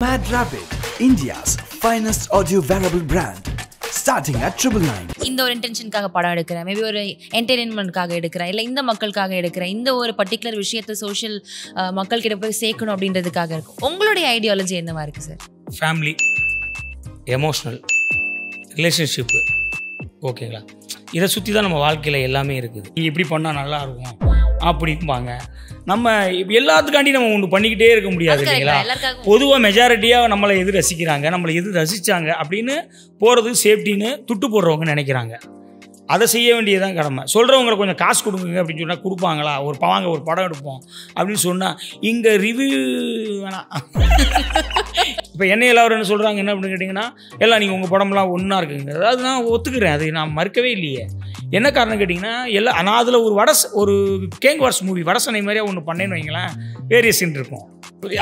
Mad Rabbit, India's finest audio wearable brand, starting at 999. இந்த ஒரு இன்டென்ஷனுக்காக படம் எடுக்கிறேன், மேபி ஒரு என்டர்டெயின்மெண்ட்காக எடுக்கிறேன், இல்லை இந்த மக்களுக்காக எடுக்கிறேன், இந்த ஒரு பர்டிகுலர் விஷயத்தை சோஷியல் மக்கள்கிட்ட போய் சேர்க்கணும் அப்படின்றதுக்காக இருக்கும். உங்களுடைய ஐடியாலஜி என்னவா இருக்குது சார்? ஃபேமிலி, எமோஷ்னல், ரிலேஷன்ஷிப்பு, ஓகேங்களா? இதை சுற்றி தான் நம்ம வாழ்க்கையில் எல்லாமே இருக்குது. நீங்கள் இப்படி பண்ணால் நல்லாயிருக்கும் அப்படிம்பாங்க. நம்ம எல்லாத்துக்காண்டி நம்ம ஒன்று பண்ணிக்கிட்டே இருக்க முடியாது இல்லைங்களா? பொதுவாக மெஜாரிட்டியாக நம்மளை எது ரசிக்கிறாங்க, நம்மளை எது ரசித்தாங்க அப்படின்னு போகிறது சேஃப்டின்னு துட்டு போடுறவங்க நினைக்கிறாங்க. அதை செய்ய வேண்டியதான் கடமை. சொல்கிறவங்களை கொஞ்சம் காசு கொடுங்க அப்படின்னு சொன்னால் கொடுப்பாங்களா? ஒரு படம் எடுப்போம் அப்படின்னு சொன்னால் இங்கே ரிவ்யூ வேணாம். இப்போ என்ன எல்லாரும் என்ன சொல்கிறாங்க என்ன அப்படின்னு கேட்டிங்கன்னா, எல்லாம் நீங்கள் உங்கள் படம்லாம் ஒன்றா இருக்குங்க. அதாவது நான் ஒத்துக்கிறேன், அது நான் மறுக்கவே இல்லையே. என்ன காரணம் கேட்டிங்கன்னா, நான் அதில் ஒரு கேங் வார்ஸ் மூவி வடசனை மாதிரியாக ஒன்று பண்ணேன்னு வைங்களேன், வேரியேஷன் இருக்கும்.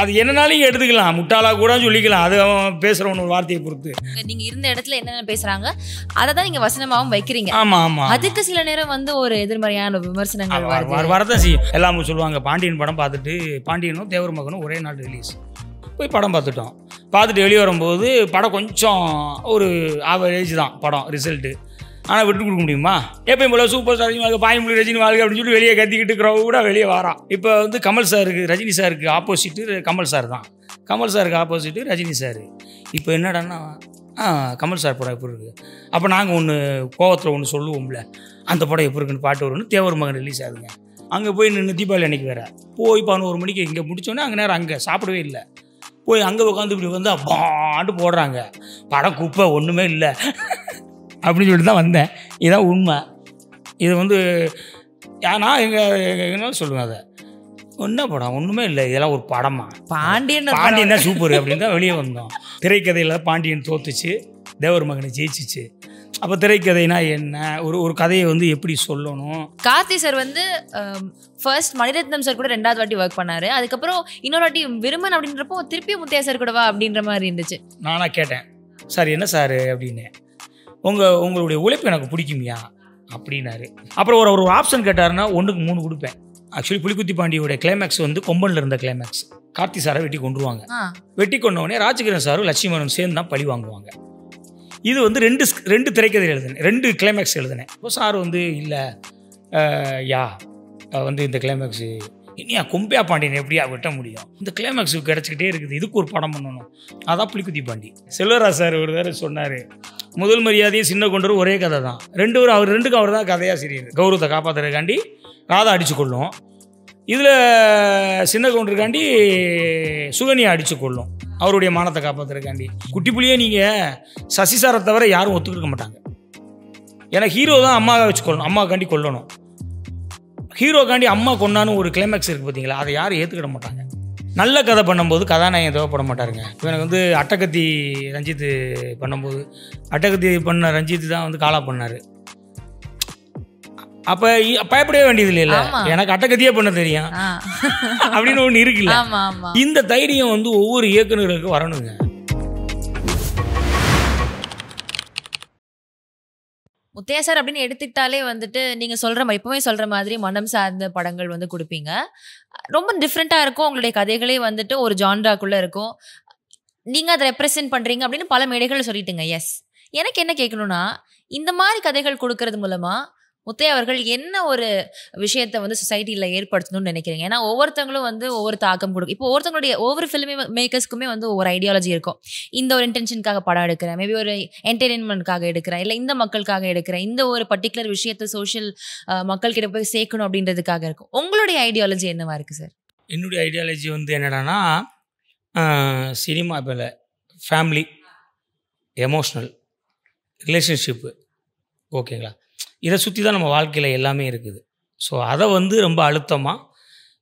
அது என்னன்னாலும் எடுத்துக்கலாம், முட்டாளாக கூட சொல்லிக்கலாம். அது அவன் பேசுகிறவன் ஒரு வார்த்தையை பொறுத்து. நீங்கள் இருந்த இடத்துல என்னென்ன பேசுகிறாங்க அதை தான் நீங்கள் வசனமாகவும் வைக்கிறீங்க. ஆமாம் ஆமாம். அதுக்கு சில நேரம் ஒரு எதிர்மறையான விமர்சனங்கள் வரதான் செய்யும். எல்லாமே சொல்லுவாங்க, பாண்டியன் படம் பார்த்துட்டு, பாண்டியனும் தேவர் மகனும் ஒரே நாள் ரிலீஸ், போய் படம் பார்த்துட்டு வெளியே வரும்போது படம் கொஞ்சம் ஒரு ஆவரேஜ் தான் படம் ரிசல்ட்டு. ஆனால் விட்டு கொடுக்க முடியுமா? எப்பயும் போல சூப்பர் ஸ்டார் வாழ்க்கை, பாயமொழி ரஜினி வாழ்க்கை அப்படின்னு சொல்லி வெளியே கத்திக்கிட்டு கூட வெளியே வரான். இப்போ கமல் சாருக்கு, ரஜினி சாருக்கு ஆப்போசிட்டு கமல் சார் தான். கமல் சாருக்கு ஆப்போசிட்டு ரஜினி சார். இப்போ என்னடான்னா, கமல் சார் படம் எப்படி இருக்குது, அப்போ நாங்கள் ஒன்று கோவத்தில் ஒன்று சொல்லுவோம்ல, அந்த படம் எப்படி இருக்குன்னு பாட்டு வரும்னு தேவர் மகன் ரிலீஸ் ஆகுதுங்க. அங்கே போய் நின்று தீபாவளி அன்றைக்கி வேறு போய் 11 மணிக்கு இங்கே முடித்தோன்னே அங்கே நேரம் அங்கே சாப்பிடவே இல்லை. போய் அங்கே உட்காந்து இப்படி வந்து அப்பாண்டு போடுறாங்க, படம் குப்பை ஒன்றுமே இல்லை அப்படின்னு சொல்லிட்டு தான் வந்தேன். இதுதான் உண்மை. இது நான் என்ன சொல்லுவேன், அதை என்ன படம் ஒன்றுமே இல்லை, இதெல்லாம் ஒரு படமா, பாண்டியன் தான் சூப்பர் அப்படின்னு தான் வெளியே வந்தோம். திரைக்கதையில் பாண்டியன் தோத்துச்சு, தேவர் மகனை ஜெயிச்சிச்சு. அப்போ திரைக்கதைனா என்ன, ஒரு கதையை எப்படி சொல்லணும். Karthi sir first Maniratnam sir கூட 2வது வாட்டி ஒர்க் பண்ணாரு. அதுக்கப்புறம் இன்னொரு வாட்டி விருமன் அப்படின்றப்போ திருப்பி முத்தையா சார் கூடவா அப்படின்ற மாதிரி இருந்துச்சு. நானாக கேட்டேன், சார் என்ன சார் அப்படின்னு, உங்களுடைய உழைப்பு எனக்கு பிடிக்குமியா அப்படின்னாரு. அப்புறம் ஒரு ஆப்ஷன் கேட்டாருன்னா 1க்கு 3 கொடுப்பேன். ஆக்சுவலி புலிக்குத்தி பாண்டியோடைய கிளைமேக்ஸ் கொம்பனில் இருந்த கிளைமேக்ஸ். கார்த்தி சாரை வெட்டி கொண்டுருவாங்க. வெட்டி கொண்டவுடனே ராஜகிரண் சாரும் லட்சுமணனும் சேர்ந்து தான் பழி வாங்குவாங்க. இது 2 திரைக்கதை எழுதுனேன், 2 கிளைமேக்ஸ் எழுதுனேன். இப்போ சார் இல்லை இந்த கிளைமேக்ஸு இனியா கொம்பியா பாண்டியன் எப்படியா வெட்ட முடியும், இந்த கிளைமேக்ஸுக்கு கிடச்சிக்கிட்டே இருக்குது, இதுக்கு ஒரு படம் பண்ணணும். அதான் புலிக்குத்தி பாண்டி. செல்வராஜ் சார் ஒரு தடவை சொன்னார், முதல் மரியாதையும் சின்ன கொண்டரும் ஒரே கதை தான், ரெண்டுக்கும் அவர் தான் கதையாக சிரியுது. கௌரவத்தை காப்பாற்றுறதுக்காண்டி ராதா அடித்து கொள்ளும், இதில் சின்ன கவுண்டருக்காண்டி சுகன்யா அடித்து கொள்ளும், அவருடைய மானத்தை காப்பாற்றுறதுக்காண்டி. குட்டி புள்ளியே நீங்கள் சசிசாரை தவிர யாரும் ஒத்துக்கிற மாட்டாங்க. ஏன்னா ஹீரோ தான் அம்மாவை வச்சு கொள்ளணும், அம்மாக்காண்டி கொல்லணும். ஹீரோக்காண்டி அம்மா கொண்டான்னு ஒரு கிளைமேக்ஸ் இருக்குது பார்த்தீங்களா, அதை யாரும் ஏற்றுக்கிட மாட்டாங்க. நல்ல கதை பண்ணும்போது கதாநாயகன் தேவைப்பட மாட்டாருங்க. இப்போ எனக்கு அட்டகத்தி ரஞ்சித் பண்ணும்போது, அட்டகத்தி பண்ண ரஞ்சித் தான் காலா பண்ணார். அப்போ பயப்படவே வேண்டியது இல்லைல்ல, எனக்கு அட்டகத்தியே பண்ண தெரியும் அப்படின்னு ஒன்று இருக்குல்ல. இந்த தைரியம் ஒவ்வொரு இயக்குநர்களுக்கும் வரணுங்க. முத்தையா சார் அப்படின்னு எடுத்துக்கிட்டாலே நீங்கள் சொல்கிற மாதிரி, எப்பவுமே சொல்கிற மாதிரி மனம் சார்ந்த படங்கள் கொடுப்பீங்க. ரொம்ப டிஃப்ரெண்ட்டாக இருக்கும், உங்களுடைய கதைகளே ஒரு ஜான்ராக்குள்ளே இருக்கும், நீங்கள் அதை ரெப்ரசென்ட் பண்ணுறீங்க அப்படின்னு பல மேடைகள் சொல்லிட்டுங்க. எஸ், எனக்கு என்ன கேட்கணுன்னா, இந்த மாதிரி கதைகள் கொடுக்கறது மூலமாக முத்தையா அவர்கள் என்ன ஒரு விஷயத்தை சொசைட்டியில் ஏற்படுத்தணும்னு நினைக்கிறீங்க? ஏன்னா ஒவ்வொருத்தங்களும் ஒவ்வொரு தாக்கம் கொடுக்கும். இப்போ ஒவ்வொருத்தங்களுடைய ஒவ்வொரு ஃபிலிம் மேக்கர்ஸ்க்குமே ஒவ்வொரு ஐடியாலஜி இருக்கும். இந்த ஒரு இன்டென்ஷனுக்காக படம் எடுக்கிறேன், மேபி ஒரு என்டர்டெயின்மெண்ட்காக எடுக்கிறேன், இல்லை இந்த மக்களுக்காக எடுக்கிறேன், இந்த ஒரு பர்டிகுலர் விஷயத்தை சோஷியல் மக்கள்கிட்ட போய் சேர்க்கணும் அப்படின்றதுக்காக இருக்கும். உங்களுடைய ஐடியாலஜி என்னவா இருக்குது சார்? என்னுடைய ஐடியாலஜி என்னடான்னா, சினிமா இப்போ இல்லை, ஃபேமிலி, எமோஷ்னல், ரிலேஷன்ஷிப்பு, ஓகேங்களா? இதை சுற்றி தான் நம்ம வாழ்க்கையில் எல்லாமே இருக்குது. ஸோ அதை ரொம்ப அழுத்தமாக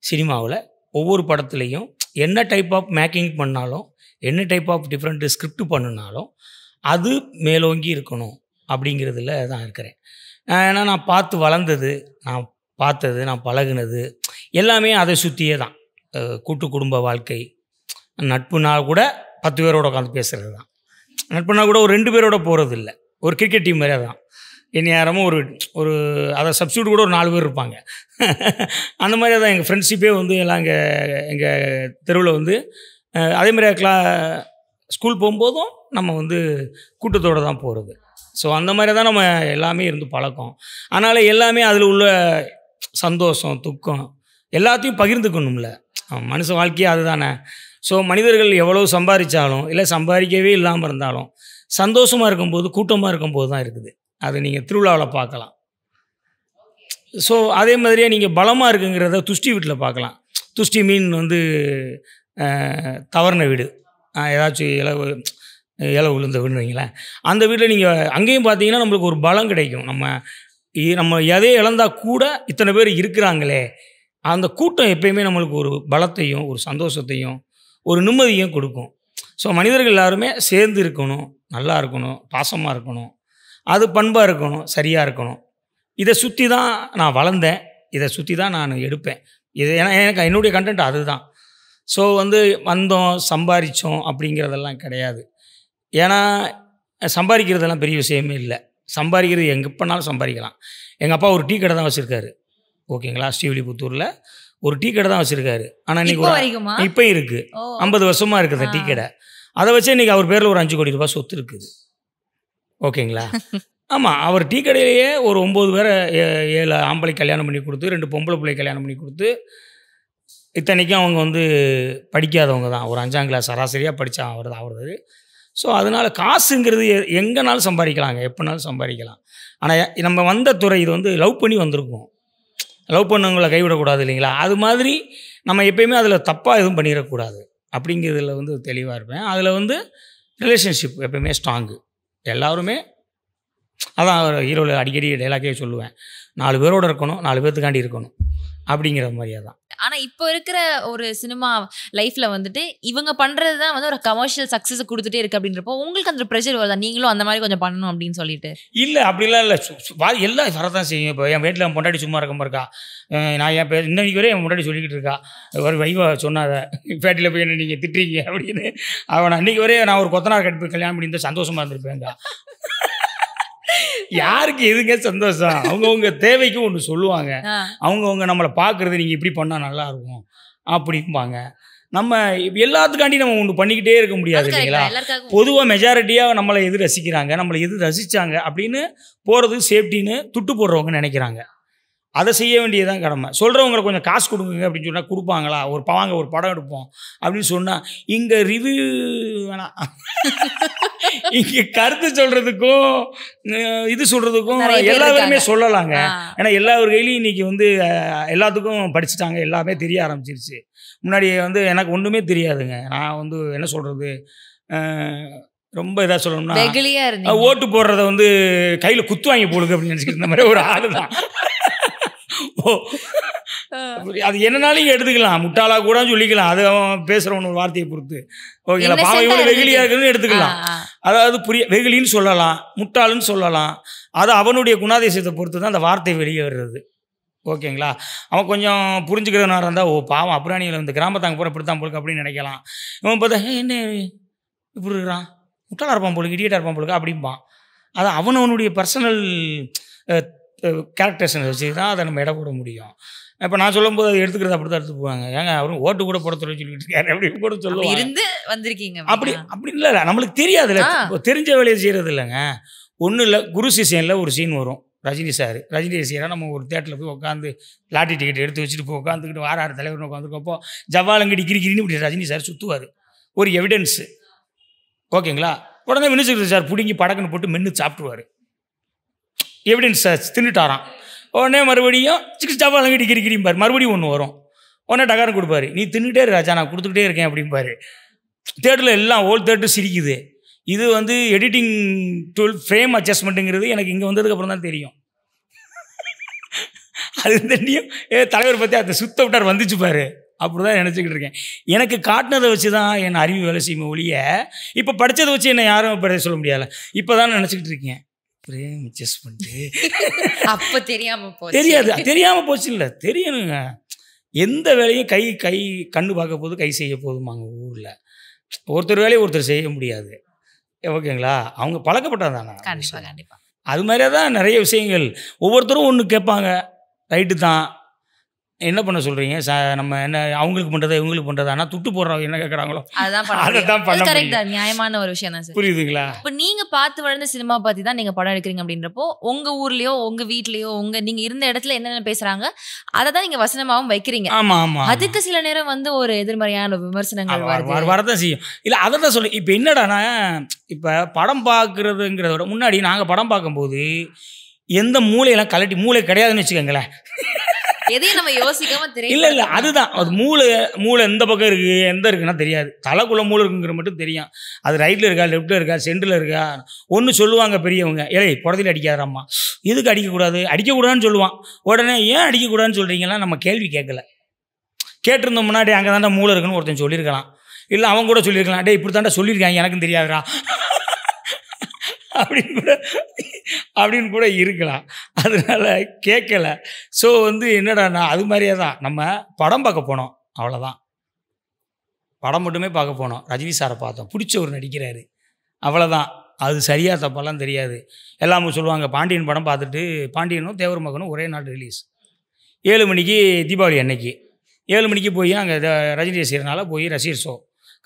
சினிமாவில் ஒவ்வொரு படத்துலேயும் என்ன டைப் ஆஃப் மேக்கிங் பண்ணாலும், என்ன டைப் ஆஃப் டிஃப்ரெண்ட் ஸ்கிரிப்ட் பண்ணினாலும் அது மேலோங்கி இருக்கணும் அப்படிங்கிறதுல தான் இருக்கிறேன். ஏன்னா நான் பார்த்து வளர்ந்தது, நான் பார்த்தது, நான் பழகுனது எல்லாமே அதை சுற்றியே தான். கூட்டு குடும்ப வாழ்க்கை, நட்புனா கூட 10 பேரோட உட்காந்து பேசுகிறது தான். நட்புனா கூட ஒரு 2 பேரோட போகிறது இல்லை, ஒரு கிரிக்கெட் டீம் மாதிரியே தான். நேரமும் ஒரு அதை சப்ஸ்டியூட் கூட ஒரு 4 பேர் இருப்பாங்க. அந்த மாதிரி தான் எங்கள் ஃப்ரெண்ட்ஷிப்பே எல்லாம் எங்கள் தெருவில் அதே மாதிரி ஸ்கூல் போகும்போதும் நம்ம வந்து கூட்டத்தோடு தான் போகிறது. ஸோ அந்த மாதிரி தான் நம்ம எல்லாமே இருந்து பழக்கம். அதனால் எல்லாமே அதில் உள்ள சந்தோஷம், துக்கம் எல்லாத்தையும் பகிர்ந்துக்கணும்ல. மனுஷ வாழ்க்கையே அதுதானே. ஸோ மனிதர்கள் எவ்வளோ சம்பாதிச்சாலும் இல்லை சம்பாதிக்கவே இல்லாமல் இருந்தாலும் சந்தோஷமாக இருக்கும்போது, கூட்டமாக இருக்கும்போது தான் இருக்குது. அது நீங்கள் திருவிழாவில் பார்க்கலாம். ஸோ அதே மாதிரியே நீங்கள் பலமாக இருக்குங்கிறத துஷ்டி வீட்டில் பார்க்கலாம். துஷ்டி மீன் வந்து தவறின வீடு, ஏதாச்சும் இலை விழுந்த வீடுன்னு வைங்களேன். அந்த வீட்டில் நீங்கள் அங்கேயும் பார்த்தீங்கன்னா நம்மளுக்கு ஒரு பலம் கிடைக்கும். நம்ம எதையே இழந்தால் கூட இத்தனை பேர் இருக்கிறாங்களே, அந்த கூட்டம் எப்பயுமே நம்மளுக்கு ஒரு பலத்தையும் ஒரு சந்தோஷத்தையும் ஒரு நிம்மதியும் கொடுக்கும். ஸோ மனிதர்கள் எல்லாருமே சேர்ந்து இருக்கணும், நல்லா இருக்கணும், பாசமாக இருக்கணும், அது பண்பாக இருக்கணும், சரியாக இருக்கணும். இதை சுற்றி தான் நான் வளர்ந்தேன், இதை சுற்றி தான் நான் எடுப்பேன். ஏன்னா எனக்கு என்னுடைய கண்டென்ட் அதுதான். ஸோ வந்து வந்தோம் சம்பாதிச்சோம் அப்படிங்கிறதெல்லாம் கிடையாது. ஏன்னா சம்பாதிக்கிறதெல்லாம் பெரிய விஷயமே இல்லை. சம்பாதிக்கிறது எங்கே பண்ணாலும் சம்பாதிக்கலாம். எங்கள் அப்பா ஒரு டீ கடை தான் வச்சுருக்காரு. ஓகேங்களா, ஸ்ரீவில்லிபுத்தூரில் ஒரு டீ கடை தான் வச்சுருக்காரு. ஆனால் இன்றைக்கி இப்போ இருக்குது, 50 வருஷமாக இருக்குது டீ கடை. அதை வச்சு இன்றைக்கி அவர் பேரில் ஒரு 5 கோடி ரூபாய் சொத்து இருக்குது. ஓகேங்களா. ஆமாம், அவர் டீ கடையிலேயே ஒரு 9 பேரை 7 ஆம்பளை கல்யாணம் பண்ணி கொடுத்து 2 பொம்பளை பிள்ளை கல்யாணம் பண்ணி கொடுத்து, இத்தனைக்கும் அவங்க வந்து படிக்காதவங்க தான். ஒரு 5ஆம் கிளாஸ் சராசரியாக படித்தா அவரது. ஸோ அதனால் காசுங்கிறது எங்கேனாலும் சம்பாதிக்கலாங்க, எப்போனாலும் சம்பாதிக்கலாம். ஆனால் நம்ம வந்த துறை இது வந்து லவ் பண்ணி வந்திருக்கோம். லவ் பண்ணவங்களை கைவிடக்கூடாது இல்லைங்களா. அது மாதிரி நம்ம எப்பயுமே அதில் தப்பாக எதுவும் பண்ணிடக்கூடாது அப்படிங்கிறதுல வந்து தெளிவாக இருப்பேன். அதில் வந்து ரிலேஷன்ஷிப் எப்பயுமே ஸ்ட்ராங்கு. எல்லாருமே அதான் ஹீரோவில் அடிக்கடி டைலாக்கே சொல்லுவேன், 4 பேரோடு இருக்கணும், 4 பேர்த்துக்காண்டி இருக்கணும் அப்படிங்கிற மாதிரியே தான். ஆனால் இப்போ இருக்கிற ஒரு சினிமா லைஃப்பில் வந்துட்டு இவங்க பண்ணுறது தான் வந்து ஒரு கமர்ஷியல் சக்ஸஸ் கொடுத்துட்டே இருக்குது அப்படின்றப்போ உங்களுக்கு அந்த ப்ரெஷர் வருதா, நீங்களும் அந்த மாதிரி கொஞ்சம் பண்ணணும் அப்படின்னு சொல்லிட்டு? இல்லை, அப்படிலாம் இல்லை. எல்லாம் வரதான் செய்யும். இப்போ என் வீட்டில் என் பொண்டாட்டி சும்மா இருக்க இருக்கா, நான் என் பேர் இன்னைக்கு வரையும் என் முன்னாடி சொல்லிக்கிட்டு இருக்கா, ஒரு வைவா சொன்னாத பேட்டியில் போய் என்ன நீங்கள் திட்டுறீங்க அப்படின்னு. அவன் அன்றைக்கி வரையும் நான் ஒரு கொத்தனார் கட்டி கல்யாணம் பண்ணி இருந்தால் சந்தோஷமாக இருந்திருப்பேங்க. யாருக்கு எதுங்க சந்தோஷம்? அவங்கவுங்க தேவைக்கு ஒன்று சொல்லுவாங்க. அவங்கவுங்க நம்மளை பார்க்குறது நீங்கள் இப்படி பண்ணால் நல்லாயிருக்கும் அப்படிம்பாங்க. நம்ம எல்லாத்துக்காண்டி நம்ம ஒன்று பண்ணிக்கிட்டே இருக்க முடியாது இல்லைங்களா. பொதுவாக மெஜாரிட்டியாக நம்மளை எது ரசிக்கிறாங்க, நம்மளை எது ரசித்தாங்க அப்படின்னு போகிறது சேஃப்டின்னு துட்டு போடுறவங்க நினைக்கிறாங்க. அதை செய்ய வேண்டியதான் கடமை. சொல்கிறவங்களை கொஞ்சம் காசு கொடுங்க அப்படின்னு சொன்னால் கொடுப்பாங்களா? ஒரு படம் எடுப்போம் அப்படின்னு சொன்னால் இங்கே ரிவ்யூ வேணாம், இங்கே கருத்து சொல்கிறதுக்கும் இது சொல்கிறதுக்கும் எல்லாருமே சொல்லலாங்க. ஏன்னா எல்லா ஒரு கையிலையும் இன்றைக்கி வந்து எல்லாத்துக்கும் படிச்சுட்டாங்க, எல்லாமே தெரிய ஆரம்பிச்சிருச்சு. முன்னாடி வந்து எனக்கு ஒன்றுமே தெரியாதுங்க. நான் வந்து என்ன சொல்கிறது, ரொம்ப இதாக சொல்லணும்னா ஓட்டு போடுறத வந்து கையில் குத்து வாங்கி போடுங்க அப்படின்னு நினச்சிக்கிட்டு இந்த மாதிரி ஒரு ஆள் தான். அது என்னன்னாலும் எடுத்துக்கலாம், முட்டாளா கூட சொல்லிக்கலாம், அது அவன் பேசுறவன் ஒரு வார்த்தையை பொறுத்து. ஓகேங்களா, பாவம் இவனு வெகுளியா இருக்குன்னு எடுத்துக்கலாம். அதாவது வெகுளின்னு சொல்லலாம், முட்டாளுன்னு சொல்லலாம். அது அவனுடைய குணாதிசயத்தை பொறுத்து தான் அந்த வார்த்தை வெளியே வர்றது. ஓகேங்களா, அவன் கொஞ்சம் புரிஞ்சுக்கிறதுனா இருந்தால் ஓ பாவம் அப்புறாணியில் இந்த கிராமத்தாங்க போகிற இப்படித்தான் போலுக்கு அப்படின்னு நினைக்கலாம். இவன் பார்த்தா என்ன இப்படி இருக்கிறான், முட்டாளாக இருப்பான் போலுக்கு, இடியட்டாக இருப்பான் போலுக்கு அப்படிம்பான். அது அவனுடைய பர்சனல் கேரக்டர்ஸை வச்சு தான் அதை நம்ம இட போட முடியும். இப்போ நான் சொல்லும்போது அதை எடுத்துக்கிறது அப்படி தான் எடுத்து போவாங்க. ஏங்க அவரும் ஓட்டு கூட போட சொல்லிட்டு இருக்காரு அப்படி கூட சொல்லுவாங்க. இருந்து வந்திருக்கீங்க அப்படி இல்லை, நம்மளுக்கு தெரியாதுல்ல, தெரிஞ்ச வேலையை செய்கிறது இல்லைங்க. ஒன்றும் இல்லை, குரு சிஷியனில் ஒரு சீன் வரும். ரஜினி ரசிகராக நம்ம ஒரு தேட்டரில் போய் உட்காந்து லாட்டரி டிக்கெட் எடுத்து வச்சுட்டு போய் உட்காந்துக்கிட்டு வாராரு தலைவர்னு உட்காந்துருக்கப்போ ஜவாலங்கடி கிரின்னு இப்படி ரஜினி சார் சுற்றுவார். ஒரு எவிடன்ஸு. ஓகேங்களா, உடனே வினிச்சுக்கிட்டு சார் பிடிங்கி படக்குன்னு போட்டு மென்று சாப்பிட்டுருவார். Evidence sir தின்னுட்டாரான். உடனே மறுபடியும் ஜவாலங்கடி கிரிம்பார். மறுபடியும் ஒன்று வரும். உடனே டகாரம் கொடுப்பாரு, நீ தின்னுட்டே ராஜா, நான் கொடுத்துக்கிட்டே இருக்கேன் அப்படிம்பாரு. தேட்டரில் எல்லாம் ஹோல் தேட்டர் சிரிக்குது. இது வந்து எடிட்டிங் டூல், ஃப்ரேம் அட்ஜஸ்ட்மெண்ட்டுங்கிறது எனக்கு இங்கே வந்ததுக்கப்புறம் தான் தெரியும். அது தெரியும் தலைவர் பற்றி அந்த சுத்த விட்டார் வந்துச்சு பாரு, அப்படி தான் நினச்சிக்கிட்டு இருக்கேன். எனக்கு காட்டினதை வச்சு தான் என் அறிவு வேலை செய்யும் ஒழிய இப்போ படித்ததை வச்சு என்னை யாரும் இப்போ சொல்ல முடியாது. இப்போ தான் நினச்சிக்கிட்டு இருக்கேன் ஃப்ரேம் அட்ஜஸ்ட்மெண்ட்டு. அப்போ தெரியாமல் போச்சு இல்லை, தெரியணுங்க. எந்த வேலையும் கை கண்ணு பார்க்க போது கை செய்ய போதுமாங்க ஊரில். ஒருத்தர் வேலையை ஒருத்தர் செய்ய முடியாது. ஓகேங்களா, அவங்க பழக்கப்பட்டது தானே. கண்டிப்பாக கண்டிப்பாக அது மாதிரியே தான் நிறைய விஷயங்கள். ஒவ்வொருத்தரும் ஒன்று கேட்பாங்க, ரைட்டு தான். என்ன பண்ண சொல்கிறீங்க நம்ம என்ன அவங்களுக்கு பண்ணுறதா இவங்களுக்கு பண்ணுறதா? ஆனால் துட்டு போடுறவங்க என்ன கேட்குறாங்களோ அதை தான் பண்ண கரெக்ட் தான், நியாயமான ஒரு விஷயம் தான் சார். புரியுதுங்களா? இப்போ நீங்க பார்த்து வளர்ந்த சினிமா பத்தி தான் நீங்க படம் எடுக்கிறீங்க அப்படின்றப்போ உங்க ஊர்லயோ உங்க வீட்லயோ நீங்க இருந்த இடத்துல என்னென்ன பேசுறாங்க அதை தான் நீங்க வசனமாவும் வைக்கிறீங்க. ஆமா ஆமா. அதுக்கு சில நேரம் வந்து ஒரு எதிர்மறையான விமர்சனங்கள் வரதான் செய்யும். இல்லை அதை தான் சொல்லு. இப்போ என்னடானா, இப்போ படம் பார்க்குறதுங்கிறத விட முன்னாடி நாங்கள் படம் பார்க்கும்போது எந்த மூளையெல்லாம் கலட்டி, மூளை கிடையாதுன்னு வச்சுக்கோங்களேன், எதையும் நம்ம யோசிக்காம தெரியும். இல்லை அதுதான், அது மூளை எந்த பக்கம் இருக்குது எந்த இருக்குன்னா தெரியாது. தலைக்குள்ள மூளை இருக்குங்கிற மட்டும் தெரியும். அது ரைட்டில் இருக்கா லெஃப்ட்டில் இருக்கா சென்டரில் இருக்கா. ஒன்று சொல்லுவாங்க பெரியவங்க, ஏய் புடத்தில் அடிக்காதம்மா, எதுக்கு அடிக்கக்கூடாதுன்னு சொல்லுவான். உடனே ஏன் அடிக்கக்கூடாதுன்னு சொல்கிறீங்கன்னா நம்ம கேள்வி கேட்கல. கேட்டிருந்த முன்னாடி அங்கே தாண்டா மூளை இருக்குன்னு ஒருத்தன் சொல்லியிருக்கலாம். இல்லை அவங்க கூட சொல்லியிருக்கலாம், டே இப்படி தாண்டா சொல்லியிருக்காங்க எனக்கும் தெரியாதுடா அப்படின்னு கூட இருக்கலாம். அதனால கேட்கல. ஸோ வந்து என்னடாண்ணா அது மாதிரியே தான் நம்ம படம் பார்க்க போனோம், அவ்வளோதான். படம் மட்டுமே பார்க்க போனோம். ரஜினி சாரை பார்த்தோம், பிடிச்சவர் நடிக்கிறாரு, அவ்வளோதான். அது சரியாக தப்பெல்லாம் தெரியாது. எல்லாமே சொல்லுவாங்க பாண்டியன் படம் பார்த்துட்டு, பாண்டியனும் தேவர் மகனும் ஒரே நாள் ரிலீஸ், 7 மணிக்கு தீபாவளி அன்னைக்கு 7 மணிக்கு போய் அங்கே ரஜினி ரசிகர்னால போய் ரசிகர் ஷோ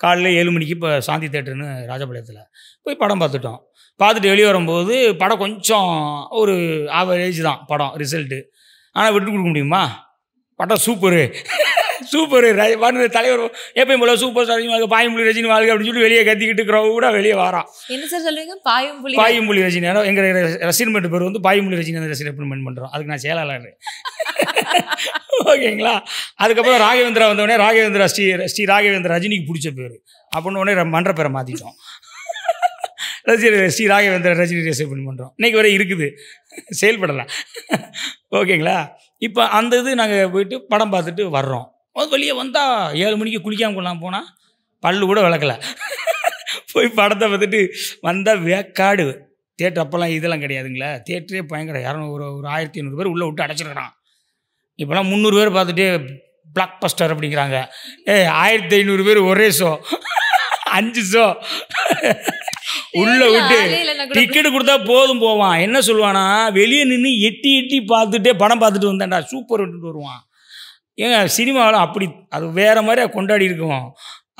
காலையில் 7 மணிக்கு இப்போ சாந்தி தேட்டர்னு ராஜபாளையத்தில் போய் படம் பார்த்துட்டோம். பார்த்துட்டு வெளியே வரும்போது படம் கொஞ்சம் ஒரு ஆவரேஜ் தான் படம் ரிசல்ட்டு. ஆனால் விட்டு கொடுக்க முடியுமா? படம் சூப்பரு தலைவர் எப்பயும் போல சூப்பர் ஸ்டார் ரஜினி வாழ்க, பாயம்புலி ரஜினி வாழ்க அப்படின்னு சொல்லி வெளியே கத்திக்கிட்டு கூட வெளியே வரான். என்ன சார் சொல்லுவீங்க? பாயம்புலி ரஜினி. எங்கள் ரசிகர்மெண்ட் பேர் வந்து பாயம்புலி ரஜினி ரெசிடென்ட் பண்ணுறோம். அதுக்கு நான் செயலாளர். ஓகேங்களா? அதுக்கப்புறம் ராகவேந்திரா வந்தோடனே ராகவேந்திரா ஸ்ரீ ராகவேந்திரா ரஜினிக்கு பிடிச்ச பேர் அப்படின்னு உடனே மன்ற பேரை மாற்றிட்டோம். ஸ்ரீ ராகவேந்திரா ரஜினி ரெசிடென்ட் பண்ணுறோம். இன்றைக்கி வரை இருக்குது, செயல்படலை. ஓகேங்களா? இப்போ அந்த இது நாங்கள் போயிட்டு படம் பார்த்துட்டு வர்றோம். வெளியே வந்தால் 7 மணிக்கு குளிக்காமல் கொள்ளாமல் போனால் பல்லு கூட விளக்கலை. போய் படத்தை பார்த்துட்டு வந்தால் வேக்காடு. தேட்டர் அப்போல்லாம் இதெல்லாம் கிடையாதுங்களா, தேட்டரே பயங்கர 200 ஒரு 1500 பேர் உள்ளே விட்டு அடைச்சிருக்கிறான். இப்போலாம் 300 பேர் பார்த்துட்டு பிளாக் பஸ்டர் அப்படிங்கிறாங்க. 1500 பேர் ஒரே ஷோ, 5 ஷோ உள்ளே விட்டு டிக்கெட்டு கொடுத்தா போதும் போவான். என்ன சொல்லுவானா, வெளியே நின்று எட்டி பார்த்துட்டே படம் பார்த்துட்டு வந்தான்டா சூப்பர் விட்டுட்டு வருவான். ஏங்க சினிமாவில் அப்படி அது வேறு மாதிரியாக கொண்டாடி இருக்கும்.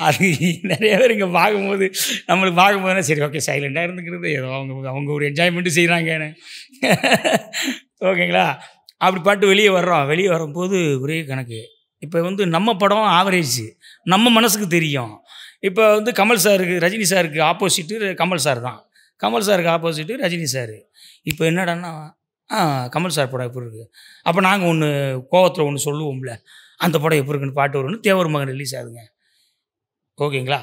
அது நிறைய பேர் இங்கே பார்க்கும்போது நம்மளுக்கு பார்க்கும்போதுனா சரி ஓகே சைலண்டாக இருந்துக்கிறது, ஏதோ அவங்க ஒரு என்ஜாய்மெண்ட்டு செய்கிறாங்கன்னு. ஓகேங்களா? அப்படி பாட்டு வெளியே வர்றோம். வெளியே வரும்போது ஒரே கணக்கு. இப்போ வந்து நம்ம படம் ஆவரேஜ் நம்ம மனசுக்கு தெரியும். இப்போ வந்து கமல் சாருக்கு ரஜினி சாருக்கு ஆப்போசிட்டு கமல் சார் தான், கமல் சாருக்கு ஆப்போசிட்டு ரஜினி சார். இப்போ என்னடான்னா கமல் சார் படம் எப்படி இருக்குது, அப்போ நாங்கள் ஒன்று கோவத்தில் ஒன்று சொல்லுவோம்ல, அந்த படம் எப்படி இருக்குன்னு பாட்டு வரும்னு தேவர் மகன் ரிலீஸ் ஆகுதுங்க. ஓகேங்களா?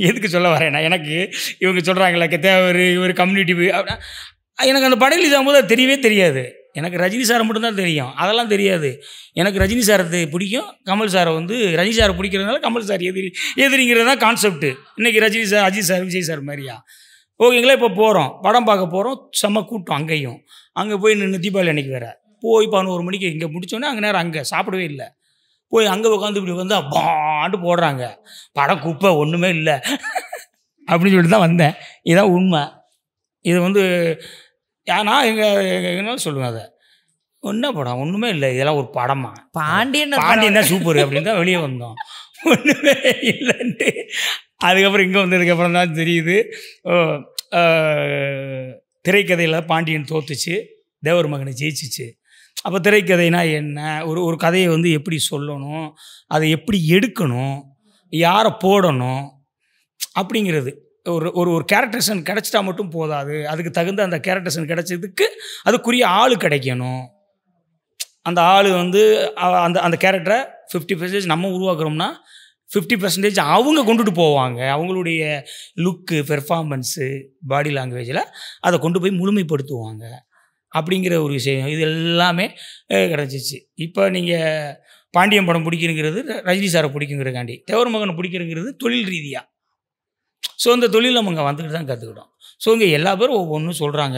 எதுக்கு சொல்ல வரேன்னா, எனக்கு இவங்க சொல்கிறாங்களா தேவர் இவர் கம்யூனிட்டி அப்படின்னா, எனக்கு அந்த படம் ரிலீஸ் ஆகும்போது அது தெரியவே தெரியாது. எனக்கு ரஜினி சாரை மட்டும்தான் தெரியும், அதெல்லாம் தெரியாது. எனக்கு ரஜினி சாரை பிடிக்கும், கமல் சாரை வந்து ரஜினி சாரை பிடிக்கிறதுனால கமல் சார் எதிரிங்கிறது தான் கான்செப்ட்டு. இன்றைக்கி Rajini sir Ajith sir Vijay sir மாதிரியா. ஓகேங்களா? இப்போ போகிறோம் படம் பார்க்க போகிறோம், செம்ம கூட்டம். அங்கேயும் அங்கே போய் நின்று தீபாவளி அன்றைக்கி வேறு போய் 11 மணிக்கு இங்கே முடித்தோன்னே அங்கே நேரம் அங்கே சாப்பிடவே இல்லை. போய் அங்கே உட்காந்து இப்படி வந்து பாண்டு போடுறாங்க, படம் குப்பை ஒன்றுமே இல்லை அப்படின்னு சொல்லிட்டு தான் வந்தேன். இதுதான் உண்மை. இது வந்து ஏன்னா எங்கனாலும் சொல்லுவேன், அதை என்ன படம் ஒன்றுமே இல்லை, இதெல்லாம் ஒரு படமா, பாண்டியன் தான் சூப்பர் அப்படின்னு தான் வெளியே வந்தோம். ஒன்றுமே இல்லைன்ட்டு அதுக்கப்புறம் இங்கே வந்ததுக்கப்புறம் தான் தெரியுது திரைக்கதையில் பாண்டியன் தோத்துச்சு, தேவர் மகனை ஜெயிச்சிச்சு. அப்போ திரைக்கதைனா என்ன, ஒரு கதையை வந்து எப்படி சொல்லணும், அதை எப்படி எடுக்கணும், யாரை போடணும் அப்படிங்கிறது. ஒரு கேரக்டர்ஸன் கிடச்சிட்டா மட்டும் போதாது, அதுக்கு தகுந்த அந்த கேரக்டர்ஸன் கிடச்சதுக்கு அதுக்குரிய ஆள் கிடைக்கணும். அந்த ஆள் வந்து அந்த கேரக்டரை 50% நம்ம உருவாக்குறோம்னா 50% அவங்க கொண்டுட்டு போவாங்க. அவங்களுடைய லுக்கு, பெர்ஃபார்மன்ஸு, பாடி லாங்குவேஜில் அதை கொண்டு போய் முழுமைப்படுத்துவாங்க அப்படிங்கிற ஒரு விஷயம். இது எல்லாமே கிடச்சிச்சு. இப்போ நீங்கள் பாண்டியன் படம் பிடிக்குங்கிறது ரஜினி சாரை பிடிக்குங்கிறக்காண்டி, தேவர் மகனை பிடிக்குங்கிறது தொழில் ரீதியாக. ஸோ இந்த தொழில் நம்ம இங்கே வந்துக்கிட்டு தான் கற்றுக்கிட்டோம். ஸோ இங்கே எல்லா பேரும் ஒவ்வொன்றும் சொல்கிறாங்க.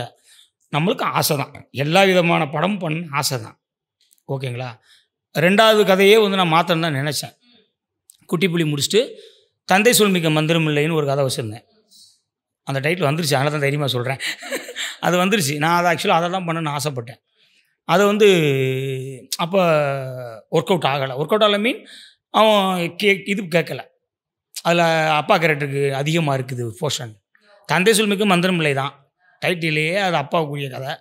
நம்மளுக்கு ஆசை தான், எல்லா விதமான படம் பண்ண ஆசை தான். ஓகேங்களா? 2வது கதையே வந்து நான் மாற்றணும் தான் நினச்சேன். குட்டிப்புலி முடிச்சுட்டு தந்தை சொல்மிக்க மந்திரம் இல்லைன்னு ஒரு கதை வச்சுருந்தேன். அந்த டைட்டில் வந்துருச்சு, அதனால தான் தைரியமாக சொல்கிறேன். அது வந்துருச்சு. நான் அதை ஆக்சுவலாக அதை தான் பண்ணணும்னு ஆசைப்பட்டேன். அதை வந்து அப்போ ஒர்க் அவுட் ஆகலை மீன் அவன் இது கேட்கல. அதில் அப்பா கேரக்டருக்கு அதிகமாக இருக்குது போர்ஷன். தந்தை சொல்மிக்கு மந்திரமில்லை தான் டைட்டிலேயே, அது அப்பாவுக்குரிய கதை.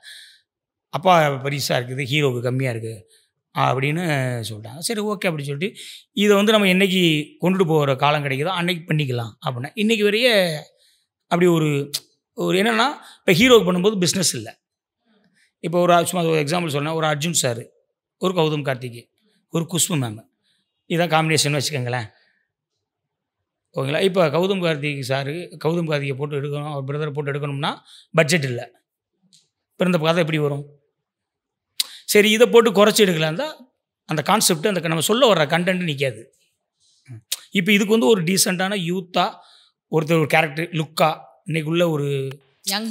அப்பா பெருசாக இருக்குது, ஹீரோவுக்கு கம்மியாக இருக்குது அப்படின்னு சொல்லிட்டாங்க. சரி ஓகே அப்படின்னு சொல்லிட்டு இதை வந்து நம்ம என்றைக்கு கொண்டுட்டு போகிற காலம் கிடைக்குதோ அன்னைக்கு பண்ணிக்கலாம் அப்படின்னா, இன்றைக்கி வரையே அப்படி ஒரு என்னென்னா, இப்போ ஹீரோவுக்கு பண்ணும்போது பிஸ்னஸ் இல்லை. இப்போ சும்மா ஒரு எக்ஸாம்பிள் சொன்னால், ஒரு அர்ஜுன் சார், ஒரு கௌதம் கார்த்திகே, ஒரு குஷ்பு மேம், இதான் காம்பினேஷன் வச்சுக்கோங்களேன். ஓகேங்களா? இப்போ கௌதம் கார்த்திகை போட்டு எடுக்கணும், அவர் பிரதரை போட்டு எடுக்கணும்னா பட்ஜெட் இல்லை. இப்போ இந்த கதை எப்படி வரும்? சரி, இதை போட்டு குறைச்சி எடுக்கலாம் தான் அந்த கான்செப்ட், அந்த நம்ம சொல்ல வர்ற கண்டென்ட் நிற்காது. இப்போ இதுக்கு வந்து ஒரு டீசெண்டான யூத்தாக ஒரு கேரக்டர் லுக்காக இன்றைக்குள்ள ஒரு யங்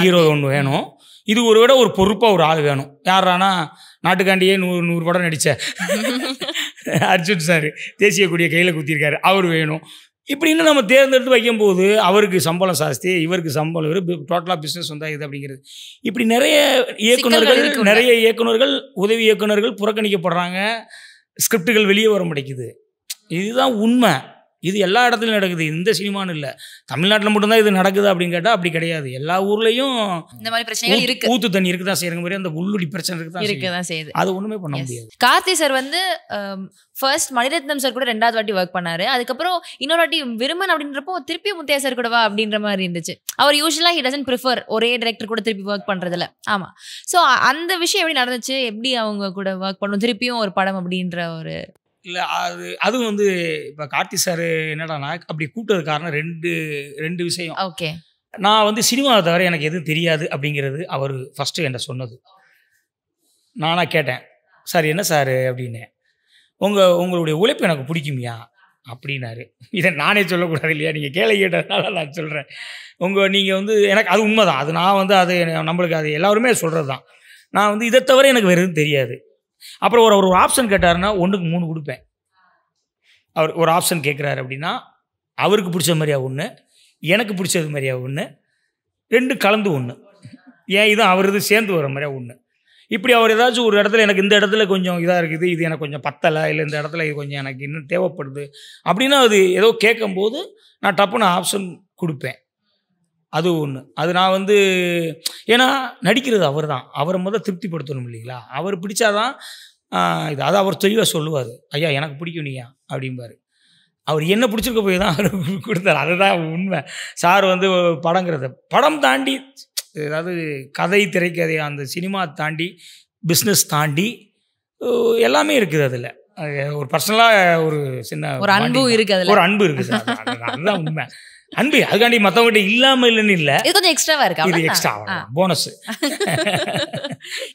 ஹீரோ ஒன்று வேணும். இது ஒரு விட ஒரு பொறுப்பாக ஒரு ஆள் வேணும். யாரானா நாட்டுக்காண்டியே 100 படம் நடித்த அர்ஜுன் சார், தேசிய கொடியை கையில் குத்திருக்காரு, அவர் வேணும். இப்படின்னு நம்ம தேர்ந்தெடுத்து வைக்கும்போது அவருக்கு சம்பளம் ஜாஸ்தி, இவருக்கு சம்பளம், டோட்டலாக பிஸ்னஸ் வந்தாகுது அப்படிங்கிறது. இப்படி நிறைய இயக்குனர்கள் உதவி இயக்குனர்கள் புறக்கணிக்கப்படுறாங்க, ஸ்கிரிப்டுகள் வெளியே வர முடிக்குது. இதுதான் உண்மை. இது எல்லா இடத்துலையும் நடக்குது, இந்த சினிமான்னு இல்லை. தமிழ்நாட்டில் மட்டும்தான் இது நடக்குது அப்படின்னு கேட்டால் அப்படி கிடையாது. எல்லா ஊர்லேயும் இந்த மாதிரி பிரச்சனைகள் இருக்கு. ஊத்து தண்ணி இருக்கு தான் செய்யற மாதிரி அந்த உள்ளுடி பிரச்சனை இருக்கு தான் செய்யுது. அது ஒன்றுமே பண்ண முடியாது. கார்த்தி சார் வந்து ஃபர்ஸ்ட் மணிரத்னம் சார் கூட 2வது வாட்டி ஒர்க் பண்ணாரு. அதுக்கப்புறம் இன்னொரு வாட்டி விருமன் அப்படின்றப்போ திருப்பி முத்தையா சார் கூட வா அப்படின்ற மாதிரி இருந்துச்சு. அவர் யூஸ்வலாக ஹி டசன்ட் ப்ரிஃபர் ஒரே டைரக்டர் கூட திருப்பி ஒர்க் பண்ணுறதில்ல. ஆமாம். ஸோ அந்த விஷயம் எப்படி நடந்துச்சு? எப்படி அவங்க கூட ஒர்க் பண்ணணும் திருப்பியும் ஒரு படம் அப்படின்ற ஒரு இல்லை, அது வந்து இப்போ கார்த்தி சார் என்னடானா அப்படி கூப்பிட்டது காரணம் ரெண்டு விஷயம். ஓகே. நான் வந்து சினிமாவை தவிர எனக்கு எதுவும் தெரியாது அப்படிங்கிறது அவர் ஃபஸ்ட்டு என்ன சொன்னது. நானாக கேட்டேன், சார் என்ன சார் அப்படின்னு, உங்களுடைய உழைப்பு எனக்கு பிடிக்குமியா அப்படின்னாரு. இதை நானே சொல்லக்கூடாது இல்லையா, நீங்கள் கேட்டதுனால நான் சொல்கிறேன். நீங்கள் வந்து எனக்கு அது உண்மை தான். அது நான் வந்து அது நம்மளுக்கு அது எல்லாருமே சொல்கிறது தான். நான் வந்து இதை தவிர எனக்கு வேறு எதுவும் தெரியாது. அப்புறம் ஒரு ஆப்ஷன் கேட்டாருன்னா 1க்கு 3 கொடுப்பேன். அவர் ஒரு ஆப்ஷன் கேட்குறாரு அப்படின்னா அவருக்கு பிடிச்ச மாதிரியா 1, எனக்கு பிடிச்சது மாதிரியா 1, 2 கலந்து 1, ஏன் இது அவர் இது சேர்ந்து வர மாதிரியா 1. இப்படி அவர் ஏதாச்சும் ஒரு இடத்துல எனக்கு இந்த இடத்துல கொஞ்சம் இதாக இருக்குது, இது எனக்கு கொஞ்சம் பத்தலை, இல்லை இந்த இடத்துல இது கொஞ்சம் எனக்கு இன்னும் தேவைப்படுது அப்படின்னா அது ஏதோ கேட்கும்போது நான் டப்புன்னு ஆப்ஷன் கொடுப்பேன். அது ஒன்று. அது நான் வந்து ஏன்னா நடிக்கிறது அவர் தான், அவரை முதல்ல திருப்திப்படுத்தணும் இல்லைங்களா. அவர் பிடிச்சாதான் இது. அதை அவர் தெளிவாக சொல்லுவார், ஐயா எனக்கு பிடிக்கும் நீயா அப்படிம்பார். அவர் என்ன பிடிச்சிருக்க போய் தான் அவர் கொடுத்தார். அதுதான் உண்மை. சார் வந்து படம் தாண்டி, அதாவது கதை திரைக்கதை அந்த சினிமா தாண்டி பிஸ்னஸ் தாண்டி எல்லாமே இருக்குது. அதில் ஒரு பர்சனலாக ஒரு சின்ன ஒரு அன்பு இருக்குது, ஒரு அன்பு இருக்குது. அதுதான் உண்மை. அன்பு அதுக்காண்டி மற்றவங்ககிட்ட இல்லாமல் இல்லைன்னு இல்லை, இது கொஞ்சம் எக்ஸ்ட்ராவா இருக்கு. இது எக்ஸ்ட்ரா போனஸ்.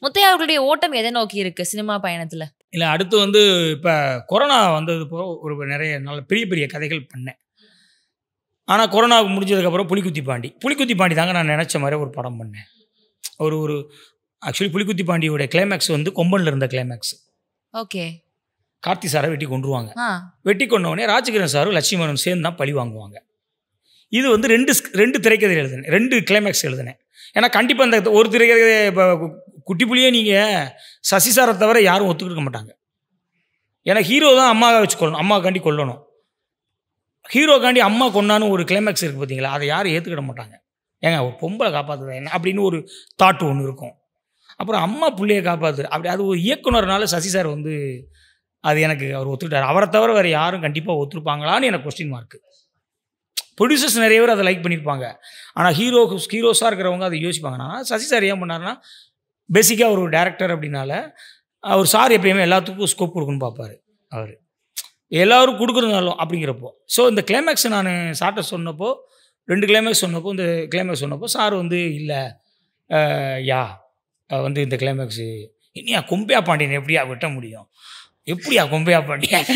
முத்தையா அவர்களுடைய ஓட்டம் எதை நோக்கி இருக்கு சினிமா பயணத்தில்? இல்லை, அடுத்து வந்து இப்போ கொரோனா வந்தது போக ஒரு நிறைய நல்ல பெரிய கதைகள் பண்ணேன். ஆனால் கொரோனா முடிஞ்சதுக்கப்புறம் புலிக்குத்தி பாண்டி தாங்க நான் நினச்ச மாதிரி ஒரு படம் பண்ணேன். ஒரு ஆக்சுவலி புலிக்குத்தி பாண்டியோட கிளைமேக்ஸ் வந்து கொம்பனில் இருந்த கிளைமேக்ஸ். ஓகே. கார்த்தி சாரை வெட்டி கொண்டுருவாங்க. வெட்டி கொண்டவுடனே ராஜகிரண் சாரும் லட்சுமணனும் சேர்ந்து தான் பழி வாங்குவாங்க. இது வந்து 2 திரைக்கதை எழுதினேன், 2 கிளைமேக்ஸ் எழுதினேன். ஏன்னா கண்டிப்பாக இந்த ஒரு திரைக்கதை இப்போ குட்டி புலியே நீங்கள் சசிசாரை தவிர யாரும் ஒத்துக்கிட்டு மாட்டாங்க. ஏன்னா ஹீரோ தான் அம்மாவை வச்சு கொள்ளணும், அம்மாக்காண்டி கொல்லணும். ஹீரோக்காண்டி அம்மா கொண்டான்னு ஒரு கிளைமேக்ஸ் இருக்குது பார்த்தீங்களா, அதை யாரும் ஏற்றுக்கிட மாட்டாங்க. ஏங்க ஒரு பொம்பளை காப்பாற்றுதா என்ன அப்படின்னு ஒரு தாட்டு ஒன்று இருக்கும். அப்புறம் அம்மா பிள்ளையை காப்பாற்று அப்படி அது ஒரு இயக்குனர்னால சசி சார் வந்து அது எனக்கு அவர் ஒத்துக்கிட்டார். அவரை தவிர வேறு யாரும் கண்டிப்பாக ஒத்துருப்பாங்களான்னு எனக்கு கொஸ்டின் மார்க்கு. ப்ரொடியூசர்ஸ் நிறைய பேர் அதை லைக் பண்ணியிருப்பாங்க, ஆனால் ஹீரோஸாக இருக்கிறவங்க அதை யோசிப்பாங்கன்னா சசி சார் ஏன் பண்ணார்னா பேசிக்காக ஒரு டேரக்டர் அப்படின்னால அவர் சார் எப்பயுமே எல்லாத்துக்கும் ஸ்கோப் கொடுக்கணும்னு பார்ப்பார். அவர் எல்லோரும் கொடுக்குறதுனாலும் அப்படிங்கிறப்போ ஸோ இந்த கிளைமேக்ஸ் நான் சார்ட்ட சொன்னப்போ 2 கிளைமேக்ஸ் சொன்னப்போ இந்த கிளைமேக்ஸ் சொன்னப்போ சார் வந்து இல்லை யா வந்து இந்த கிளைமேக்ஸு இனியா கொம்பையா பாண்டியன் எப்படியா வெட்ட முடியும், எப்படியா கொம்பையா பாண்டியன்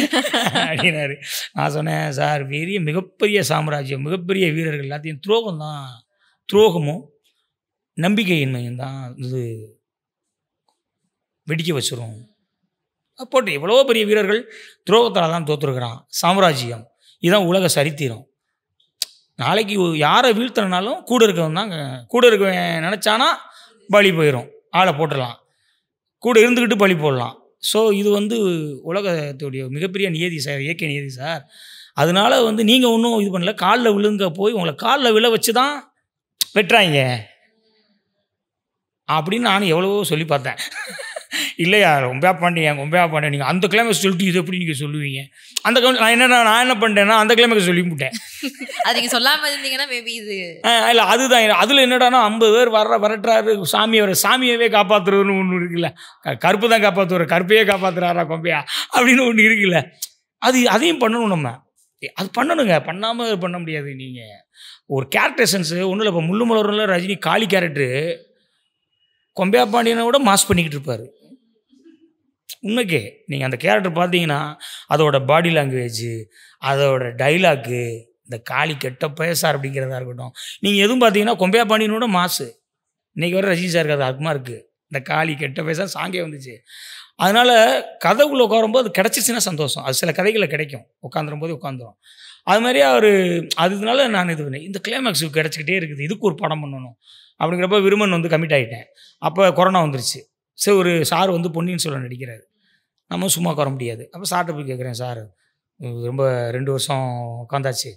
அப்படின்னாரு. நான் சொன்னேன் சார் மிகப்பெரிய சாம்ராஜ்யம், மிகப்பெரிய வீரர்கள் எல்லாத்தையும் துரோகமும் நம்பிக்கையின்மையும் தான் இது வெடிக்க வச்சிரும். போட்டு எவ்வளோ பெரிய வீரர்கள் துரோகத்தால் தான் தோற்றுருக்கிறான். சாம்ராஜ்யம் இதுதான் உலக சரித்திரம். நாளைக்கு யாரை வீழ்த்தினாலும் கூட இருக்கவன் தான் கூட இருக்க நினச்சானா பலி போயிடும், ஆளை போட்டுடலாம். கூட இருந்துக்கிட்டு பழி போடலாம். ஸோ இது வந்து உலகத்துடைய மிகப்பெரிய நியதி சார், இயற்கை நியதி சார். அதனால வந்து நீங்கள் ஒன்றும் இது பண்ணல, காலில் விழுங்க போய் உங்களை காலில் விழ வச்சு தான் வெட்டுறாங்க அப்படின்னு நானும் எவ்வளவோ சொல்லி பார்த்தேன். இல்லையா ரொம்ப பாண்டியன் நீங்கள் அந்த கிளைமேக்ஸ் சொல்லிட்டு இது எப்படி நீங்கள் சொல்லுவீங்க? அந்த நான் என்ன பண்ணிட்டேன்னா அந்த கிளைமேக்ஸ் சொல்லிவிட்டேன். அது நீங்கள் சொல்லாமல் இருந்தீங்கன்னா மேபி இது இல்லை அதுதான். அதில் என்னடானா 50 பேர் வரட்டுறாரு, சாமியவே காப்பாற்றுறதுன்னு ஒன்று இருக்குல்ல, கருப்பு தான் காப்பாற்றுவார், கருப்பையே காப்பாற்றுறாரா கொம்பையா அப்படின்னு ஒன்று இருக்குல்ல, அதையும் பண்ணணும். நம்ம அது பண்ணணுங்க, பண்ணாமல் பண்ண முடியாது. நீங்கள் ஒரு கேரக்டர் சென்ஸு ஒன்றும் இல்லை. இப்போ முள்ளு மலரில் ரஜினி காளி கேரக்டரு கொம்பையா பாண்டியனை விட மாஸ் பண்ணிக்கிட்டு இருப்பார். உண்மைக்கே நீங்கள் அந்த கேரக்டர் பார்த்தீங்கன்னா அதோட பாடி லாங்குவேஜு, அதோட டைலாக்கு, இந்த காளி கெட்ட பேசார் அப்படிங்கிறதா இருக்கட்டும், நீங்கள் எதுவும் பார்த்தீங்கன்னா கொம்பையா பாண்டியனோட மாசு இன்றைக்கி வர ரஜினி சாருக்கு அது அதுமா இருக்குது. இந்த காளி கெட்ட பேசார் சாங்கே வந்துச்சு. அதனால் கதைக்குள்ளே உட்காரும்போது அது கிடச்சிச்சின்னா சந்தோஷம். அது சில கதைகளில் கிடைக்கும், உட்காந்துரும் போது உட்காந்துரும். அது மாதிரி அவர் அதுனால நான் இது பண்ணேன், இந்த கிளைமேக்ஸுக்கு கிடச்சிக்கிட்டே இருக்குது, இதுக்கு ஒரு படம் பண்ணணும் அப்படிங்கிறப்ப விருமன் வந்து கமிட் ஆகிட்டேன். அப்போ கொரோனா வந்துருச்சு. சரி, ஒரு சார் வந்து பொன்னியின் செல்வன் நடிக்கிறாரு, நம்ம சும்மா உட்கார முடியாது. அப்போ சார்கிட்ட போய் கேட்குறேன், சார் ரொம்ப 2 வருஷம் உட்காந்தாச்சு,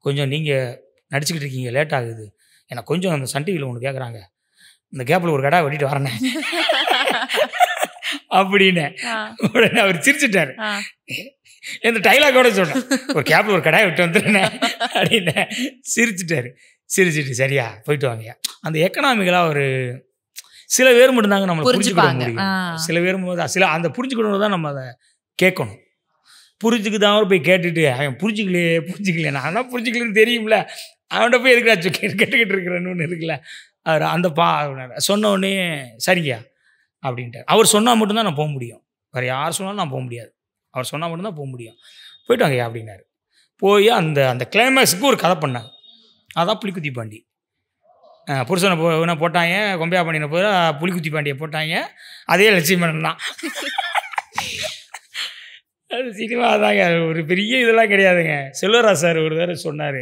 கொஞ்சம் நீங்கள் நடிச்சுக்கிட்டு இருக்கீங்க, லேட் ஆகுது, எனக்கு கொஞ்சம் அந்த சன் டிவியில் ஒன்று கேட்குறாங்க, இந்த கேப்பில் ஒரு கடை வெட்டிட்டு வரேனே அப்படின்னு. உடனே அவர் சிரிச்சிட்டார். இந்த டைலாக்கோட சொன்னேன், ஒரு கேப்பில் ஒரு கடாயை விட்டு வந்துடுறேன் அப்படின்னு சிரிச்சிட்டு சரியா போயிட்டு வாங்க. அந்த எக்கனாமிக்கலாக ஒரு சில பேர் மட்டும்தாங்க நம்மளை புரிஞ்சுக்கிட முடியும். சில பேர் அந்த புரிஞ்சுக்கணும் தான் நம்ம அதை கேட்கணும். புரிஞ்சுக்குதான் போய் கேட்டுட்டு அவன் புரிஞ்சிக்கலையே நான் தான் புரிஞ்சிக்கலன்னு தெரியும்ல, அவன்கிட்ட போய் எதுக்குறாச்சு கேட்டுக்கிட்டு இருக்கிறேன்னு ஒன்று இருக்குல்ல. அவர் அந்த சொன்ன உடனே சரிங்கயா அப்படின்ட்டு அவர் சொன்னால் மட்டும்தான் நான் போக முடியும், வேறு யார் சொன்னாலும் நான் போக முடியாது, அவர் சொன்னால் மட்டும்தான் போக முடியும். போயிட்டு வாங்கய்யா அப்படின்னாரு. போய் அந்த கிளைமேக்ஸுக்கு ஒரு கதை பண்ணாங்க, அதான் புலிக்குத்தி பாண்டி. புருஷனை போட்டாங்க, கொம்பையா பாண்டியனை போய் புலிக்குத்தி பாண்டியை போட்டாங்க, அதே லட்சுமணன் தான். அது சினிமா தாங்க, ஒரு பெரிய இதெல்லாம் கிடையாதுங்க. செல்வராஜ் சார் ஒரு தடவை சொன்னார்,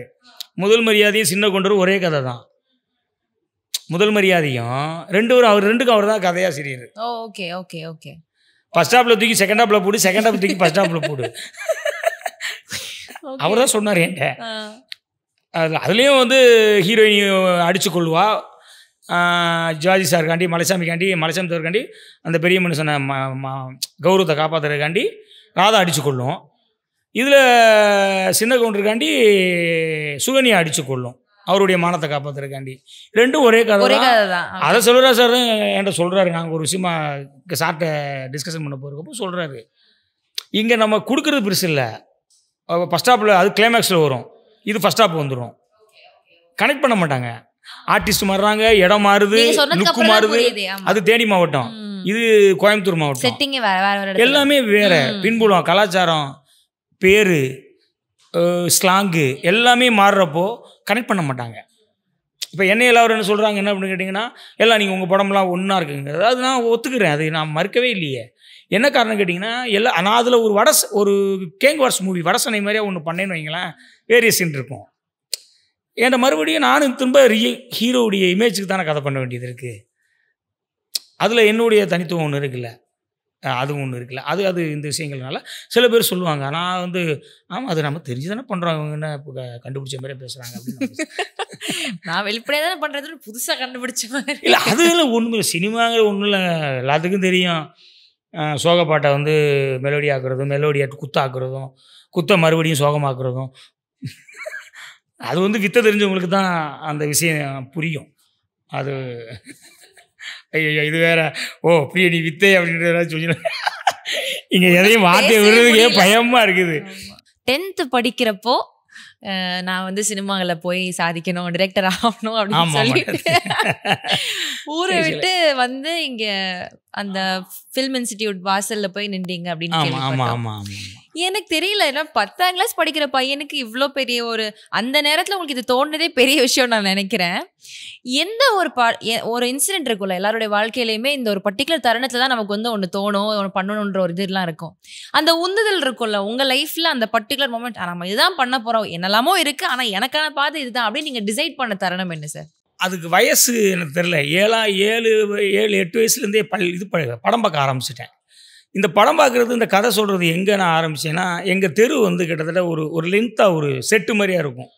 முதல் மரியாதையும் சின்ன கொண்டரும் ஒரே கதை தான். முதல் மரியாதையும் அவர் ரெண்டுக்கும் அவர் தான் கதையாசிரியர். Okay okay okay. ஃபர்ஸ்ட் ஹாப்பில் தூக்கி செகண்ட் ஹாப்பில் போடு, செகண்ட் ஹாப்பில் தூக்கி ஃபர்ஸ்ட் ஹாப்பில் போடு, அவர் தான் சொன்னார் என்கிட்ட. அதுலேயும் வந்து ஹீரோயின் அடித்து கொள்வா, ஜாஜி சாருக்காண்டி, மலைசாமி தவறுக்காண்டி, அந்த பெரிய மனுஷனை கௌரவத்தை காப்பாற்றுறதுக்காண்டி ராதா அடித்து கொள்ளும். இதில் சின்ன கவுண்டருக்காண்டி சுகன்யா அடித்து கொள்ளும், அவருடைய மானத்தை காப்பாற்றுறதுக்காண்டி. ரெண்டும் ஒரே கதை தான். அதை சொல்கிறார் சார் என்கிட்ட சொல்கிறாரு. நாங்கள் ஒரு விஷயமா சார்ட்ட டிஸ்கஷன் பண்ண போகிறப்போ சொல்கிறாரு, இங்கே நம்ம கொடுக்குறது பெருசு இல்லை, ஃபஸ்ட் ஹாப்பில் அது கிளைமேக்ஸில் வரும், இது ஃபஸ்ட் ஹாப் வந்துடும், கனெக்ட் பண்ண மாட்டாங்க. ஆர்டிஸ்ட் மாறுறாங்க, இடம் மாறுது, லுக்கு மாறுது. அது தேனி மாவட்டம், இது கோயம்புத்தூர் மாவட்டம், எல்லாமே வேறு. பின்புலம், கலாச்சாரம், பேர், ஸ்லாங்கு எல்லாமே மாறுறப்போ கனெக்ட் பண்ண மாட்டாங்க. இப்போ என்னை எல்லாரும் என்ன சொல்கிறாங்க என்ன அப்படின்னு கேட்டிங்கன்னா, எல்லாம் நீங்கள் உங்கள் படம்லாம் ஒன்றா இருக்குங்க. அதாவது நான் ஒத்துக்கிறேன், அது நான் மறுக்கவே இல்லையே. என்ன காரணம் கேட்டிங்கன்னா, நான் அதில் ஒரு கேங் வார்ஸ் மூவி வடசனை மாதிரியாக ஒன்று பண்ணேன்னு வைங்களேன், வேரியேஷன் இருக்கும். ஏன்ட மறுபடியும் நானும் திரும்ப ஹீரோவுடைய இமேஜுக்கு தானே கதை பண்ண வேண்டியது இருக்குது. அதில் என்னுடைய தனித்துவம் ஒன்று இருக்குல்ல, அது ஒன்று இருக்குல்ல, அது இந்த விஷயங்கள்னால சில பேர் சொல்லுவாங்க. நான் வந்து ஆமாம், அது நம்ம தெரிஞ்சு தானே பண்ணுறோம், அவங்க என்ன இப்போ கண்டுபிடிச்ச மாதிரியே பேசுகிறாங்க அப்படின்னு. நான் வெளிப்படையாக தானே பண்ணுறது, புதுசாக கண்டுபிடிச்ச மாதிரி இல்லை. அதில் ஒன்றும் இல்லை, சினிமாங்கிற ஒன்றும் இல்லை, எல்லாத்துக்கும் தெரியும். சோகப்பாட்டை வந்து மெலோடி ஆக்குறதும், மெலோடியாட்டு குத்தாக்குறதும், குத்த மறுபடியும் சோகமாக்குறதும், அது வந்து வித்தை தெரிஞ்சவங்களுக்கு தான் அந்த விஷயம் புரியும். அது ஐயோ இது வேற, பிரிய நீ வித்தை அப்படின்றத சொல்லி இங்கே எதையும் வார்த்தையை விடுறதுக்கே பயமாக இருக்குது. 10th படிக்கிறப்போ நான் வந்து சினிமாவில் போய் சாதிக்கணும், டிரெக்டர் ஆகணும் அப்படின்னு சொல்லிட்டு ஊரை விட்டு வந்து இங்கே அந்த ஃபில்ம் இன்ஸ்டிடியூட் வாசலில் போய் நின்றீங்க அப்படின்னு எனக்கு தெரியல. ஏன்னா 10ஆம் கிளாஸ் படிக்கிற பையனுக்கு இவ்வளோ பெரிய அந்த நேரத்தில் உங்களுக்கு இது தோணுனதே பெரிய விஷயம் நான் நினைக்கிறேன். எந்த ஒரு இன்சிடென்ட் இருக்கும்ல எல்லாருடைய வாழ்க்கையிலையுமே, இந்த ஒரு பர்டிகுலர் தருணத்தில் தான் நமக்கு வந்து ஒன்று தோணும், ஒன்று பண்ணணுன்ற ஒரு இதெல்லாம் இருக்கும். அந்த உந்துதல் இருக்கும்ல உங்கள் லைஃப்பில், அந்த பர்டிகுலர் மூமெண்ட் நம்ம இதுதான் பண்ண போகிறோம், என்னெல்லாமோ இருக்குது, ஆனால் எனக்கான பாதை இதுதான் அப்படின்னு நீங்கள் டிசைட் பண்ண தருணம் என்ன சார்? அதுக்கு வயசு எனக்கு தெரில, 7-8 வயசுலேருந்தே படம் பார்க்க ஆரம்பிச்சிட்டேன். இந்த படம் பார்க்குறது, இந்த கதை சொல்கிறது எங்கே நான் ஆரம்பித்தேன்னா, எங்கள் தெரு வந்து கிட்டத்தட்ட ஒரு லென்த்தாக ஒரு செட்டு மாதிரியாக இருக்கும்.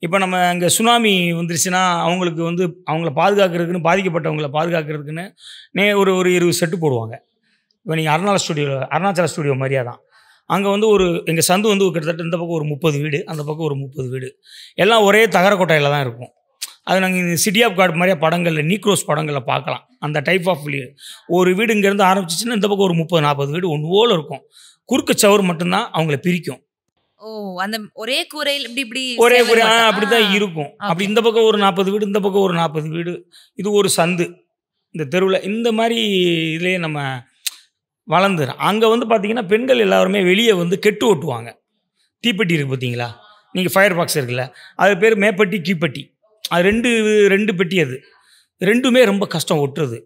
இப்போ நம்ம அங்கே சுனாமி வந்துருச்சுன்னா அவங்களுக்கு வந்து அவங்கள பாதுகாக்கிறதுக்குன்னு, பாதிக்கப்பட்டவங்களை பாதுகாக்கிறதுக்குன்னு ஒரு 20 செட்டு போடுவாங்க. இப்போ நீங்கள் அருணாச்சல ஸ்டுடியோ மாதிரியா தான். அங்கே வந்து எங்கள் சந்து வந்து கிட்டத்தட்ட இந்த பக்கம் ஒரு 30 வீடு, அந்த பக்கம் ஒரு 30 வீடு, எல்லாம் ஒரே தகர கொட்டையில் தான் இருக்கும். அது நாங்கள் இந்த சிட்டி ஆஃப் காட் மாதிரியா படங்களில், நீக்ரோஸ் படங்களில் பார்க்கலாம். அந்த டைப் ஆஃப் ஒரு வீடு இங்கேருந்து ஆரம்பிச்சிச்சுன்னா இந்த பக்கம் ஒரு 30-40 வீடு ஒன்று போல் இருக்கும். குறுக்கு சவர் மட்டும்தான் அவங்கள பிரிக்கும். ஓ, அந்த ஒரே கூரையில் இப்படி ஒரே கூரை அப்படி தான் இருக்கும். அப்படி இந்த பக்கம் ஒரு 40 வீடு, இந்த பக்கம் ஒரு 40 வீடு, இது ஒரு சந்து. இந்த தெருவில் இந்த மாதிரி இதுலேயே நம்ம வளர்ந்துடும். அங்கே வந்து பார்த்திங்கன்னா பெண்கள் எல்லாருமே வெளியே வந்து கெட்டு ஓட்டுவாங்க. தீப்பெட்டி இருக்குது பார்த்தீங்களா, நீங்கள் ஃபயர் பாக்ஸ் இருக்குல்ல, அது பேர் மேப்பட்டி கீப்பட்டி. அது ரெண்டு பெட்டி, அது ரெண்டுமே ரொம்ப கஷ்டம் ஒட்டுறது.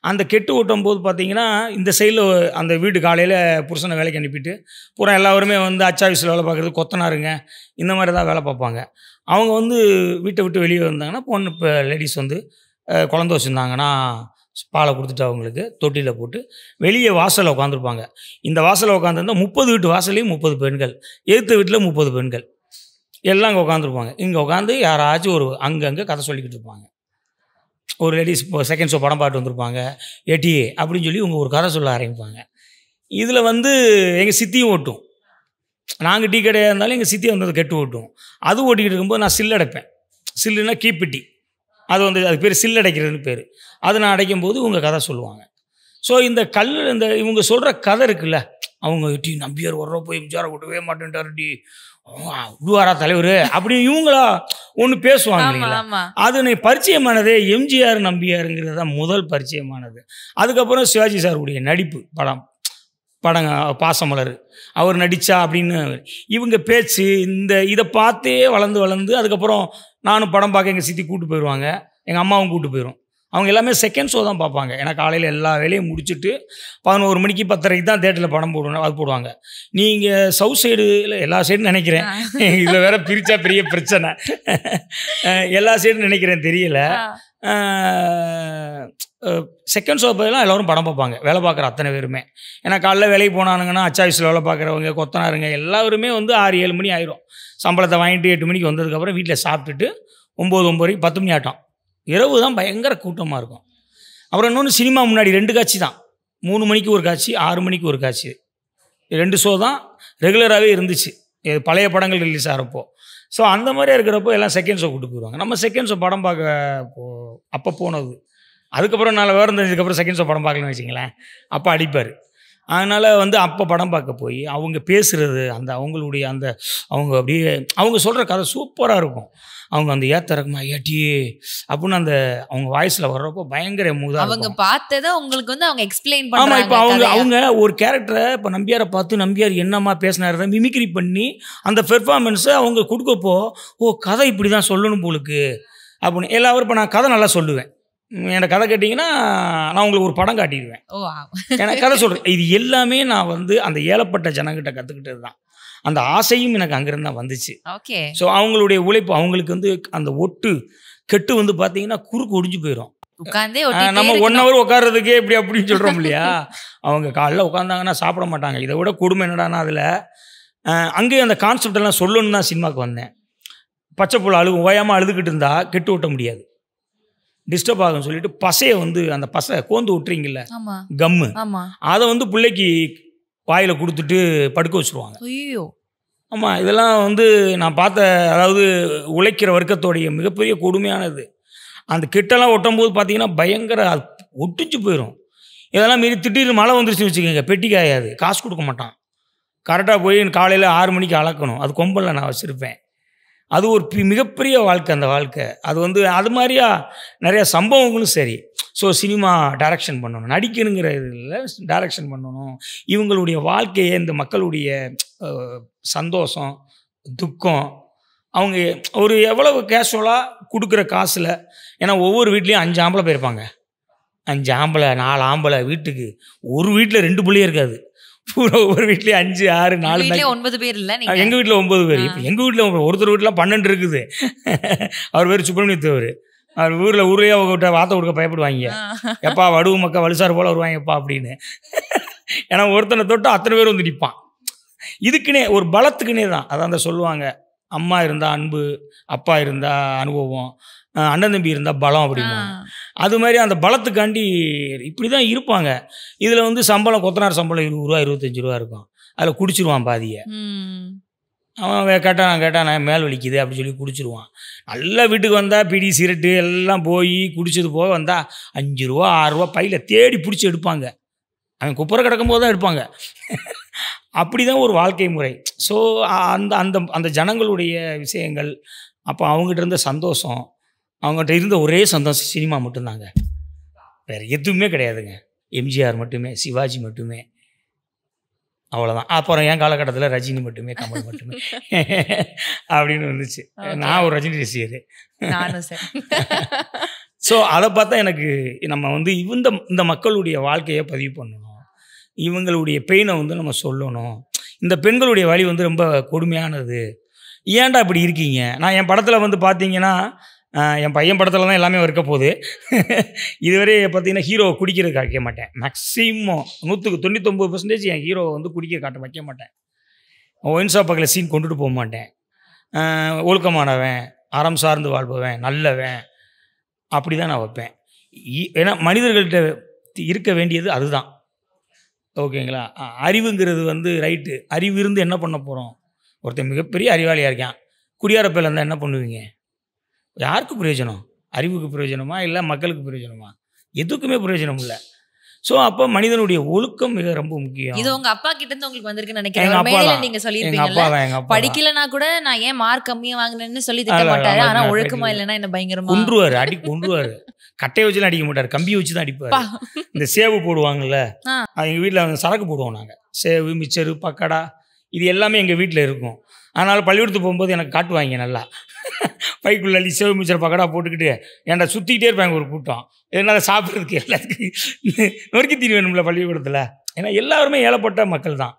அந்த கெட்டு ஓட்டும் போது பார்த்தீங்கன்னா இந்த சைடில் அந்த வீடு காலையில் புருஷனை வேலைக்கு அனுப்பிட்டு பூரா எல்லாருமே வந்து அச்சாவிஸில் வேலை பார்க்குறது, கொத்தனாருங்க, இந்த மாதிரி தான் வேலை பார்ப்பாங்க. அவங்க வந்து வீட்டை விட்டு வெளியே வந்தாங்கன்னா, இப்போ லேடிஸ் வந்து குழந்தை வச்சுருந்தாங்கன்னா பாலை கொடுத்துட்டு அவங்களுக்கு தொட்டியில் போட்டு வெளியே வாசலில் உட்காந்துருப்பாங்க. இந்த வாசலில் உட்காந்துருந்தால் 30 வீட்டு வாசலையும் 30 பெண்கள், எதிர்த்த வீட்டில் 30 பெண்கள் எல்லாம் அங்கே உட்காந்துருப்பாங்க. இங்கே உட்காந்து யாராச்சும் அங்கங்கே கதை சொல்லிக்கிட்டு இருப்பாங்க. ஒரு லேடிஸ் இப்போ செகண்ட் ஷோ படம் பார்த்து வந்திருப்பாங்க, ஏடிஏ அப்படின்னு சொல்லி இவங்க ஒரு கதை சொல்ல ஆரம்பிப்பாங்க. இதில் வந்து எங்கள் சித்தியும் ஓட்டும். நாங்கள் டீ கடையாக இருந்தாலும் எங்கள் சித்தியை வந்து கெட்டு ஓட்டும். அது ஓட்டிக்கிட்டு இருக்கும்போது நான் சில்லு அடைப்பேன். சில்லுன்னா கீப்பிட்டி, அது வந்து அது பேர் சில்லு அடைக்கிறதுன்னு பேர். அது நான் அடைக்கும்போது இவங்க கதை சொல்லுவாங்க. ஸோ இந்த இவங்க சொல்கிற கதை இருக்குல்ல, அவங்க டீ நம்பியார் வர்ற போய் எம்ஜிஆரை விடவே மாட்டேன்ட்டார், டீ விடுவாரா தலைவர் அப்படி இவங்களா ஒன்று பேசுவாங்க இல்லைங்களா. அது பரிச்சயமானதே எம்ஜிஆர் நம்பியாருங்கிறது தான் முதல் பரிச்சயமானது. அதுக்கப்புறம் சிவாஜி சாருடைய நடிப்பு படம் பாசமலர் அவர் நடித்தா அப்படின்னு இவங்க பேச்சு இதை பார்த்தே வளர்ந்து அதுக்கப்புறம் நானும் படம் பார்க்க எங்கள் சித்தி கூப்பிட்டு போயிடுவாங்க, எங்கள் அம்மாவும் கூப்பிட்டு போயிடும். அவங்க எல்லாமே செகண்ட் ஷோ தான் பார்ப்பாங்க. ஏன்னா காலையில் எல்லா வேலையும் முடிச்சுட்டு 11 மணிக்கு 10:30க்கு தான் தேட்டரில் படம் போடுவாங்க. நீங்கள் சவுத் சைடு இல்லை எல்லா சைடும் நினைக்கிறேன், இதில் வேற பிரித்தா பெரிய பிரச்சனை, எல்லா சைடும் நினைக்கிறேன் தெரியல. செகண்ட் ஷோ போயெல்லாம் எல்லோரும் படம் பார்ப்பாங்க, வேலை பார்க்குற அத்தனை பேருமே. ஏன்னா காலைல வேலைக்கு போனானுங்கன்னா அச்சாவிஸில் வேலை பார்க்குறவங்க, கொத்தனாருங்க எல்லாருமே வந்து 6-7 மணி ஆயிரும். சம்பளத்தை வாங்கிட்டு 8 மணிக்கு வந்ததுக்கப்புறம் வீட்டில் சாப்பிட்டுட்டு 9 10 மணி ஆட்டம். இரவு தான் பயங்கர கூட்டமாக இருக்கும். அப்புறம் இன்னொன்று, சினிமா முன்னாடி 2 காட்சி தான், 3 மணிக்கு ஒரு காட்சி, 6 மணிக்கு ஒரு காட்சி, 2 ஷோ தான் ரெகுலராகவே இருந்துச்சு பழைய படங்கள் ரிலீஸ் ஆகிறப்போ. ஸோ அந்த மாதிரியே இருக்கிறப்போ எல்லாம் செகண்ட் ஷோ கூப்பிட்டு போயிடுவாங்க. நம்ம செகண்ட் ஷோ படம் பார்க்க அப்போ போனது. அதுக்கப்புறம் நான் வேறு தெரிஞ்சதுக்கப்புறம் செகண்ட் ஷோ படம் பார்க்கலன்னு வச்சிங்களேன், அப்போ அடிப்பார். அதனால் வந்து அப்போ படம் பார்க்க போய் அவங்க பேசுகிறது, அவங்களுடைய அவங்க அப்படியே அவங்க சொல்கிற கதை சூப்பராக இருக்கும். அவங்க அந்த ஏத்தரக்குமா ஏட்டி அப்படின்னு அவங்க வாய்ஸில் வர்றப்போ பயங்கர மூதாக அவங்க பார்த்ததை உங்களுக்கு வந்து அவங்க எக்ஸ்பிளைன் பண்ணுவாங்க. ஆமாம், இப்போ அவங்க ஒரு கேரக்டரை இப்போ நம்பியாரை பார்த்து நம்பியார் என்னம்மா பேசினார் மிமிக்ரி பண்ணி அந்த பெர்ஃபார்மன்ஸை அவங்க கொடுக்கப்போ, ஓ கதை இப்படி தான் சொல்லணும் போலுக்கு அப்படின்னு எல்லாரும். இப்போ நான் கதை நல்லா சொல்லுவேன், எனக்கு கதை கேட்டிங்கன்னா நான் உங்களுக்கு ஒரு படம் காட்டிடுவேன். எனக்கு கதை சொல்கிறேன். இது எல்லாமே நான் வந்து அந்த ஏழப்பட்ட ஜனங்கிட்ட கற்றுக்கிட்டது தான். அந்த ஆசையும் எனக்கு அங்கிருந்து தான் வந்துச்சு. ஓகே. ஸோ அவங்களுடைய உழைப்பு, அவங்களுக்கு வந்து அந்த கெட்டு வந்து பார்த்தீங்கன்னா குறுக்கு ஒடிஞ்சு போயிடும். நம்ம 1 hour உட்கார்றதுக்கே இப்படி அப்படின்னு சொல்கிறோம் இல்லையா. அவங்க காலைல உட்காந்தாங்கன்னா சாப்பிட மாட்டாங்க. இதை விட கொடுமை என்னடானா அதில் அங்கேயும் அந்த கான்செப்ட் எல்லாம் சொல்லணும்னு தான் சினிமாவுக்கு வந்தேன். பச்சை புள்ள ஓயாமல் அழுதுகிட்டு இருந்தா கெட்டு ஓட்ட முடியாது, டிஸ்டர்ப் ஆகும்னு சொல்லிட்டு பசையை வந்து அந்த பசை கோந்து விட்டுறீங்கல்ல கம்மு, அதை வந்து பிள்ளைக்கு வாயில் கொடுத்துட்டு படுக்க வச்சுருவாங்க. ஐயோ. ஆமாம், இதெல்லாம் வந்து நான் பார்த்த, அதாவது உழைக்கிற வர்க்கத்தோடைய மிகப்பெரிய கொடுமையானது. அந்த கெட்டெல்லாம் ஒட்டும் போது பார்த்தீங்கன்னா பயங்கர ஒட்டிச்சு போயிடும். இதெல்லாம் மீறி திடீர்னு மழை வந்துருச்சுன்னு வச்சுக்கோங்க, பெட்டி காயாது, காசு கொடுக்க மாட்டான். கரெக்டாக போய் காலையில் 6 மணிக்கு அளக்கணும். அது கொம்பலில் நான் வச்சுருப்பேன். அது ஒரு மிகப்பெரிய வாழ்க்கை அந்த வாழ்க்கை. அது வந்து அது மாதிரியா நிறையா சம்பவங்களும் சரி. ஸோ சினிமா டைரக்ஷன் பண்ணணும், நடிக்கணுங்கிற இதில் டைரக்ஷன் பண்ணணும். இவங்களுடைய வாழ்க்கையை, இந்த மக்களுடைய சந்தோஷம் துக்கம், அவங்க ஒரு எவ்வளவு கேஷுவலாக கொடுக்குற காசில். ஏன்னா ஒவ்வொரு வீட்லேயும் 5 ஆம்பளை போயிருப்பாங்க, 5 ஆம்பளை 4 ஆம்பளை வீட்டுக்கு. ஒரு வீட்டில் 2 பிள்ளையே இருக்காது, பூரா ஒவ்வொரு வீட்லேயும் 5 6 4 9 பேர் இல்லை. எங்கள் வீட்டில் 9 பேர். இப்போ எங்கள் வீட்டில் ஒருத்தர் வீட்டில் 12 இருக்குது. அவர் பேர் சுப்பிரமணியத்தவர். அவர் ஊர்லேயே விட்ட வார்த்தை கொடுக்க பயப்படுவாங்க. எப்பா வடுவு மக்கள் வலுசார் போல் வருவாங்கப்பா அப்படின்னு. ஏன்னா ஒருத்தனை தொட்டு அத்தனை பேர் வந்து நிற்பான். இதுக்குன்னே ஒரு பலத்துக்குன்னே தான். அதான் அந்த சொல்லுவாங்க, அம்மா இருந்தால் அன்பு, அப்பா இருந்தால் அனுபவம், அண்ணன் தம்பி இருந்தால் பலம் அப்படிமா. அது மாதிரி அந்த பலத்துக்காண்டி இப்படி தான் இருப்பாங்க. இதில் வந்து சம்பளம், கொத்தனார் சம்பளம் 20 ரூபா 25 ரூபா இருக்கும். அதில் குடிச்சிருவான் பாதியை. அவன் கேட்டான் நான் மேல் வலிக்குது அப்படின்னு சொல்லி குடிச்சிருவான். நல்லா வீட்டுக்கு வந்தால் பிடி சிரட்டு எல்லாம் போய் குடிச்சது போக வந்தால் 5 ரூபா 6 ரூபா பையில் தேடி பிடிச்சி எடுப்பாங்க. அவன் குப்புற கிடக்கும் போது தான் எடுப்பாங்க. அப்படி தான் ஒரு வாழ்க்கை முறை. ஸோ அந்த அந்த அந்த ஜனங்களுடைய விஷயங்கள், அப்போ அவங்ககிட்ட இருந்த சந்தோஷம், அவங்ககிட்ட இருந்த ஒரே சந்தோஷம் சினிமா மட்டும்தாங்க, வேறு எதுவுமே கிடையாதுங்க. எம்ஜிஆர் மட்டுமே, சிவாஜி மட்டுமே, அவ்வளோதான். அப்புறம் என் காலகட்டத்தில் ரஜினி மட்டுமே, கமல் மட்டுமே அப்படின்னு வந்துச்சு. நான் ஒரு ரஜினி ரசிகர். ஸோ அதை பார்த்தா எனக்கு நம்ம வந்து இந்த மக்களுடைய வாழ்க்கையை பதிவு பண்ணணும், இவங்களுடைய பெயினை வந்து நம்ம சொல்லணும். இந்த பெண்களுடைய வழி வந்து ரொம்ப கொடுமையானது, ஏன்டா இப்படி இருக்கீங்க. நான் என் படத்தில் வந்து பார்த்தீங்கன்னா, என் பையன் படத்தில் தான் எல்லாமே இருக்க போகுது. இதுவரை பார்த்தீங்கன்னா ஹீரோவை குடிக்கிறது காட்ட மாட்டேன். மேக்ஸிமம் 99% என் ஹீரோவை வந்து குடிக்க வைக்க மாட்டேன். ஒயின் ஷாப்புகளில் சீன் கொண்டுட்டு போக மாட்டேன். ஒழுக்கமானவன், அறம் சார்ந்து வாழ்பவன், நல்லவன், அப்படி தான் நான் வைப்பேன். ஏன்னா மனிதர்கள்ட்ட இருக்க வேண்டியது அதுதான். ஓகேங்களா? அறிவுங்கிறது வந்து ரைட்டு. அறிவு இருந்து என்ன பண்ண போகிறோம்? ஒருத்தன் மிகப்பெரிய அறிவாளியாக இருக்கான், குடியாரப்பையில் இருந்தால் என்ன பண்ணுவீங்க? யாருக்கு பிரயோஜனம்? அறிவுக்கு பிரயோஜனமா இல்லை மக்களுக்கு பிரயோஜனமா? எதுக்குமே பிரயோஜனம் இல்லை. ஸோ அப்போ மனிதனுடைய ஒழுக்கம் மிக ரொம்ப முக்கியம். இது உங்க அப்பா கிட்ட இருந்து உங்களுக்கு வந்திருக்குன்னு நினைக்கிறேன். நீங்க சொல்லிருப்பீங்கல்ல, படிக்கலனா கூட நான் ஏன் மார்க் கம்மியா வாங்கினேன்னு சொல்லி திட்ட மாட்டாரு. ஆனா ஒழுக்கமா இல்லைன்னா என்ன பயங்கரமா கொன்றுவாரு, கொன்றுவாரு. கட்டையை வச்சுலாம் அடிக்க மாட்டாரு, கம்பியை வச்சு தான் அடிப்பாரு. இந்த சேவு போடுவாங்கல்ல, எங்கள் வீட்டில் சரக்கு போடுவோம் நாங்கள். சேவு, மிச்சரு, பக்கடா, இது எல்லாமே எங்கள் வீட்டில் இருக்கும். அதனால் பள்ளிக்கூடத்துக்கு போகும்போது எனக்கு காட்டுவாங்க நல்லா. பைக்குள்ள அள்ளி சேவு மிச்சர் பக்கடா போட்டுக்கிட்டு ஏன்டா சுற்றிக்கிட்டே இருப்பாங்க ஒரு கூட்டம். என்னால் சாப்பிட்றதுக்கு எல்லாத்துக்கும் நொறுக்கி தீனி வேணும்ல பள்ளிக்கூடத்தில். ஏன்னா எல்லாருமே ஏழப்பட்ட மக்கள் தான்.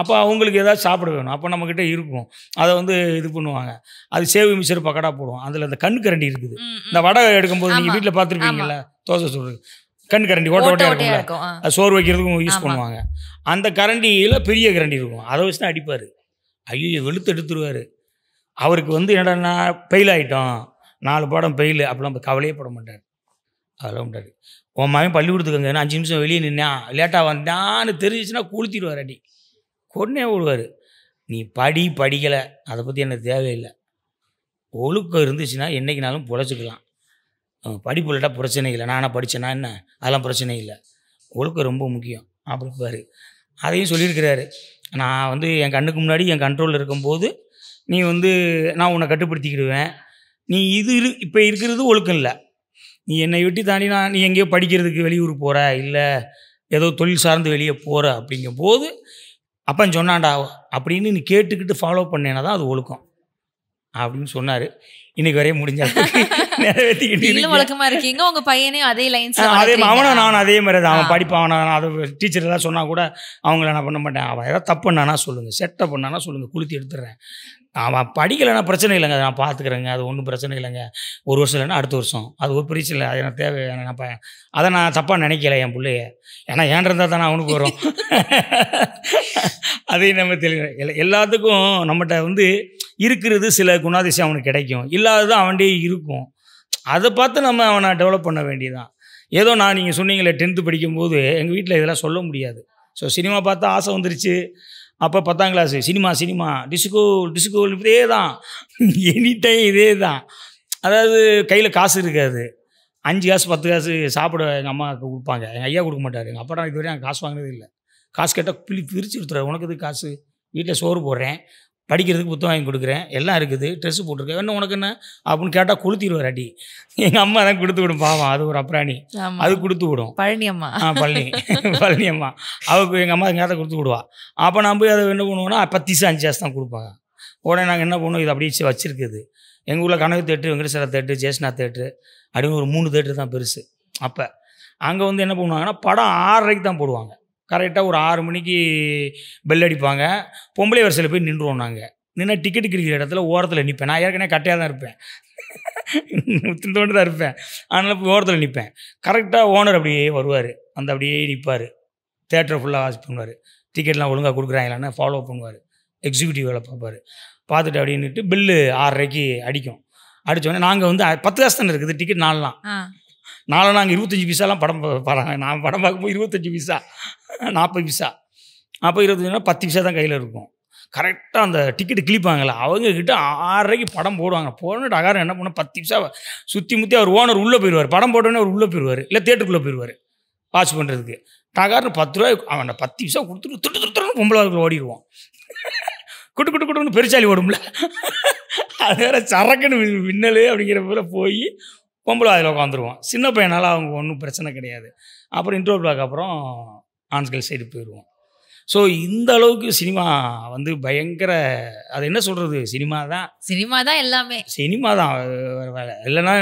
அப்போ அவங்களுக்கு ஏதாவது சாப்பிட வேணும், அப்போ நம்மக்கிட்ட இருக்கும். அதை வந்து இது பண்ணுவாங்க. அது சேவு மிச்சர் பக்கடா போடுவோம். அதில் அந்த கண் கரண்டி இருக்குது. இந்த வடை எடுக்கும்போது நீங்கள் வீட்டில் பார்த்துருப்பீங்கல்ல, தோசை சொல்கிறது கண் கரண்டி ஓட்டையாக இருக்கும்ல, அது சோறு வைக்கிறதுக்கும் யூஸ் பண்ணுவாங்க. அந்த கரண்டியில் பெரிய கரண்டி இருக்கும், அதை வச்சு தான் அடிப்பார். ஐயோ வெளுத்து எடுத்துருவார். அவருக்கு வந்து என்னடா ஃபெயில் ஆகிட்டோம், 4 பாடம் ஃபெயிலு, அப்படிலாம் கவலையே பட மாட்டார். அதெல்லாம் மாட்டார். உன் மகன் பள்ளிக்கூடத்துக்குங்க 5 நிமிஷம் வெளியே நின்னான், லேட்டாக வந்தான்னு தெரிஞ்சிச்சுன்னா கொளுத்திடுவார், அடி கொன்னே விடுவார். நீ படிக்கலை அதை பற்றி எனக்கு தேவையில்லை, ஒழுக்கம் இருந்துச்சுன்னா என்றைக்குனாலும் பொழைச்சிக்கலாம். படிப்பு இல்லட்டா பிரச்சனை இல்லை, நானாக படித்தேன்னா என்ன, அதெல்லாம் பிரச்சனை இல்லை, ஒழுக்கம் ரொம்ப முக்கியம் அப்படிப்பாரு. அதையும் சொல்லியிருக்கிறாரு. நான் வந்து என் கண்ணுக்கு முன்னாடி என் கண்ட்ரோலில் இருக்கும்போது நீ வந்து நான் உன்னை கட்டுப்படுத்திக்கிடுவேன். நீ இப்போ இருக்கிறது ஒழுக்கம் இல்லை, நீ என்னை விட்டு தாண்டி நீ எங்கேயோ படிக்கிறதுக்கு வெளியூர் போகிற, இல்லை ஏதோ தொழில் சார்ந்து வெளியே போகிற அப்படிங்கும் போது அப்பன் சொன்னான்டா அப்படின்னு நீ கேட்டுக்கிட்டு ஃபாலோ பண்ணேன்னா தான் அது ஒழுக்கம் அப்படின்னு சொன்னார். இன்னைக்கு வரையும் முடிஞ்ச ஒழுக்கமா இருக்கீங்க. உங்க பையனையும் அதே லைன்ஸ், அதே அவனும் நான் அதே மாதிரி தான். அவன் படிப்பான், அதை டீச்சர் எல்லாம் சொன்னா கூட அவங்கள நான் பண்ண மாட்டேன். அவன் ஏதாவது தப்பு பண்ணானா சொல்லுங்கள், செட்டப் பண்ணானா சொல்லுங்கள், குளுத்தி எடுத்துடுறேன். அவன் படிக்கலைன்னா பிரச்சனை இல்லைங்க, நான் பார்த்துக்கிறேங்க, அது ஒன்றும் பிரச்சனை இல்லைங்க. 1 வருஷம் இல்லைன்னா அடுத்த வருஷம், அது ஒரு பிரச்சனை இல்லை, அது எனக்கு தேவை. நான் அதை நான் தப்பாக நினைக்கல என் பிள்ளைய, ஏன்னா ஏன் இருந்தால் தானே அவனுக்கு வரும். அதையும் நம்ம தெளிவு. எல்லாத்துக்கும் நம்மகிட்ட வந்து இருக்கிறது சில குணாதிசயம் அவனுக்கு கிடைக்கும், இல்லாதது அவன்டே இருக்கும். அதை பார்த்து நம்ம அவனை டெவலப் பண்ண வேண்டியதான். ஏதோ நான் நீங்கள் சொன்னீங்களே 10th படிக்கும்போது எங்கள் வீட்டில் இதெல்லாம் சொல்ல முடியாது. ஸோ சினிமா பார்த்தா ஆசை வந்துருச்சு. அப்போ 10ஆம் கிளாஸு சினிமா டிஸ்கோ இதே தான், எனி டைம் இதே தான். அதாவது கையில் காசு இருக்காது, 5 காசு 10 காசு சாப்பிட எங்கள் அம்மாவுக்கு கொடுப்பாங்க, எங்கள் ஐயா கொடுக்க மாட்டார். எங்கள் அப்பா நான் இதுவரையும் எனக்கு காசு வாங்கினது இல்லை. காசு கேட்டால் பிரித்து கொடுத்துறாரு, உனக்கு இது காசு, வீட்டில் சோறு போடுறேன், படிக்கிறதுக்கு புத்தகம் வாங்கி கொடுக்குறேன், எல்லாம் இருக்குது, ட்ரெஸ்ஸு போட்டிருக்கேன், என்ன உனக்கு என்ன அப்படின்னு கேட்டால் கொளுத்திடுவார் அடி. எங்கள் அம்மா தான் கொடுத்து விடும், பாவம், அது ஒரு அப்ராணி, அது கொடுத்து விடும். பழனி அம்மா, பழனி அம்மா அவருக்கு எங்கள் அம்மா எங்கேயாவது கொடுத்து விடுவா. அப்போ நான் போய் அதை என்ன பண்ணுவோன்னா 10 5 காசு தான் கொடுப்பாங்க. உடனே நாங்கள் என்ன பண்ணுவோம், இது அப்படியே வச்சுருக்குது. எங்கள் ஊரில் கனவு தேட்ரு, வெங்கடேஸ்வர தேட்ரு, ஜெயஸ்நாத் தேட்ரு அப்படின்னு ஒரு 3 தேட்ரு தான் பெருசு. அப்போ அங்கே வந்து என்ன பண்ணுவாங்கன்னா படம் 6:30க்கு தான் போடுவாங்க. கரெக்டாக ஒரு 6 மணிக்கு பெல் அடிப்பாங்க. பொம்பளை வரிசையில் போய் நின்றுவோம். நாங்கள் நின்று டிக்கெட் கிடைக்கிற இடத்துல ஓரத்தில் நிற்பேன். நான் ஏற்கனவே கட்டையாக தான் இருப்பேன். தோண்டு தான் இருப்பேன். அதனால் போய் ஓரத்தில் நிற்பேன். கரெக்டாக ஓனர் அப்படியே வருவார், அப்படியே நிற்பார். தேட்டரை ஃபுல்லாக வாட்ச் பண்ணுவார். டிக்கெட்லாம் ஒழுங்காக கொடுக்குறாங்களான்னு ஃபாலோ பண்ணுவார். எக்ஸிக்யூட்டிவ் வேலை பார்ப்பார். பார்த்துட்டு அப்படியே நின்று பில்லு 6:30க்கு அடிக்கும். அடித்தோடனே நாங்கள் வந்து 10 காசு தானே இருக்குது டிக்கெட். நாலுனா நாங்கள் 25 பைசாலாம் படம் நான் படம் பார்க்கும்போது 25 பைசா 40 பைசா. அப்போ 25 10 பைசா தான் கையில் இருக்கும். கரெக்டாக அந்த டிக்கெட்டு கிளிப்பாங்களே அவங்கக்கிட்ட 6:30க்கு படம் போடுவாங்க. போடணும் டகாரம் என்ன பண்ண 10 பைசா சுற்றி முற்றி அவர் ஓனர் உள்ளே போயிடுவார். படம் போட்டோன்னே அவர் உள்ளே போயிடுவார், இல்லை தேட்டருக்குள்ளே போயிடுவார் வாட்ச் பண்ணுறதுக்கு. டகார்னு 10 ரூபாய் அவன் 10 பைசா கொடுத்துட்டு துட்டு பொம்பளை ஓடிடுவோம். குட்டு குட்டு குட்டுன்னு பெருச்சாலி ஓடும்ல, அது வேறு சரக்குன்னு மின்னல் அப்படிங்கிற போல போய் பொம்பளை அதில் உட்காந்துருவோம். சின்ன பையனால் அவங்க ஒன்றும் பிரச்சனை கிடையாது. அப்புறம் இன்டர்வல் பிளாக் அப்புறம் ஆண்கள் சைடு போயிடுவோம். ஸோ இந்த அளவுக்கு சினிமா வந்து பயங்கர, அது என்ன சொல்கிறது, சினிமா தான் எல்லாமே. சினிமா தான் வேலை. இல்லைன்னா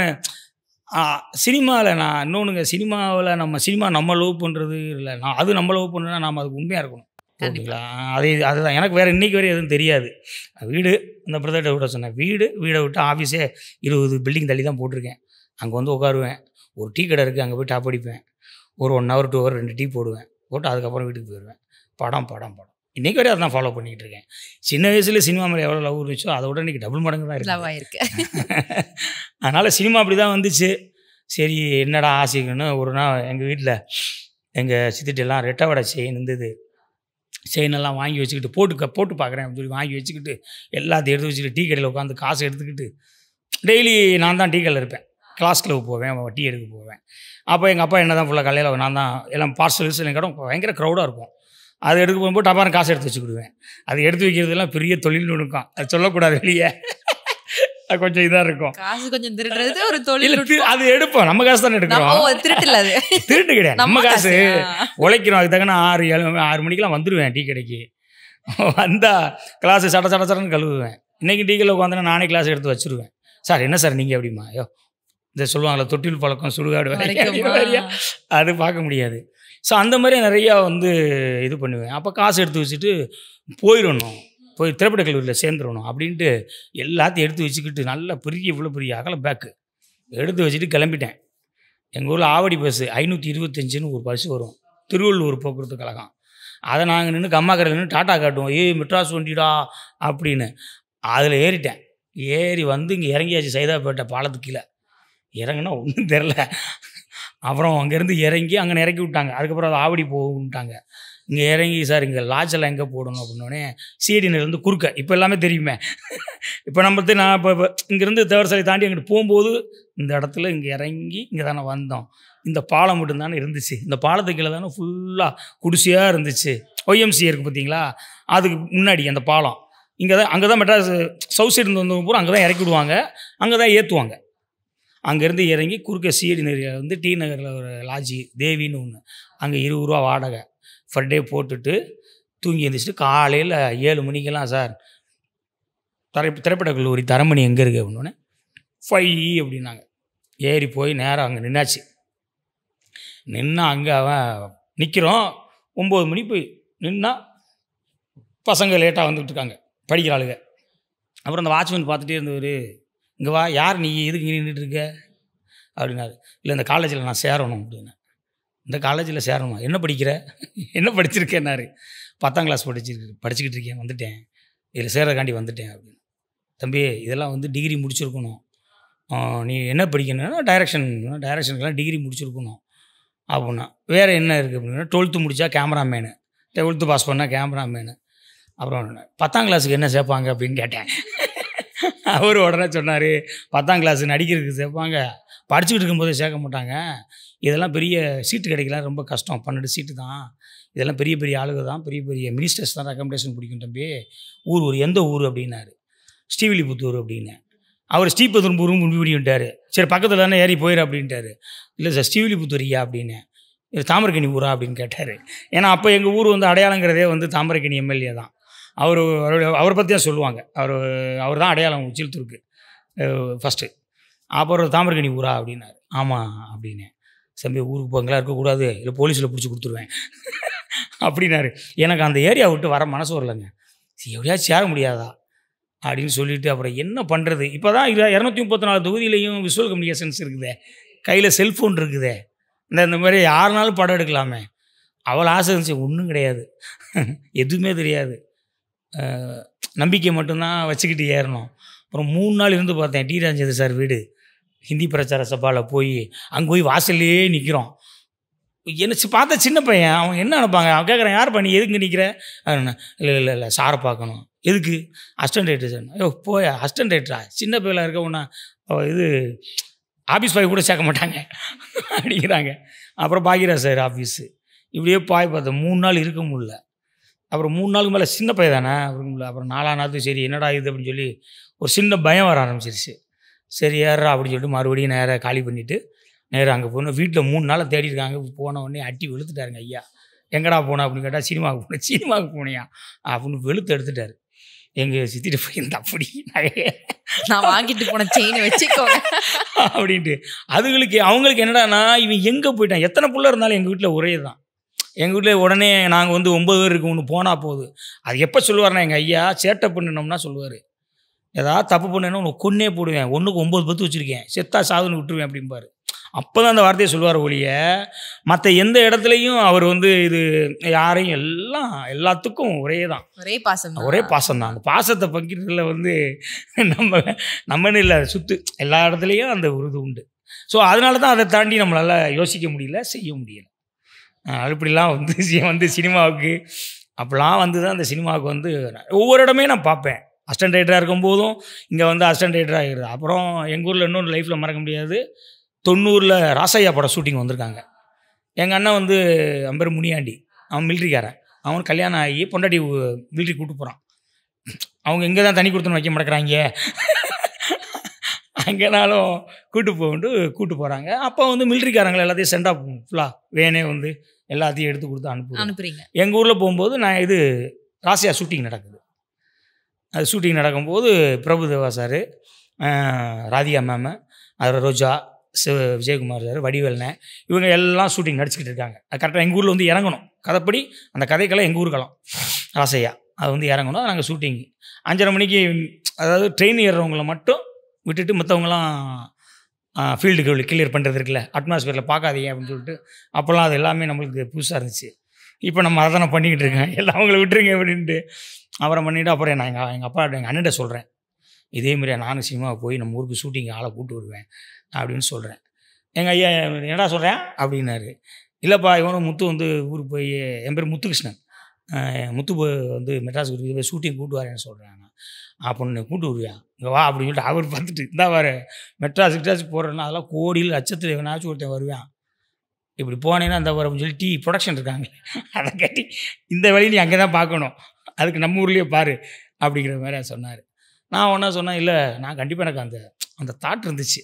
சினிமாவில் நான் இன்னொன்றுங்க, சினிமாவில் நம்ம லவ் பண்ணுறது இல்லை, அது நம்ம லவ் பண்ணுன்னா நாம் அதுக்கு உண்மையாக இருக்கணும். ஓகேங்களா? அதுதான் எனக்கு வேறு இன்றைக்கி வரை எதுவும் தெரியாது. வீடு இந்த பிரதர்கிட்ட விட சொன்னேன், வீடை விட்டு ஆஃபீஸே 20 பில்டிங் தள்ளி தான் போட்டிருக்கேன். அங்கே வந்து உட்காருவேன். ஒரு டீ கடை இருக்குது, அங்கே போய் டாப் அடிப்பேன். ஒரு 1 hour 2 hour 2 டீ போடுவேன். போட்டு அதுக்கப்புறம் வீட்டுக்கு போயிடுவேன். படம் இன்றைக்கி வரையும் அதான் ஃபாலோ பண்ணிக்கிட்டு இருக்கேன். சின்ன வயசில் சினிமா மேலே எவ்வளோ லவ் இருந்துச்சோ அதை விட இன்றைக்கி டபுள் மடங்கு தான் இருக்கு. அதனால் சினிமா அப்படி தான் வந்துச்சு. சரி என்னடா ஆசைக்குன்னு ஒரு நாள் எங்கள் வீட்டில் எங்கள் சித்திட்டெல்லாம் ரெட்டை வடை செயின் இருந்தது. செயினெல்லாம் வாங்கி வச்சுக்கிட்டு போட்டு பார்க்குறேன் அப்படின்னு சொல்லி வாங்கி வச்சுக்கிட்டு எல்லாத்தையும் எடுத்து வச்சுக்கிட்டு டீ கடையில் உட்காந்து காசு எடுத்துக்கிட்டு டெய்லி நான் தான் டீ கடையில் இருப்பேன். கிளாஸ் கிளப் போவேன், டீ எடுக்க போவேன். அப்போ எங்கள் அப்பா என்ன தான் ஃபுல்லாக கல்லையில் நான் தான் எல்லாம் பார்சல்ஸ் எங்கள் இடம் பயங்கர க்ரௌடாக இருக்கும். அதை எடுக்க போகும்போது டப்பாரம் காசு எடுத்து வச்சுக்கிடுவேன். அது எடுத்து வைக்கிறதுலாம் பெரிய தொழில் நுணுக்கம், அது சொல்லக்கூடாது வெளியே. அது கொஞ்சம் இதாக இருக்கும். காசு கொஞ்சம் திருடுறது ஒரு தொழில். அது எடுப்போம், நம்ம காசு தானே எடுக்கிறோம். திருட்டு கிடையாது, நம்ம காசு உழைக்கிறோம். அதுக்கு தக்கன 6 மணிக்கெலாம் வந்துடுவேன் டீ கடைக்கு. வந்தால் கிளாஸு சடன்னு கழுவுவேன். இன்றைக்கி டீ கடையில் உட்காந்தேன்னா நானே கிளாஸ் எடுத்து வச்சுருவேன். சார் என்ன சார் நீங்கள் அப்படிமா, ஐயோ இதை சொல்லுவாங்களே தொட்டில் பழக்கம் சுடுகாடு வரையா, அது பார்க்க முடியாது. ஸோ அந்த மாதிரி நிறையா வந்து இது பண்ணுவேன். அப்போ காசு எடுத்து வச்சுட்டு போய் திரைப்பட கல்லூரியில் சேர்ந்துடணும் அப்படின்ட்டு எல்லாத்தையும் எடுத்து வச்சுக்கிட்டு நல்ல இவ்வளோ பெரிய அகல பேக்கு எடுத்து வச்சுட்டு கிளம்பிட்டேன். எங்கள் ஊரில் ஆவடி பஸ்ஸு 525ன்னு ஒரு பஸ் வரும், திருவள்ளூர் போக்குவரத்து கழகம். அதை நாங்கள் நின்று கம்மாக்கரையில் நின்று டாட்டா காட்டுவோம், மெட்ராஸ் வண்டிடா அப்படின்னு. அதில் ஏறிட்டேன். ஏறி வந்து இங்கே இறங்கியாச்சு சைதாப்பேட்டை பாலத்துக்கு கீழே. இறங்குனா ஒன்றும் தெரில. அப்புறம் அங்கேருந்து இறங்கி அங்கே இறக்கி விட்டாங்க. அதுக்கப்புறம் அது ஆவடி போகுன்ட்டாங்க. இங்கே இறங்கி சார் இங்கே லாட்ஜெல்லாம் எங்கே போடணும் அப்படின்னோடனே சிஐடியிலேருந்து குறுக்க இப்போ எல்லாமே தெரியுமே. இப்போ நான் இப்போ இங்கேருந்து தேவரசாலை தாண்டி அங்கிட்டு போகும்போது இந்த இடத்துல இங்கே இறங்கி இங்கே தானே வந்தோம். இந்த பாலம் மட்டும்தானே இருந்துச்சு. இந்த பாலத்துக்கு கீழே தானே ஃபுல்லாக குடிசையாக இருந்துச்சு. OMC இருக்குது பார்த்தீங்களா, அதுக்கு முன்னாடி அந்த பாலம் அங்கே தான் மெட்ராஸ் சவுத் சைடு வந்து பூரா அங்கே தான் இறக்கி விடுவாங்க, அங்கே தான் ஏற்றுவாங்க. அங்கேருந்து இறங்கி குறுக்க சிஐடி நகரில் வந்து டி நகரில் ஒரு லாட்ஜி தேவின்னு ஒன்று, அங்கே 20 ரூபா வாடகை ஃபர் டே போட்டுட்டு தூங்கி எழுந்திரிச்சிட்டு காலையில் 7 மணிக்கெல்லாம் சார் திரைப்பட கல்லூரி தரமணி எங்கே இருக்குது அப்படின்னோடனே 5 அப்படின்னாங்க. ஏறி போய் நேராக அங்கே நின்னாச்சு. அங்கே அவன் நிற்கிறோம். 9 மணி போய் நின்னா பசங்க லேட்டாக வந்துட்டு இருக்காங்க, படிக்கிற ஆளுங்க. அப்புறம் அந்த வாட்ச்மேன் பார்த்துட்டே இருந்தவர், இங்கே வா, யார் நீ எதுக்கு இங்கே நின்றுட்டு இருக்க அப்படின்னாரு. இல்லை இந்த காலேஜில் நான் சேரணும் அப்படின்னா. இந்த காலேஜில் சேரணுமா, என்ன படிக்கிற, என்ன படிச்சிருக்கேன்னாரு. 10ஆம் கிளாஸ் படிச்சுக்கிட்டு இருக்கேன், வந்துட்டேன், இதில் சேர்றதுக்காண்டி வந்துட்டேன் அப்படின்னு. தம்பி இதெல்லாம் வந்து டிகிரி முடிச்சிருக்கணும், நீ என்ன படிக்கணும்னா டைரக்ஷனுக்கெல்லாம் டிகிரி முடிச்சிருக்கணும் அப்படின்னா. வேறு என்ன இருக்குது அப்படின்னா 12th முடித்தா கேமராமேனு, 12th பாஸ் பண்ணால் கேமராமேனு. அப்புறம் 10ஆம் கிளாஸுக்கு என்ன சேர்ப்பாங்க அப்படின்னு கேட்டேன். அவர் உடனே சொன்னார், 10ஆம் கிளாஸ் நடிக்கிறதுக்கு சேர்ப்பாங்க, படிச்சுக்கிட்டு இருக்கும்போதே சேர்க்க மாட்டாங்க, இதெல்லாம் பெரிய சீட்டு கிடைக்கலாம் ரொம்ப கஷ்டம், 12 சீட்டு தான், இதெல்லாம் பெரிய பெரிய ஆளுங்க தான், பெரிய பெரிய மினிஸ்டர்ஸ் தான் ரெக்கமெண்டேஷன் பிடிக்கும் தம்பி. ஊர் எந்த ஊர் அப்படின்னாரு. ஸ்ரீவில்லிபுத்தூர் அப்படின்னு. அவர் ஸ்ரீபெரும்பூரும் முடிவிட்டார். சரி பக்கத்தில் தானே ஏறி போயிரு அப்படின்ட்டாரு. இல்லை சார் ஸ்ரீவில்லிபுத்தூர் ஐயா அப்படின்னு. இது தாமரைக்கனி ஊரா அப்படின்னு கேட்டார். ஏன்னா அப்போ எங்கள் ஊர் வந்து அடையாளங்கிறதே வந்து தாமரைக்கனி எம்எல்ஏ தான். அவரை பற்றி தான் சொல்லுவாங்க. அவர் தான் அடையாளம் உச்சிலத்தூருக்கு ஃபஸ்ட்டு. அப்புறம் தாமரைக்கனி ஊரா அப்படின்னாரு. ஆமாம் அப்படின்னு. சம்பி ஊருக்கு போங்களாம் இருக்கக்கூடாது, இல்லை போலீஸில் பிடிச்சி கொடுத்துருவேன் அப்படின்னாரு. எனக்கு அந்த ஏரியா விட்டு வர மனசு வரலைங்க. எப்படியாச்சும் சேர முடியாதா, அப்படின்னு சொல்லிட்டு அப்புறம் என்ன பண்ணுறது. இப்போ தான் 234 தொகுதியிலையும் விஷுவல் கம்யூனிகேஷன்ஸ் இருக்குதே, கையில் செல்ஃபோன் இருக்குதே, இந்த மாதிரி யாருனாலும் படம் எடுக்கலாமே. அவ்வளோ ஆசை இருந்துச்சு. ஒன்றும் கிடையாது, எதுவுமே தெரியாது, நம்பிக்கை மட்டும்தான் வச்சுக்கிட்டு ஏறணும். அப்புறம் 3 நாள் இருந்து பார்த்தேன். டி ராஜேந்திர சார் வீடு ஹிந்தி பிரச்சார சபாவில் போய் அங்கே போய் வாசல்லையே நிற்கிறோம். என்ன பார்த்தா சின்ன பையன், அவன் என்ன நினைப்பாங்க, அவன் கேட்குறான் யார் நீ எதுக்கு நிற்கிற? இல்லை இல்லை இல்லை சாரை பார்க்கணும். எதுக்கு? Assistant writer sir. ஐயோ போய் அசிஸ்டன்ட் ரைட்டரா, சின்ன பையலாக இருக்க ஒன்றா இது ஆஃபீஸ் பாய் கூட சேர்க்க மாட்டாங்க அப்படிங்கிறாங்க. அப்புறம் பாக்யராஜ் சார் ஆஃபீஸு, இப்படியே பாய் பார்த்தேன். 3 நாள் இருக்க முடியல. அப்புறம் 3 நாளுக்கு மேலே சின்ன பையன் தானே இருக்கும்ல. அப்புறம் 4ஆம் நாள் சரி என்னடா இது அப்படின்னு சொல்லி ஒரு சின்ன பயம் வர ஆரம்பிச்சிருச்சு. சரி ஏறா அப்படின்னு சொல்லிட்டு மறுபடியும் நேராக காலி பண்ணிவிட்டு நேராக அங்கே போகணும். வீட்டில் 3 நாளை தேடி இருக்காங்க. போன உடனே அட்டி வெளுத்துட்டாருங்க ஐயா. எங்கடா போனா அப்படின்னு கேட்டால் சினிமாவுக்கு போனேன். சினிமாவுக்கு போனியா அப்படின்னு வெளுத்து எடுத்துட்டாரு. எங்கள் சித்திட்டு போய் இந்த அப்படி நான் வாங்கிட்டு போன செயின் வச்சுக்கோங்க அப்படின்ட்டு. அவங்களுக்கு என்னடானா இவன் எங்கே போயிட்டான். எத்தனை புள்ள இருந்தாலும் எங்கள் வீட்டில் ஒரே தான். எங்கள் வீட்டில் உடனே நாங்கள் வந்து 9 பேர் இருக்கு, ஒன்று போனால் போகுது. அது எப்போ சொல்லுவார்னா எங்கள் ஐயா சேட்டை பண்ணினோம்னா சொல்லுவார், ஏதாவது தப்பு பண்ணேன்னா உனக்கு கொன்னே போடுவேன், 1க்கு 9 பத்து வச்சுருக்கேன், செத்தா சாதுன்னு விட்டுருவேன் அப்படிம்பார். அப்போ தான் அந்த வார்த்தையை சொல்லுவார் ஒழிய மற்ற எந்த இடத்துலையும் அவர் வந்து இது யாரையும் எல்லாத்துக்கும் ஒரே தான், ஒரே பாசம் தான். அந்த பாசத்தை பங்கிட்டுல வந்து நம்மன்னு இல்லை, சுற்று எல்லா இடத்துலையும் அந்த உறுதி உண்டு. ஸோ அதனால தான் அதை தாண்டி நம்மளால் யோசிக்க முடியல, செய்ய முடியல. அப்படிலாம் வந்து சினிமாவுக்கு அப்போலாம் வந்து தான் அந்த சினிமாவுக்கு வந்து ஒவ்வொரு இடமே நான் பார்ப்பேன். அசிஸ்டன்ட் ரைட்டராக இருக்கும்போதும் இங்கே வந்து அசிஸ்டன்ட் ரைட்டராக ஆகிடுது. அப்புறம் எங்கள் ஊரில் இன்னொன்று லைஃப்பில் மறக்க முடியாது, 90 ராசையா படம் ஷூட்டிங் வந்திருக்காங்க. எங்கள் அண்ணன் வந்து அவன் பேர் முனியாண்டி, அவன் மிலிட்ரிக்காரன். அவன் கல்யாணம் ஆகி பொண்டாட்டி மிலிட்ரி கூப்பிட்டு போகிறான். அவங்க எங்கே தான் தனி கொடுத்துன்னு வைக்க மாட்டேங்கிறாங்க, அங்கேனாலும் கூப்பிட்டு போகிறாங்க. அப்போ வந்து மிலிட்ரிக்காரங்களை எல்லாத்தையும் சென்ட் ஆஃப் ஃபுல்லாக வேனே வந்து எல்லாத்தையும் எடுத்து கொடுத்து அனுப்புறீங்க. எங்கள் ஊரில் போகும்போது நான் இது ராசையா ஷூட்டிங் நடக்குது. அது ஷூட்டிங் நடக்கும்போது பிரபுதேவா சார், ராதிகா மேமு, அதில் ரோஜா, விஜயகுமார் சார், வடிவேல்னே, இவங்க எல்லாம் ஷூட்டிங் நடிச்சுக்கிட்டு இருக்காங்க. அது கரெக்டாக எங்கள் ஊரில் வந்து இறங்கணும். கதைப்படி அந்த கதைக்கெல்லாம் எங்கள் ஊருக்கெல்லாம் ராசையா அது வந்து இறங்கணும். நாங்கள் ஷூட்டிங் 5:30 மணிக்கு, அதாவது ட்ரெயின் ஏறுறவங்கள மட்டும் விட்டுட்டு மற்றவங்களாம் ஃபீல்டுக்கு கிளியர் பண்ணுறது இருக்குல்ல, அட்மாஸ்பியரில் பார்க்காதீங்க அப்படின்னு சொல்லிட்டு. அப்போல்லாம் அது எல்லாமே நம்மளுக்கு புதுசாக இருந்துச்சு. இப்போ நம்ம அதை தானே பண்ணிக்கிட்டு இருக்கேன், எல்லாம் அவங்கள விட்டுருங்க அப்படின்ட்டு. அப்புறம் பண்ணிவிட்டு அப்புறம் நான் எங்கள் அப்பா எங்கள் அண்ணன்ட்ட சொல்கிறேன், இதேமாரி நானும் சினிமாவுக்கு போய் நம்ம ஊருக்கு ஷூட்டிங் ஆளை கூப்பிட்டு வருவேன் அப்படின்னு சொல்கிறேன். எங்கள் ஐயா என்னடா சொல்கிறேன் அப்படின்னாரு. இல்லைப்பா இவனும் முத்து வந்து ஊருக்கு போய், என் பேர் முத்துகிருஷ்ணன், முத்து வந்து மெட்ராஸுக்கு போய் ஷூட்டிங் கூப்பிட்டு வரேன்னு சொல்கிறேன். அப்படின்னு கூப்பிட்டு வருவியா இங்கே வா அப்படின்னு சொல்லிட்டு அவர் பார்த்துட்டு இந்தா வர மெட்ராஸுக்கு போகிறேன்னா அதெல்லாம் கோடியில் லட்சத்தில் எவனாச்சும் ஒருத்தன் வருவேன், இப்படி போனேன்னா அந்த வர சொல்லி டீ ப்ரொடக்ஷன் இருக்காங்க, அதை கட்டி இந்த வழியை நீ அங்கே தான் பார்க்கணும், அதுக்கு நம்ம ஊர்லேயே பாரு அப்படிங்கிற மாதிரி சொன்னார். நான் ஒன்றா சொன்னேன், இல்லை நான் கண்டிப்பாக எனக்கு அந்த தாட் இருந்துச்சு.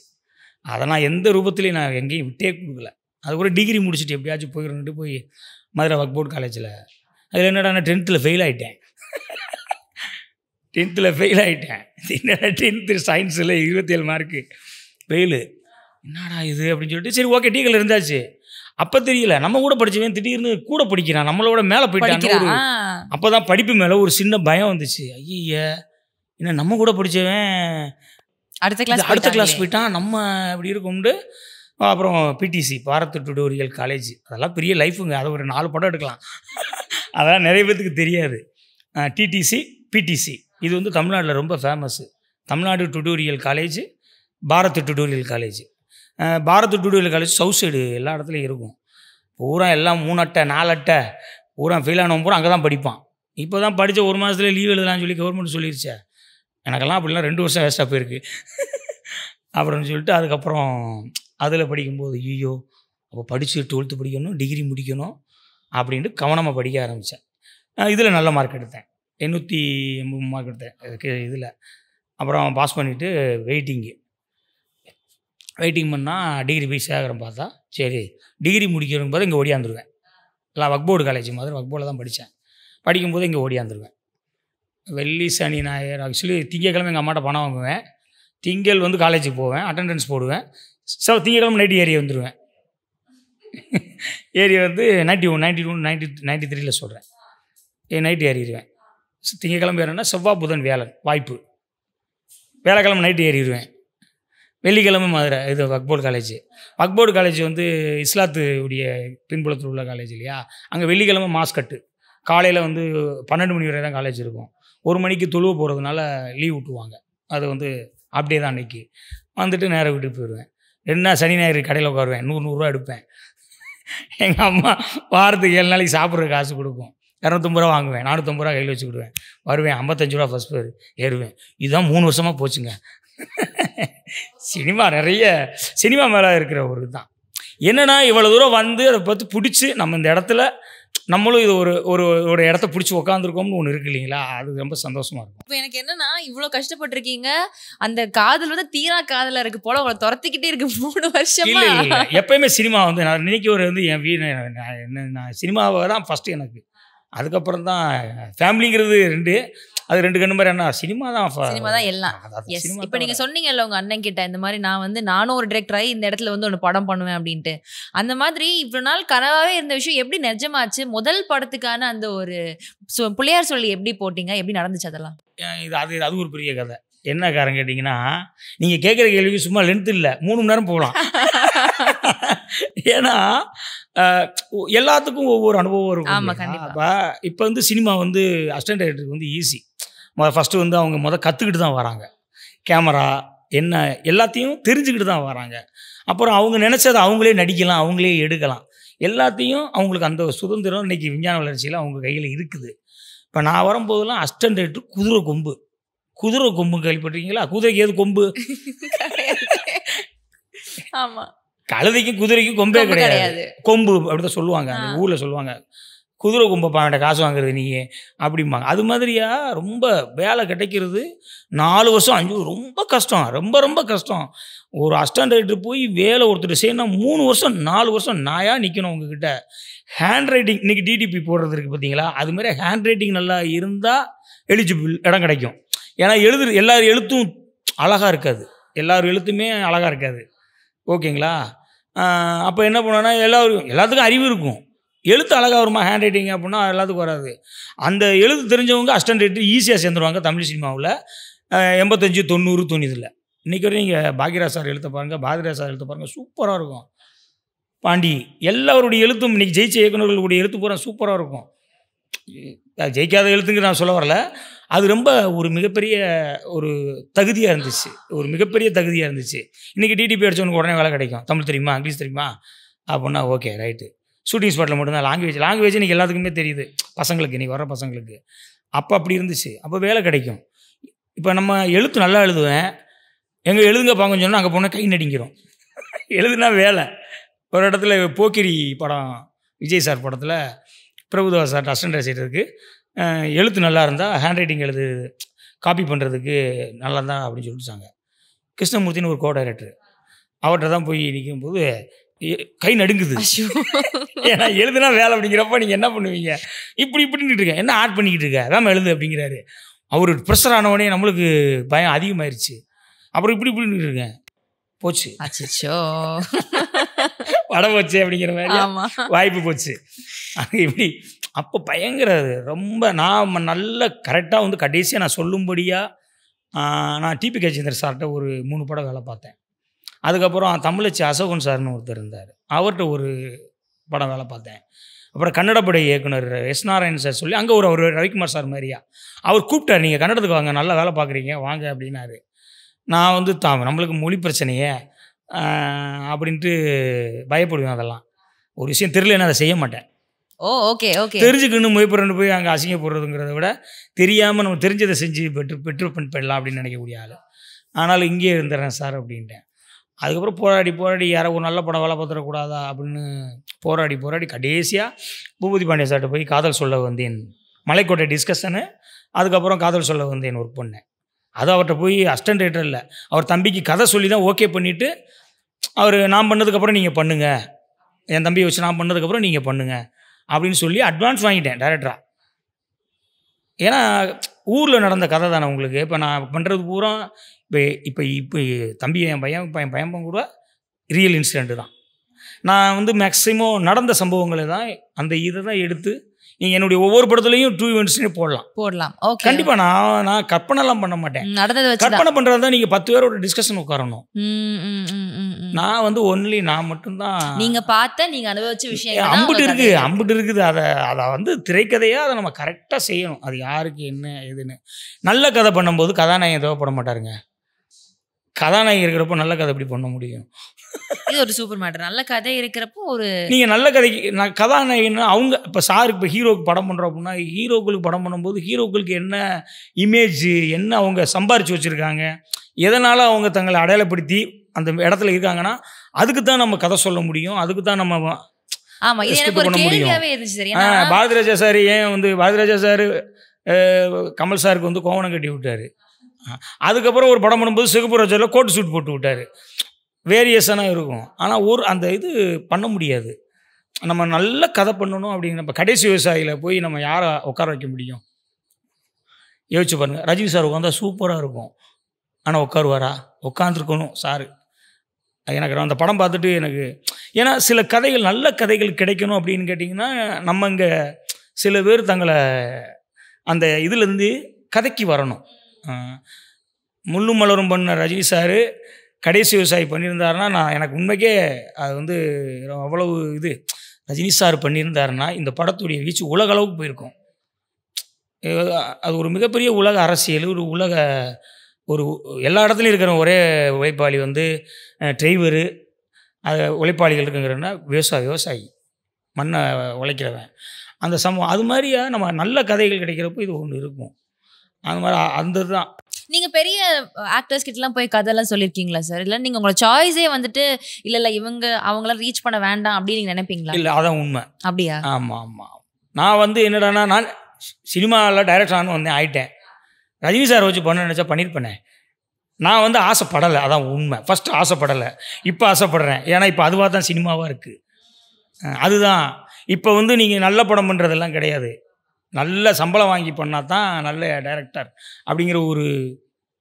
அதை நான் எந்த ரூபத்துலேயும் நான் எங்கேயும் விட்டே கொடுக்கல. அது கூட டிகிரி முடிச்சுட்டு எப்படியாச்சும் போயிடணுன்ட்டு போய் மதுரை வக்போர்ட் காலேஜில், அதில் என்னடா நான் 10th ஃபெயில் ஆகிட்டேன். 10th ஃபெயில் ஆகிட்டேன். என்னடா 10th சயின்ஸில் 27 மார்க்கு ஃபெயிலு, என்னடா இது அப்படின்னு சொல்லிட்டு சரி ஓகே டீக்கல் இருந்தாச்சு. அப்போ தெரியல நம்ம கூட படித்தவன் திடீர்னு கூட படிக்கிறான், நம்மளோட மேலே போயிட்டான். அப்போ தான் படிப்பு மேலே ஒரு சின்ன பயம் வந்துச்சு. ஐய என்ன நம்ம கூட படித்தவன் அடுத்த கிளாஸ் போயிட்டான், நம்ம இப்படி இருக்கும்ட்டு. அப்புறம் பிடிசி பாரத் டுடோரியல் காலேஜ், அதெல்லாம் பெரிய லைஃபுங்க, அதை ஒரு 4 படம் எடுக்கலாம். அதெல்லாம் நிறைய பேத்துக்கு தெரியாது. டிடிசி பிடிசி இது வந்து தமிழ்நாட்டில் ரொம்ப famous. Tamil Nadu tutorial college, Bharat tutorial college. Bharat tutorial college south side எல்லா இடத்துலையும் இருக்கும். பூரா எல்லாம் 3 அட்டை 4 அட்டை பூரா ஃபெயில் ஆனவன் பூரா அங்கே தான் படிப்பான். இப்போ தான் படித்த 1 மாதத்துல லீவ் எழுதலாம்னு சொல்லி கவர்மெண்ட் சொல்லிடுச்சே. எனக்கெல்லாம் அப்படிலாம் 2 வருஷம் வேஸ்ட்டாக போயிருக்கு. அப்புறம்னு சொல்லிட்டு அதுக்கப்புறம் அதில் படிக்கும்போது ஐயோ அப்போ படித்து 12th படிக்கணும், டிகிரி முடிக்கணும் அப்படின்ட்டு கவனமாக படிக்க ஆரம்பித்தேன். இதில் நல்ல மார்க் எடுத்தேன், 880 மார்க் எடுத்தேன் இதில். அப்புறம் பாஸ் பண்ணிவிட்டு வெயிட்டிங் பண்ணால் டிகிரி போய் சேகரம் பார்த்தா சரி டிகிரி முடிக்கிறவங்க போது இங்கே ஓடியாந்துருவேன். எல்லாம் வக்போர்டு காலேஜ் மாதிரி வக்போர்டில் தான் படித்தேன். படிக்கும்போது இங்கே ஓடியாந்துருவேன். வெள்ளி சனி ஞாயிறு ஆக்சுவலி திங்கக்கிழமை எங்கள் அம்மாட்ட பணம் வாங்குவேன், திங்கள் வந்து காலேஜுக்கு போவேன், அட்டெண்டன்ஸ் போடுவேன். திங்கக்கிழமை நைட்டு ஏரியா வந்துடுவேன். ஏரியா வந்து 91 93 சொல்கிறேன், நைட்டு ஏறிடுவேன். திங்கக்கிழமை ஏறினா செவ்வாய் புதன் வியாழன் வாய்ப்பு வியாழக்கிழமை நைட்டு ஏறிடுவேன். வெள்ளிக்கிழமை மதுரை இது வக்போர்டு காலேஜ். வக்போர்டு காலேஜ் வந்து இஸ்லாத்து உடைய பின்புலத்தில் உள்ள காலேஜ் இல்லையா, அங்கே வெள்ளிக்கிழமை மாஸ்கட்டு காலையில் வந்து 12 மணி வரை தான் காலேஜ் இருக்கும். 1 மணிக்கு தொழுவ போகிறதுனால லீவ் விட்டுருவாங்க. அது வந்து அப்படியே தான் அன்றைக்கி வந்துட்டு நேராக வீட்டுக்கு போயிடுவேன். 2 நாள் சனி ஞாயிறு கடையில் உட்காருவேன். 100 எடுப்பேன். எங்கள் அம்மா வாரத்துக்கு 7 நாளைக்கு சாப்பிட்ற காசு கொடுக்கும். 250 ரூபா வாங்குவேன். 450 ரூபா கையில் வச்சுக்கிடுவேன். வருவேன். 55 ரூபா ஃபஸ்ட் பேர் ஏறுவேன். இதுதான் 3 வருஷமாக போச்சுங்க. சினிமா நிறைய சினிமா மேலே இருக்கிற ஒரு இதுதான் என்னென்னா, இவ்வளோ தூரம் வந்து அதை பார்த்து பிடிச்சி நம்ம இந்த இடத்துல நம்மளும் இது ஒரு இடத்த பிடிச்சி உக்காந்துருக்கோம்னு ஒன்று இருக்கு இல்லைங்களா, அது ரொம்ப சந்தோஷமா இருக்கும். இப்போ எனக்கு என்னன்னா, இவ்வளோ கஷ்டப்பட்டிருக்கீங்க, அந்த காதல் வந்து தீரா காதலா இருக்கு போல, உங்களை துரத்திக்கிட்டே இருக்கு 3 வருஷமா. இல்லை எப்பயுமே சினிமா வந்து நான் நினைக்க ஒரு வந்து என் வீடு நான் சினிமாவை தான் ஃபஸ்ட்டு எனக்கு. அதுக்கப்புறம் தான் ஃபேமிலிங்கிறது 2. அது 2 கண்ணு மாதிரி என்ன சினிமா தான் எல்லாம். இப்போ நீங்கள் சொன்னீங்கல்ல உங்கள் அண்ணன் கிட்ட, இந்த மாதிரி நானும் ஒரு டிரெக்டராகி இந்த இடத்துல வந்து ஒன்று படம் பண்ணுவேன் அப்படின்ட்டு. அந்த மாதிரி இவ்வளோ நாள் கனவாகவே இருந்த விஷயம் எப்படி நிஜமாச்சு? முதல் படத்துக்கான அந்த ஒரு பிள்ளையார் சொல்லி எப்படி போட்டிங்க? எப்படி நடந்துச்சு அதெல்லாம்? அது ஒரு பெரிய கதை. என்ன காரணம் கேட்டிங்கன்னா, நீங்கள் கேட்குற கேள்விக்கு சும்மா லென்த் இல்லை, 3 மணி நேரம் போகலாம். ஏன்னா எல்லாத்துக்கும் ஒவ்வொரு அனுபவம் இருக்கும். அப்போ இப்போ வந்து சினிமா வந்து அசிஸ்டன்ட் டைரக்டருக்கு வந்து ஈஸி. ஃபஸ்ட்டு வந்து அவங்க கற்றுக்கிட்டு தான் வராங்க. கேமரா என்ன எல்லாத்தையும் தெரிஞ்சுக்கிட்டு தான் வராங்க. அப்புறம் அவங்க நினச்சதை அவங்களே நடிக்கலாம், அவங்களே எடுக்கலாம். எல்லாத்தையும் அவங்களுக்கு அந்த சுதந்திரம் இன்றைக்கி விஞ்ஞான வளர்ச்சியில் அவங்க கையில் இருக்குது. இப்போ நான் வரும்போதெல்லாம் அசிஸ்டன்ட் டைரக்டர் குதிரை கொம்பு கேள்விப்பட்டிருக்கீங்களா? குதிரைக்கு ஏது கொம்பு? ஆமாம், கழுதைக்கும் குதிரைக்கும் கொம்பே கிடையாது, கொம்பு அப்படிதான் சொல்லுவாங்க. அந்த ஊரில் சொல்லுவாங்க, குதிரை கொம்பப்பா வேண்ட காசு வாங்குறது நீ அப்படிம்பாங்க. அது மாதிரியா ரொம்ப வேலை கிடைக்கிறது 4 வருஷம் 5 ரொம்ப கஷ்டம், ரொம்ப கஷ்டம். ஒரு அசிஸ்டன்ட் டைரக்டர் போய் வேலை ஒருத்தர் செய்யணும் 3 வருஷம் 4 வருஷம் நாயாக நிற்கணும் உங்ககிட்ட. ஹேண்ட் ரைட்டிங் இன்றைக்கி டிடிபி போடுறது இருக்குது பார்த்தீங்களா, அதுமாதிரி ஹேண்ட் ரைட்டிங் நல்லா இருந்தால் எலிஜிபிள் இடம் கிடைக்கும். ஏன்னா எல்லார் எழுத்தும் அழகாக இருக்காது, எல்லார் எழுத்துமே அழகாக இருக்காது. ஓகேங்களா? அப்போ என்ன பண்ணோன்னா எல்லாத்துக்கும் அறிவு இருக்கும், எழுத்து அழகாக வருமா ஹேண்ட் ரைட்டிங் அப்படின்னா எல்லாத்துக்கும் வராது. அந்த எழுத்து தெரிஞ்சவங்க அசிஸ்டன்ட் டைரக்டர் ஈஸியாக சேர்ந்துருவாங்க தமிழ் சினிமாவில். 85, 90, 90 இன்றைக்கி வரையும் நீங்கள் பாக்யராஜ் சார் எழுத்த பாருங்கள், பாரதிராஜ் சார் எழுத்த பாருங்கள், சூப்பராக இருக்கும். பாண்டி எல்லாருடைய எழுத்தும் இன்றைக்கி ஜெயிச்ச இயக்குநர்களுடைய எழுத்து பூரா சூப்பராக இருக்கும். ஜெயிக்காத எழுத்துங்க நான் சொல்ல வரல, அது ரொம்ப ஒரு மிகப்பெரிய ஒரு தகுதியாக இருந்துச்சு, ஒரு மிகப்பெரிய தகுதியாக இருந்துச்சு. இன்றைக்கி டிடிபி அடிச்சவனுக்கு உடனே வேலை கிடைக்கும். தமிழ் தெரியுமா, இங்கிலீஷ் தெரியுமா அப்படின்னா ஓகே ரைட்டு. ஷூட்டிங் ஸ்பாட்டில் மட்டும்தான் லாங்குவேஜ் இன்றைக்கி எல்லாத்துக்குமே தெரியுது பசங்களுக்கு, இன்றைக்கி வர பசங்களுக்கு. அப்போ அப்படி இருந்துச்சு, அப்போ வேலை கிடைக்கும். இப்போ நம்ம எழுத்து நல்லா எழுதுவேன், எங்கே எழுதுங்க பாங்கன்னு சொன்னால் அங்கே போனால் கை நடிங்கிறோம். எழுதுனா வேலை. ஒரு இடத்துல போக்கிரி படம் விஜய் சார் படத்தில் பிரபுதேவா சார் அசிஸ்டன்ட் செய்கிறதுக்கு எழுத்து நல்லா இருந்தால் ஹேண்ட் ரைட்டிங் காப்பி பண்ணுறதுக்கு நல்லா தான் அப்படின்னு சொல்லிட்டாங்க. கிருஷ்ணமூர்த்தின்னு ஒரு கோ டைரக்டர், அவர்கிட்ட தான் போய் நிற்கும்போது கை நடுங்குது. ஏன்னா எழுதுனா வேலை அப்படிங்கிறப்ப நீங்கள் என்ன பண்ணுவீங்க, இப்படின்ட்டு இருக்கேன், என்ன ஆட் பண்ணிக்கிட்டு இருக்க, வேமா எழுது அப்படிங்கிறாரு. அவர் ப்ரெஷர் ஆனவொடனே நம்மளுக்கு பயம் அதிகமாயிருச்சு. அப்புறம் இப்படின்னு இருக்கேன், போச்சு வட போச்சு அப்படிங்கிற மாதிரி வாய்ப்பு போச்சு. அது எப்படி அப்போ பயங்கர ரொம்ப நான் நல்ல கரெக்டாக வந்து கடைசியாக நான் சொல்லும்படியாக நான் டிபி கஜேந்திர சார்கிட்ட ஒரு 3 படம் வேலை பார்த்தேன். அதுக்கப்புறம் தமிழச்சி அசோகன் சார்னு ஒருத்தர் இருந்தார், அவர்கிட்ட ஒரு படம் வேலை பார்த்தேன். அப்புறம் கன்னடப்படை இயக்குனர் எஸ் நாராயணன் சார் சொல்லி அங்கே ஒரு ரவிக்குமார் சார் மாதிரியா அவர் கூப்பிட்டார், நீங்கள் கன்னடத்துக்கு வாங்க, நல்லா வேலை பார்க்குறீங்க வாங்க அப்படின்னாரு. நான் வந்து நம்மளுக்கு மொழி பிரச்சனையே அப்படின்ட்டு பயப்படுவேன். அதெல்லாம் ஒரு விஷயம் தெரியலன்னா அதை செய்ய மாட்டேன். தெரிஞ்சுக்கணும் முயற்புறன்னு போய் அங்கே அசிங்க போடுறதுங்கிறத விட தெரியாமல் நம்ம தெரிஞ்சதை செஞ்சு பெற்று பண்ணிடலாம் அப்படின்னு நினைக்கக்கூடிய ஆள். ஆனாலும் இங்கேயே இருந்துடுறேன் சார் அப்படின்ட்டேன். அதுக்கப்புறம் போராடி யாரோ ஒரு நல்ல படம் வேலை பார்த்துடக்கூடாதா அப்படின்னு போராடி கடைசியாக பூபதி பாண்டியன் சார்கிட்ட போய் காதல் சொல்ல வந்தேன் மலைக்கோட்டை டிஸ்கஷனு, அதுக்கப்புறம் காதல் சொல்ல வந்தேன் ஒர்க் பண்ணேன். அது அவர்கிட்ட போய் அசிஸ்டன்ட் டைரக்டர் இல்லை, அவர் தம்பிக்கு கதை சொல்லி தான் ஓகே பண்ணிவிட்டு அவர் நான் பண்ணதுக்கப்புறம் நீங்கள் பண்ணுங்கள், என் தம்பியை வச்சு நான் பண்ணதுக்கப்புறம் நீங்கள் பண்ணுங்கள் அப்படின்னு சொல்லி அட்வான்ஸ் வாங்கிட்டேன் டைரக்டராக. ஏன்னா ஊரில் நடந்த கதை தானே உங்களுக்கு. இப்போ நான் பண்ணுறது பூரா இப்போ தம்பி என் பையன் கூட ரியல் இன்சிடெண்ட்டு தான். நான் வந்து மேக்ஸிமம் நடந்த சம்பவங்களை தான் அந்த இதை தான் எடுத்து நீங்கள் என்னுடைய ஒவ்வொரு படத்துலையும் ட்ரூ ஈவெண்ட்ஸ்னே போடலாம். ஓகே. கண்டிப்பாக நான் கற்பனைலாம் பண்ண மாட்டேன். நடந்ததை வச்சு கற்பனை பண்ணுறது தான் நீங்கள் 10 பேரோட டிஸ்கஷன் உட்காரணும். நான் வந்து ஒன்லி நான் மட்டும்தான். நீங்கள் பார்த்த நீங்கள் அனுபவிச்ச விஷயம் அம்புட்டு இருக்குது. அதை வந்து திரைக்கதையாக அதை நம்ம கரெக்டாக செய்யணும். அது யாருக்கு என்ன எதுன்னு. நல்ல கதை பண்ணும்போது கதாநாயகன் தேவைப்பட மாட்டாருங்க. கதாநாயகி இருக்கிறப்போ நல்ல கதை எப்படி பண்ண முடியும்? இது ஒரு சூப்பர் மேட்டர். நல்ல கதை இருக்கிறப்போ ஒரு நீங்கள் நல்ல கதைக்கு கதாநாயகன்னா அவங்க இப்போ சாருக்கு இப்போ ஹீரோக்கு படம் பண்ணுறோம் அப்படின்னா ஹீரோக்களுக்கு படம் பண்ணும்போது ஹீரோக்களுக்கு என்ன இமேஜ் என்ன அவங்க சம்பாரித்து வச்சுருக்காங்க, எதனால் அவங்க தங்களை அடையாளப்படுத்தி அந்த இடத்துல இருக்காங்கன்னா அதுக்கு தான் நம்ம கதை சொல்ல முடியும். அதுக்கு தான் நம்ம பண்ண முடியும். பாரதிராஜா சார் ஏன் வந்து பாரதிராஜா சார் கமல் சாருக்கு வந்து கோவணம் கட்டி விட்டார். அதுக்கப்புறம் ஒரு படம் பண்ணும்போது சிகப்பு ராஜாவில் கோட்டு சூட் போட்டு விட்டார். வேரியேஷனாக இருக்கும். ஆனால் அந்த இது பண்ண முடியாது. நம்ம நல்ல கதை பண்ணணும் அப்படின்னு நம்ம கடைசி விவசாயியில் போய் நம்ம யாரை உட்கார வைக்க முடியும்? யோசிச்சு பாருங்கள். ரஜினி சார் உட்காந்தா சூப்பராக இருக்கும். ஆனால் உட்காருவாரா? உட்காந்துருக்கணும் சார். எனக்கு அந்த படம் பார்த்துட்டு எனக்கு ஏன்னா சில கதைகள் நல்ல கதைகள் கிடைக்கணும் அப்படின்னு கேட்டிங்கன்னா நம்ம இங்கே சில பேர் தங்களை அந்த இதுலேருந்து கதைக்கு வரணும். முள்ளும் மலரும் பண்ண ரஜினி சார் கடைசி விவசாயி பண்ணியிருந்தாருன்னா எனக்கு உண்மைக்கே அது வந்து அவ்வளவு இது ரஜினி சார் பண்ணியிருந்தாருன்னா இந்த படத்துடைய வீச்சு உலக அளவுக்கு போயிருக்கும். அது ஒரு மிகப்பெரிய உலக அரசியல், ஒரு உலக ஒரு எல்லா இடத்துலையும் இருக்கிற ஒரே உழைப்பாளி வந்து டிரைவரு உழைப்பாளிகள் இருக்குங்கிறன்னா விவசாயி மண்ணை உழைக்கிறவன் அந்த சமூகம். அது மாதிரியா நம்ம நல்ல கதைகள் கிடைக்கிறப்போ இது ஒன்று இருக்கும். அந்த மாதிரி அந்த தான். நீங்கள் பெரிய ஆக்டர்ஸ் கிட்டலாம் போய் கதைலாம் சொல்லியிருக்கீங்களா சார்? இல்லை நீங்கள் உங்களோட சாய்ஸே வந்துட்டு இல்லை அவங்களாம் ரீச் பண்ண வேண்டாம் அப்படின்னு நீங்கள் நினைப்பீங்களா? இல்லை, அதான் உண்மை. அப்படியா? ஆமாம். நான் வந்து என்னடானா நான் சினிமாவில் டைரக்டரானு வந்தேன், ஆகிட்டேன். ரஜினி சார் வச்சு பண்ண நினச்சா பண்ணியிருப்பேனே. நான் வந்து ஆசைப்படலை, அதான் உண்மை. ஃபஸ்ட்டு ஆசைப்படலை, இப்போ ஆசைப்படுறேன். ஏன்னா இப்போ அதுவாக தான் சினிமாவாக இருக்குது. அதுதான் இப்போ வந்து நீங்கள் நல்ல படம் பண்ணுறதெல்லாம் கிடையாது. நல்ல சம்பளம் வாங்கி பண்ணால் தான் நல்ல டைரக்டர் அப்படிங்கிற ஒரு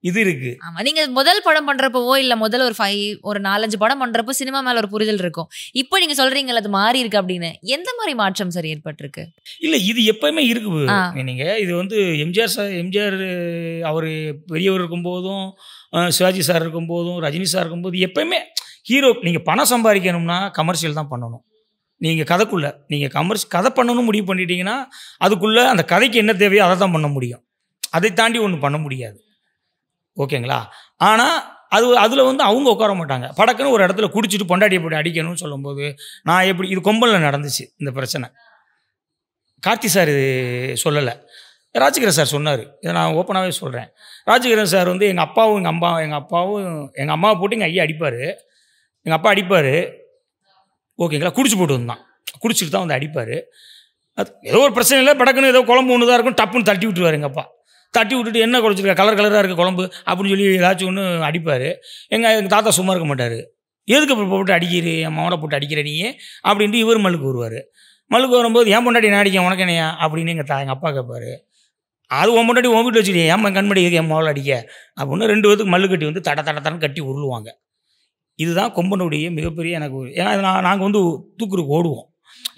இது இருக்குது. ஆமாம். நீங்கள் முதல் படம் பண்ணுறப்போ இல்லை முதல் ஒரு 4-5 படம் பண்ணுறப்போ சினிமா மேலே ஒரு புரிதல் இருக்கும். இப்போ நீங்கள் சொல்கிறீங்களா அது மாறி இருக்கு அப்படின்னு. எந்த மாதிரி மாற்றம் சார் ஏற்பட்டிருக்கு? இல்லை, இது எப்போயுமே இருக்குது. நீங்கள் இது வந்து எம்ஜிஆர் அவர் பெரியவர் இருக்கும்போதும் சிவாஜி சார் இருக்கும்போதும் ரஜினி சார் இருக்கும்போது எப்போயுமே ஹீரோ நீங்கள் பணம் சம்பாதிக்கணும்னா கமர்ஷியல் தான் பண்ணணும். நீங்கள் கதைக்குள்ளே நீங்கள் கதை பண்ணணும்னு முடிவு பண்ணிட்டீங்கன்னா அதுக்குள்ளே அந்த கதைக்கு என்ன தேவையோ அதை தான் பண்ண முடியும். அதை தாண்டி ஒன்று பண்ண முடியாது. ஓகேங்களா? ஆனால் அதில் வந்து அவங்க உட்கார மாட்டாங்க. படக்குன்னு ஒரு இடத்துல குடிச்சிட்டு பொண்டாட்டியை போட்டு அடிக்கணும்னு சொல்லும்போது நான் எப்படி இது கொம்பனில் நடந்துச்சு இந்த பிரச்சனை. கார்த்தி சார் இது சொல்லலை, ராஜகிரண் சார் சொன்னார். இதை நான் ஓப்பனாகவே சொல்கிறேன். ராஜகிரண் சார் வந்து எங்கள் அம்மாவை போட்டு எங்கள் ஐயா அடிப்பார். எங்கள் அப்பா அடிப்பார். ஓகேங்களா? குடிச்சு போட்டு வந்தான். குடிச்சிட்டு தான் வந்து அடிப்பார். அது ஏதோ ஒரு பிரச்சனை இல்லை, படக்குன்னு ஏதோ குழம்பு ஒன்று தான் இருக்கும், டப்புன்னு தட்டி விட்டுருவார். எங்கள் அப்பா தட்டி விட்டுட்டு என்ன குறைச்சிருக்கா, கலராக இருக்குது குழம்பு அப்படின்னு சொல்லி ஏதாச்சும் ஒன்று அடிப்பார். எங்கள் தாத்தா சும்மா இருக்க மாட்டார். எதுக்கு இப்போ போட்டு அடிக்கிற, என் மகனை போட்டு அடிக்கிற நீயே அப்படின்ட்டு இவர் மல்லுக்கு வருவார். மல்லுக்கு வரும்போது ஏன் பொண்டாட்டி நான் அடிக்க உனக்கு என்னையா அப்படின்னு எங்கள் அப்பா கேட்பார். அது உன் பொண்டாட்டி உன் வீட்டு வச்சுட்டு ஏன் கண்மடி என் மகளை அடிக்க அப்படின்னு 2 பேத்துக்கு மல்லு கட்டி வந்து தடன்னு கட்டி உருளுவாங்க. இதுதான் கொம்பனுடைய மிகப்பெரிய எனக்கு. ஏன்னா நாங்கள் வந்து தூக்குறதுக்கு ஓடுவோம்.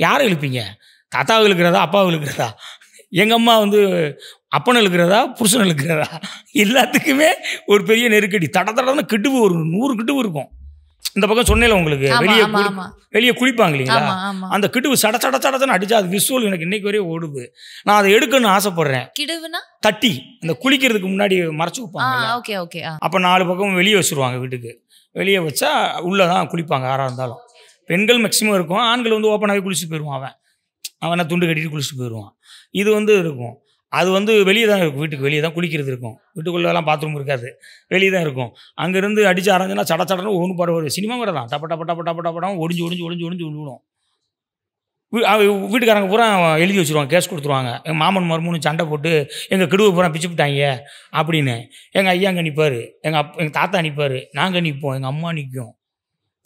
யாரை இழுப்பீங்க? தாத்தாவை இழுக்கிறதா, அப்பாவை இழுக்கிறதா? எங்கள் அம்மா வந்து அப்பனை இழுக்கிறதா, புருஷனை இழுக்கிறதா? எல்லாத்துக்குமே ஒரு பெரிய நெருக்கடி. தடன்னு கிட்டுவு ஒரு 100 கிட்டுவு இருக்கும். இந்த பக்கம் சொன்னேல உங்களுக்கு வெளியே குளிப்பாங்க இல்லைங்களா, அந்த கிட்டுவு சடச்சடன்னு அடிச்சா அது விஷுவல் எனக்கு இன்னைக்கு வரையும் ஓடுது. நான் அதை எடுக்கணும்னு ஆசைப்படுறேன். தட்டி அந்த குளிக்கிறதுக்கு முன்னாடி மறைச்சு வைப்பாங்க. அப்போ 4 பக்கம் வெளியே வச்சுருவாங்க. வீட்டுக்கு வெளியே வச்சா உள்ளே தான் குளிப்பாங்க யாராக இருந்தாலும். பெண்கள் மேக்ஸிமம் இருக்கும், ஆண்கள் வந்து ஓப்பனாகவே குளிச்சுட்டு போயிடுவான். அவனை துண்டு கட்டிட்டு குளிச்சுட்டு போயிடுவான். இது வந்து இருக்கும். அது வந்து வெளியே தான் இருக்கும். வீட்டுக்கு வெளியே தான் குளிக்கிறது இருக்கும். வீட்டுக்குள்ளெல்லாம் பாத்ரூம் இருக்காது, வெளியே தான் இருக்கும். அங்கேருந்து அடித்து ஆரஞ்சுன்னா சடன்னு ஒன்று பாட ஒரு சினிமா கூட தான் டப்படம் ஒடிஞ்சு விழுவும். வீட்டுக்காரங்க பூரா எழுதி வச்சுருவாங்க, கேஸ் கொடுத்துருவாங்க. எங்கள் மாமன் மருமூணு சண்டை போட்டு எங்கள் கிடுவை பூரா பிச்சு விட்டாங்க அப்படின்னு. எங்கள் ஐயா அங்கே நிற்பார், எங்கள் தாத்தா நிற்பார், நாங்கள் நிற்போம், எங்கள் அம்மா நிற்கும்.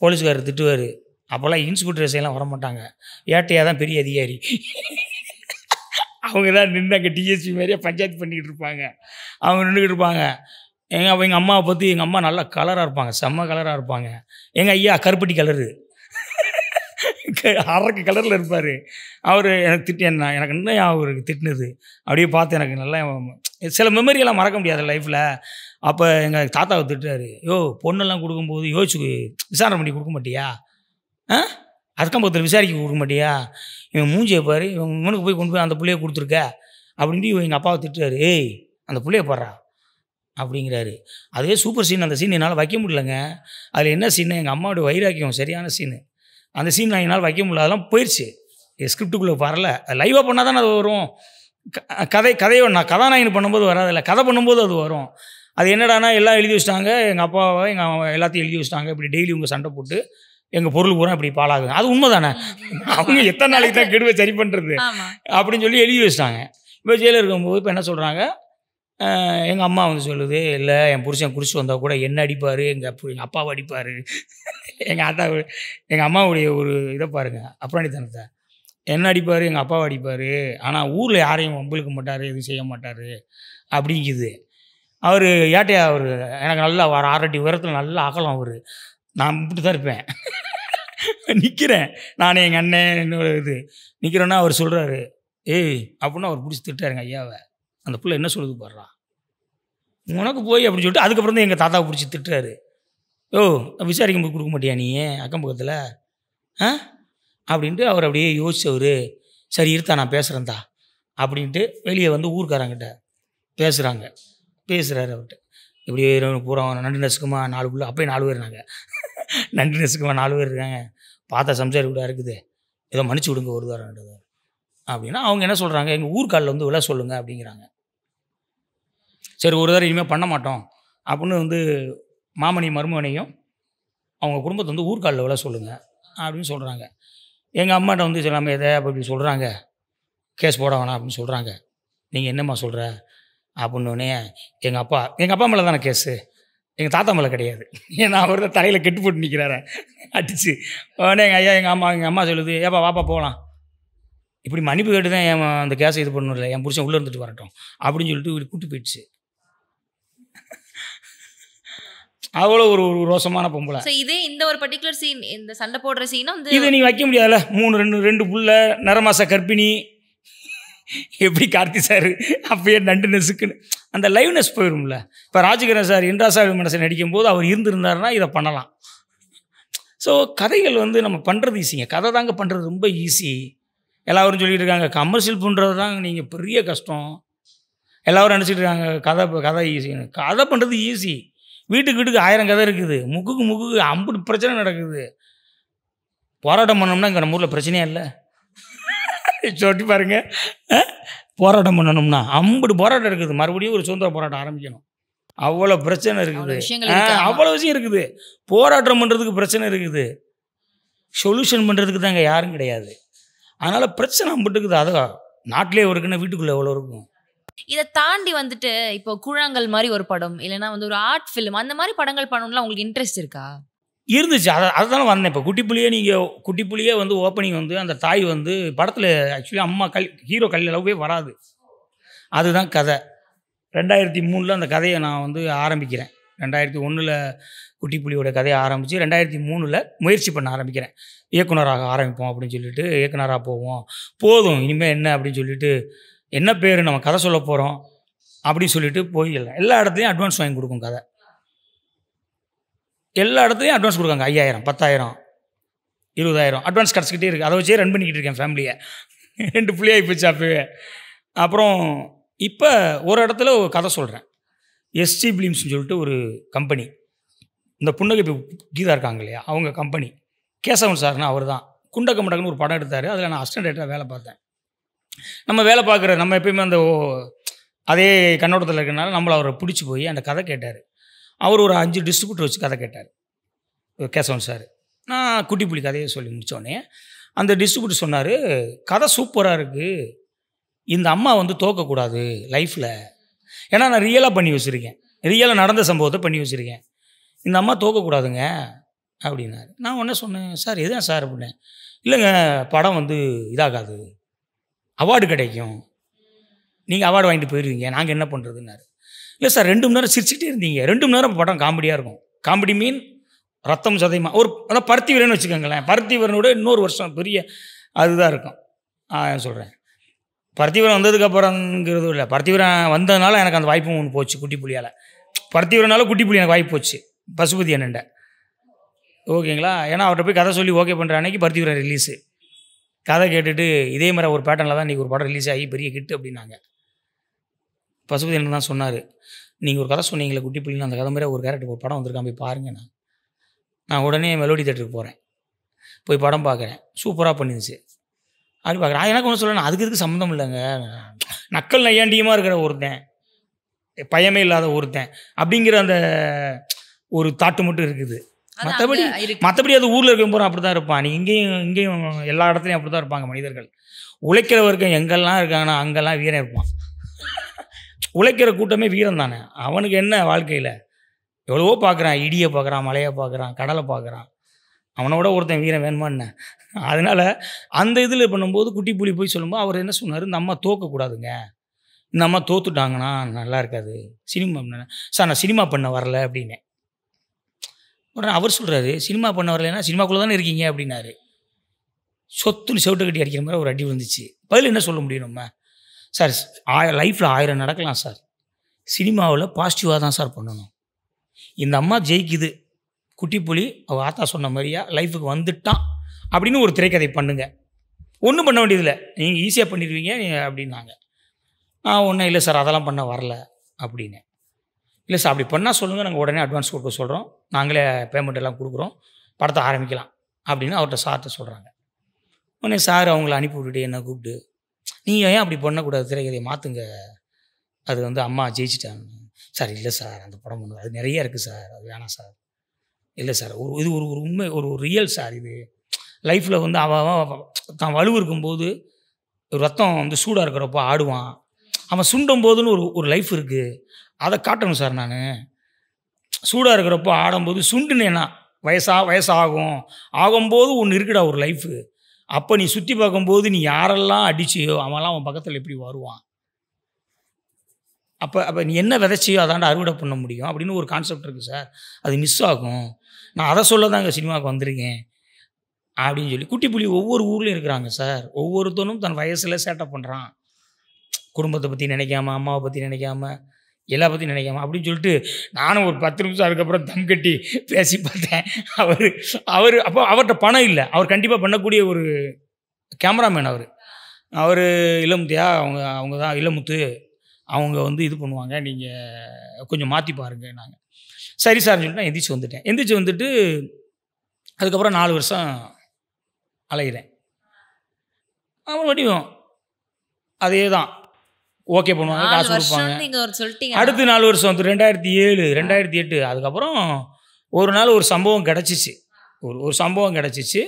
போலீஸ்காரர் திட்டுவார். அப்போல்லாம் இன்ஸ்பெக்டர் எல்லாம் வரமாட்டாங்க, ஏட்டையாக தான் பெரிய அதிகாரி. அவங்க தான் நின்று அங்கே டிஎஸ்பி மாதிரியே பஞ்சாயத்து பண்ணிக்கிட்டு இருப்பாங்க. அவங்க நின்றுக்கிட்டு இருப்பாங்க. எங்கள் அம்மாவை பற்றி எங்கள் அம்மா நல்லா கலராக இருப்பாங்க, செம்ம கலராக இருப்பாங்க. எங்கள் ஐயா கருப்பட்டி கலரு. அரக்கு கலரில் இருப்பார். அவர் எனக்கு என்ன எனக்கு இன்னும் அவருக்கு திட்டினது அப்படியே பார்த்து எனக்கு நல்லா சில மெமரியெல்லாம் மறக்க முடியாது லைஃப்பில். அப்போ எங்கள் தாத்தாவை திட்டுறாரு, யோ பொண்ணெல்லாம் கொடுக்கும்போது யோசிச்சு விசாரணை பண்ணி கொடுக்க மாட்டியா? அக்கம் பக்கத்தில் விசாரிக்க கொடுக்க மாட்டியா? இவன் மூஞ்சியை பாரு, இவனுக்கு போய் கொண்டு போய் அந்த பிள்ளைய கொடுத்துருக்க அப்படின்ட்டு எங்கள் அப்பாவை திட்டுறாரு. ஏய் அந்த பிள்ளைய பாடுறா அப்படிங்கிறாரு. அதே சூப்பர் சீன். அந்த சீன் என்னால் வைக்க முடியலங்க. அதில் என்ன சீன், எங்கள் அம்மாவோட வைராக்கியம் சரியான சீனு. அந்த சீன் நான் என்னால் வைக்க முடியல. அதெல்லாம் போயிடுச்சு, ஸ்கிரிப்டுக்குள்ளே வரல. லைவாக பண்ணால் தானே அது வரும். கதையை நான் கதாநாயகன் பண்ணும்போது வராதில்ல, கதை பண்ணும்போது அது வரும். அது என்னடானா எல்லாம் எழுதி வச்சிட்டாங்க, எங்கள் அப்பாவை எங்கள் எல்லாத்தையும் எழுதி வச்சிட்டாங்க. இப்படி டெய்லி உங்கள் சண்டை போட்டு எங்கள் பொருள் பூரா இப்படி பாலாகுது. அது உண்மை தானே, அவங்க எத்தனை நாளைக்கு தான் கெடுவை சரி பண்ணுறது அப்படின்னு சொல்லி எழுதி வச்சிட்டாங்க. இப்போ ஜெயிலில் இருக்கும்போது இப்போ என்ன சொல்கிறாங்க, எங்கள் அம்மா வந்து சொல்லுது, இல்லை என் புருஷன் குடிச்சு வந்தால் கூட என்ன அடிப்பார், எங்கள் அப்பாவை அடிப்பார். எங்கள் அம்மாவுடைய ஒரு இதை பாருங்கள், அப்புறாணித்தனத்தை. என்ன அடிப்பார், எங்கள் அப்பாவை அடிப்பார், ஆனால் ஊரில் யாரையும் வம்பிழுக்க மாட்டார், எதுவும் செய்ய மாட்டார் அப்படிங்குது. அவர் ஏட்டையா, அவர் எனக்கு நல்லா 6 அடி உயரத்தில் நல்லா அகலம். அவர் நான் இப்படி தான் இருப்பேன், நிற்கிறேன் நான் எங்கள் அண்ணன் இன்னொரு இது நிற்கிறேன்னா அவர் சொல்கிறாரு, ஏய் அப்படின்னு அவர் பிடிச்சி திட்டாருங்க ஐயாவை. அந்த பிள்ளை என்ன சொல்லுது பாடுறா உனக்கு போய் அப்படின்னு சொல்லிட்டு அதுக்கப்புறம் தான் எங்கள் தாத்தாவை பிடிச்சி திட்டுறாரு. ஓ விசாரிக்கும் போது கொடுக்க மாட்டியா நீ அக்கம் பக்கத்தில் அப்படின்ட்டு அவர் அப்படியே யோசிச்சவர். சரி இருத்தா நான் பேசுகிறேன்தா அப்படின்ட்டு வெளியே வந்து ஊருக்காரங்கிட்ட பேசுகிறாரு. அவர்கிட்ட இப்படி பூரா நண்டு நசுக்குமா 4 பிள்ளை, அப்போயே 4 பேர் இருந்தாங்க. நண்டு நசுக்குமா 4 பேர் இருக்காங்க, பார்த்தா சம்சாரி கூட இருக்குது, ஏதோ மன்னிச்சு விடுங்க ஒரு வாரம் 2 வாரம் அப்படின்னா அவங்க என்ன சொல்கிறாங்க, எங்கள் ஊர்காலில் வந்து விலை சொல்லுங்கள் அப்படிங்கிறாங்க. சரி ஒரு தடவை இனிமேல் பண்ண மாட்டோம் அப்படின்னு வந்து மாமனி மருமகனையும் அவங்க குடும்பத்தை வந்து ஊர்காலில் விலை சொல்லுங்கள் அப்படின்னு சொல்கிறாங்க. எங்கள் அம்மாட்ட வந்து சொல்லாமல் எதை அப்படி சொல்கிறாங்க, கேஸ் போட வேணாம் அப்படின்னு சொல்கிறாங்க. நீங்கள் என்னம்மா சொல்கிற அப்படின்னோடனே எங்கள் அப்பா மேலே தானே கேஸு, எங்கள் தாத்தா மேலே கிடையாது. ஏன்னா அவர் தான் தலையில் கெட்டு போட்டு நிற்கிறாரு அடிச்சு. உடனே எங்கள் அம்மா சொல்லுது, ஏப்பா வாப்பா போகலாம், இப்படி மன்னிப்பு கேட்டு தான் என் அந்த கேஸை இது பண்ணணும், இல்லை என் புருஷன் உள்ளே இருந்துட்டு வரட்டும் அப்படின்னு சொல்லிட்டு இப்படி கூட்டு போயிடுச்சு. அவ்வளோ ஒரு ரோசமான பொம்பளை. இதே இந்த ஒரு பர்டிகுலர் சீன், இந்த சண்டை போடுற சீனை வந்து இது நீ வைக்க முடியாதுல்ல. 2 புள்ள நரமாச கர்ப்பிணி, எப்படி கார்த்தி சார் அப்பயே நண்டு நெசுக்குன்னு அந்த லைவ்னஸ் போயிடும்ல. இப்போ ராஜகிரண் சார் இன்ட்ராசா மனசை நடிக்கும் போது அவர் இருந்திருந்தாருன்னா இதை பண்ணலாம். ஸோ கதைகள் வந்து நம்ம பண்ணுறது ஈஸிங்க, கதை தாங்க பண்ணுறது ரொம்ப ஈஸி. எல்லோரும் சொல்லிட்டு இருக்காங்க கமர்ஷியல் பண்ணுறது தாங்க நீங்கள் பெரிய கஷ்டம். எல்லோரும் நினச்சிட்டு இருக்காங்க கதை ஈஸின்னு. கதை பண்ணுறது ஈஸி. வீட்டுக்கு 1000 கதை இருக்குது, முக்குக்கு 50 பிரச்சனை நடக்குது. போராட்டம் பண்ணோம்னா இங்கே நம்ம ஊரில் பிரச்சனையே இல்லை. சொல்லி பாருங்க, போராட்டம் பண்ணணும்னா 50 போராட்டம் இருக்குது. மறுபடியும் ஒரு சுதந்திர போராட்டம் ஆரம்பிக்கணும், அவ்வளோ பிரச்சனை இருக்குது, அவ்வளோ விஷயம் இருக்குது. போராட்டம் பண்ணுறதுக்கு பிரச்சனை இருக்குது, சொல்யூஷன் பண்ணுறதுக்கு தாங்க யாரும் கிடையாது. அதனால் பிரச்சனை அம்பிட்டுக்குது. அதான் நாட்டிலே இருக்குன்னா வீட்டுக்குள்ளே எவ்வளோ இருக்கும். இதை தாண்டி வந்துட்டு இப்போ கூழாங்கல் மாதிரி ஒரு படம், இல்லைன்னா வந்து ஒரு ஆர்ட் ஃபிலிம், அந்த மாதிரி படங்கள் பண்ணணும்லாம் உங்களுக்கு இன்ட்ரெஸ்ட் இருக்கா? இருந்துச்சு. அதுதானே வந்தேன். இப்போ குட்டிப்புலியே வந்து ஓப்பனிங் வந்து அந்த தாய் வந்து படத்தில் ஆக்சுவலி அம்மா ஹீரோ லவ்வே வராது. அதுதான் கதை. 2003 அந்த கதையை நான் வந்து ஆரம்பிக்கிறேன். 2001 குட்டிப்புலியோட கதையை ஆரம்பித்து 2003 முயற்சி பண்ண ஆரம்பிக்கிறேன். இயக்குனராக ஆரம்பிப்போம் அப்படின்னு சொல்லிட்டு இயக்குனராக போதும் இனிமேல் என்ன அப்படின்னு சொல்லிட்டு, என்ன பேர் நம்ம கதை சொல்ல போகிறோம் அப்படின்னு சொல்லிட்டு போயிடலாம். எல்லா இடத்துலையும் அட்வான்ஸ் வாங்கி கொடுக்கும் கதை. எல்லா இடத்துலையும் அட்வான்ஸ் கொடுக்காங்க. 5000 10,000 20,000 அட்வான்ஸ் கிடச்சிக்கிட்டே இருக்குது. அதை வச்சே ரன் பண்ணிக்கிட்டு இருக்கேன் ஃபேமிலியை. 2 பிள்ளையாகி போச்சு அப்போவே. அப்புறம் இப்போ ஒரு இடத்துல ஒரு கதை சொல்கிறேன். எஸ்டி பிலிம்ஸ்னு சொல்லிட்டு ஒரு கம்பெனி, இந்த புன்னகை கீதா இருக்காங்க இல்லையா, அவங்க கம்பெனி. கேசவன் சார்னா அவர் தான் குண்டக்கமடக்குன்னு ஒரு படம் எடுத்தார். அதில் நான் அசிஸ்டன்ட் டைரக்டராக வேலை பார்த்தேன். நம்ம வேலை பார்க்குற நம்ம எப்பயுமே அந்த அதே கண்ணோட்டத்தில் இருக்கிறனால நம்மளை அவரை பிடிச்சி போய் அந்த கதை கேட்டார். அவர் ஒரு 5 டிஸ்ட்ரிபியூட்டர் வச்சு கதை கேட்டார் கேசவன் சார். நான் குட்டிப்புலி கதையை சொல்லி முடித்தோடனே அந்த டிஸ்ட்ரிபியூட்டர் சொன்னார், கதை சூப்பராக இருக்குது, இந்த அம்மா வந்து தோக்கக்கூடாது லைஃப்பில். ஏன்னா நான் ரியலாக பண்ணி வச்சுருக்கேன், ரியலாக நடந்த சம்பவத்தை பண்ணி வச்சுருக்கேன், இந்த அம்மா தோக்கக்கூடாதுங்க அப்படின்னாரு. நான் உடனே சொன்னேன், சார் எதுதான் சார் அப்படின்னேன். இல்லைங்க படம் வந்து இதாகாது, அவார்டு கிடைக்கும், நீங்கள் அவார்டு வாங்கிட்டு போயிடுவீங்க, நாங்கள் என்ன பண்ணுறதுன்னாரு. இல்லை சார் 2 மணி நேரம் சிரிச்சுட்டே இருந்தீங்க, 2 மணி நேரம் படம் காமெடியாக இருக்கும். காமெடி மீன் ரத்தம் சதையுமா ஒரு அதான் பருத்தி வீரன்னு வச்சுக்கோங்களேன். பருத்தி வீரனோட இன்னொரு வருஷம் பெரிய அதுதான் இருக்கும். சொல்கிறேன் பருத்தி வீரன் வந்ததுக்கப்புறங்கிறது இல்லை, பருத்தி வீரன் வந்ததுனால எனக்கு அந்த வாய்ப்பும் ஒன்று போச்சு குட்டி புலியால். பருத்தி வீரனால குட்டி புலி எனக்கு வாய்ப்பு போச்சு பசுபதி அண்ணன்ட. ஓகேங்களா? ஏன்னா அவர்கிட்ட போய் கதை சொல்லி ஓகே பண்ணுற அன்னைக்கு பருத்தி வீரன் ரிலீஸு. கதை கேட்டுட்டு இதே மாதிரி ஒரு பேட்டர்னில் தான் இன்றைக்கி ஒரு படம் ரிலீஸ் ஆகி பெரிய ஹிட் அப்படின்னாங்க. பசுபதி அண்ணன் தான் சொன்னார், நீங்கள் ஒரு கதை சொன்னீங்களே குட்டி புலின்னு, அந்த கதை மாதிரி ஒரு கேரக்டர் ஒரு படம் வந்திருக்கான் போய் பாருங்க. நான் உடனே மெலோடி தேட்டருக்கு போகிறேன், போய் படம் பார்க்குறேன். சூப்பராக பண்ணிருந்துச்சு. அப்படி பார்க்குறேன். எனக்கு ஒன்று சொல்லணும், அதுக்கு சம்மந்தம் இல்லைங்க, நக்கல் நையாண்டியமாக இருக்கிற ஒருத்தன், பயமே இல்லாத ஒருத்தன் அப்படிங்கிற அந்த ஒரு தாட்டு மட்டும் இருக்குது. மற்றபடி அது ஊரில் இருக்க போகிறோம் அப்படி தான் இருப்பான். நீ இங்கேயும் எல்லா இடத்துலையும் அப்படி தான் இருப்பாங்க மனிதர்கள். உழைக்கிறவர்கள் எங்கெல்லாம் இருக்காங்கன்னா அங்கெல்லாம் வீரன் இருப்பான். உழைக்கிற கூட்டமே வீரம் தானே. அவனுக்கு என்ன வாழ்க்கையில் எவ்வளவோ பார்க்குறான், இடியை பார்க்குறான், மலையை பார்க்குறான், கடலை பார்க்குறான். அவனோட ஒருத்தன் வீரன் வேணுமா என்ன? அதனால் அந்த இதில் பண்ணும்போது குட்டி புலி போய் சொல்லும்போது அவர் என்ன சொன்னார், இந்த அம்மா தோக்கக்கூடாதுங்க, இந்த அம்மா தோத்துட்டாங்கன்னா நல்லா இருக்காது, சினிமா சார் நான் சினிமா பண்ண வரல அப்படின்னேன். உடனே அவர் சொல்கிறாரு, சினிமா பண்ண வரலைன்னா சினிமாக்குள்ளே தானே இருக்கீங்க அப்படின்னாரு. சொத்துன்னு செவிட்டு கட்டி அடிக்கிற மாதிரி ஒரு அடி வந்துச்சு. பதில் என்ன சொல்ல முடியும் நம்ம? சார் லைஃப்பில் 1000 நடக்கலாம் சார், சினிமாவில் பாசிட்டிவாக தான் சார் பண்ணணும். இந்த அம்மா ஜெயிக்குது, குட்டி புலி அவள் ஆத்தா சொன்ன மாதிரியா லைஃபுக்கு வந்துட்டான் அப்படின்னு ஒரு திரைக்கதை பண்ணுங்க, ஒன்றும் பண்ண வேண்டியதில்லை, நீங்கள் ஈஸியாக பண்ணிடுவீங்க அப்படின்னாங்க. நான் ஒன்றும் இல்லை சார் அதெல்லாம் பண்ண வரல அப்படின்னு. இல்லை சார் அப்படி பண்ணால் சொல்லுங்கள், நாங்கள் உடனே அட்வான்ஸ் கொடுக்க சொல்கிறோம், நாங்களே பேமெண்ட் எல்லாம் கொடுக்குறோம், படத்தை ஆரம்பிக்கலாம் அப்படின்னு அவர்கிட்ட சார்கிட்ட சொல்கிறாங்க. உடனே சார் அவங்கள அனுப்பி விட்டுட்டு என்ன கூப்பிட்டு, நீங்கள் ஏன் அப்படி பண்ணக்கூடாது, திரைக்கதையை மாற்றுங்க, அது வந்து அம்மா ஜெயிச்சிட்டாங்க. சார் இல்லை சார் அந்த படம் பண்ணுது, அது நிறைய இருக்குது சார், அது வேணாம் சார். இல்லை சார் இது ஒரு உண்மை, ஒரு ரியல் சார். இது லைஃப்பில் வந்து அவன் தான் வலு இருக்கும்போது ரத்தம் வந்து சூடாக இருக்கிறப்போ ஆடுவான், அவன் சுண்டும் போதுன்னு ஒரு லைஃப் இருக்குது, அதை காட்டணும் சார். நான் சூடாக இருக்கிறப்போ ஆடும்போது சுண்டுனேன்னா வயசாகும், ஆகும்போது ஒன்று இருக்குடா ஒரு லைஃபு, அப்போ நீ சுற்றி பார்க்கும்போது நீ யாரெல்லாம் அடிச்சியோ அவன்லாம் அவன் பக்கத்தில் எப்படி வருவான், அப்போ நீ என்ன விதைச்சியோ அதாண்ட அறுவடை பண்ண முடியும் அப்படின்னு ஒரு கான்செப்ட் இருக்குது சார், அது மிஸ் ஆகும். நான் அதை சொல்ல தாங்க சினிமாவுக்கு வந்திருக்கேன் அப்படின்னு சொல்லி. குட்டி புலி ஒவ்வொரு ஊர்லேயும் இருக்கிறாங்க சார், ஒவ்வொருத்தனும் தன் வயசில் சேட்டை பண்ணுறான், குடும்பத்தை பற்றி நினைக்காம, அம்மாவை பற்றி நினைக்காம, எல்லா பற்றியும் நினைக்காம அப்படின்னு சொல்லிட்டு நானும் ஒரு 10 நிமிஷம் அதுக்கப்புறம் தம் கட்டி பேசி பார்த்தேன். அவர் அப்போ அவர்கிட்ட பணம் இல்லை, அவர் கண்டிப்பாக பண்ணக்கூடிய ஒரு கேமராமேன் அவர் இளமுத்தியா அவங்க தான் இளமுத்து, அவங்க வந்து இது பண்ணுவாங்க, நீங்கள் கொஞ்சம் மாற்றி பாருங்க. நாங்கள் சரி சார்னு சொல்லிட்டு நான் எந்திரிச்சு வந்துட்டு அதுக்கப்புறம் 4 வருஷம் அலைகிறேன். அவன் வடிவம் அதே தான், ஓகே பண்ணுவாங்க, காசு கொடுப்பாங்க. அடுத்து 4 வருஷம் வந்து 2007 2008. அதுக்கப்புறம் ஒரு நாள் ஒரு சம்பவம் கிடச்சிச்சு, ஒரு சம்பவம் கிடச்சிச்சு.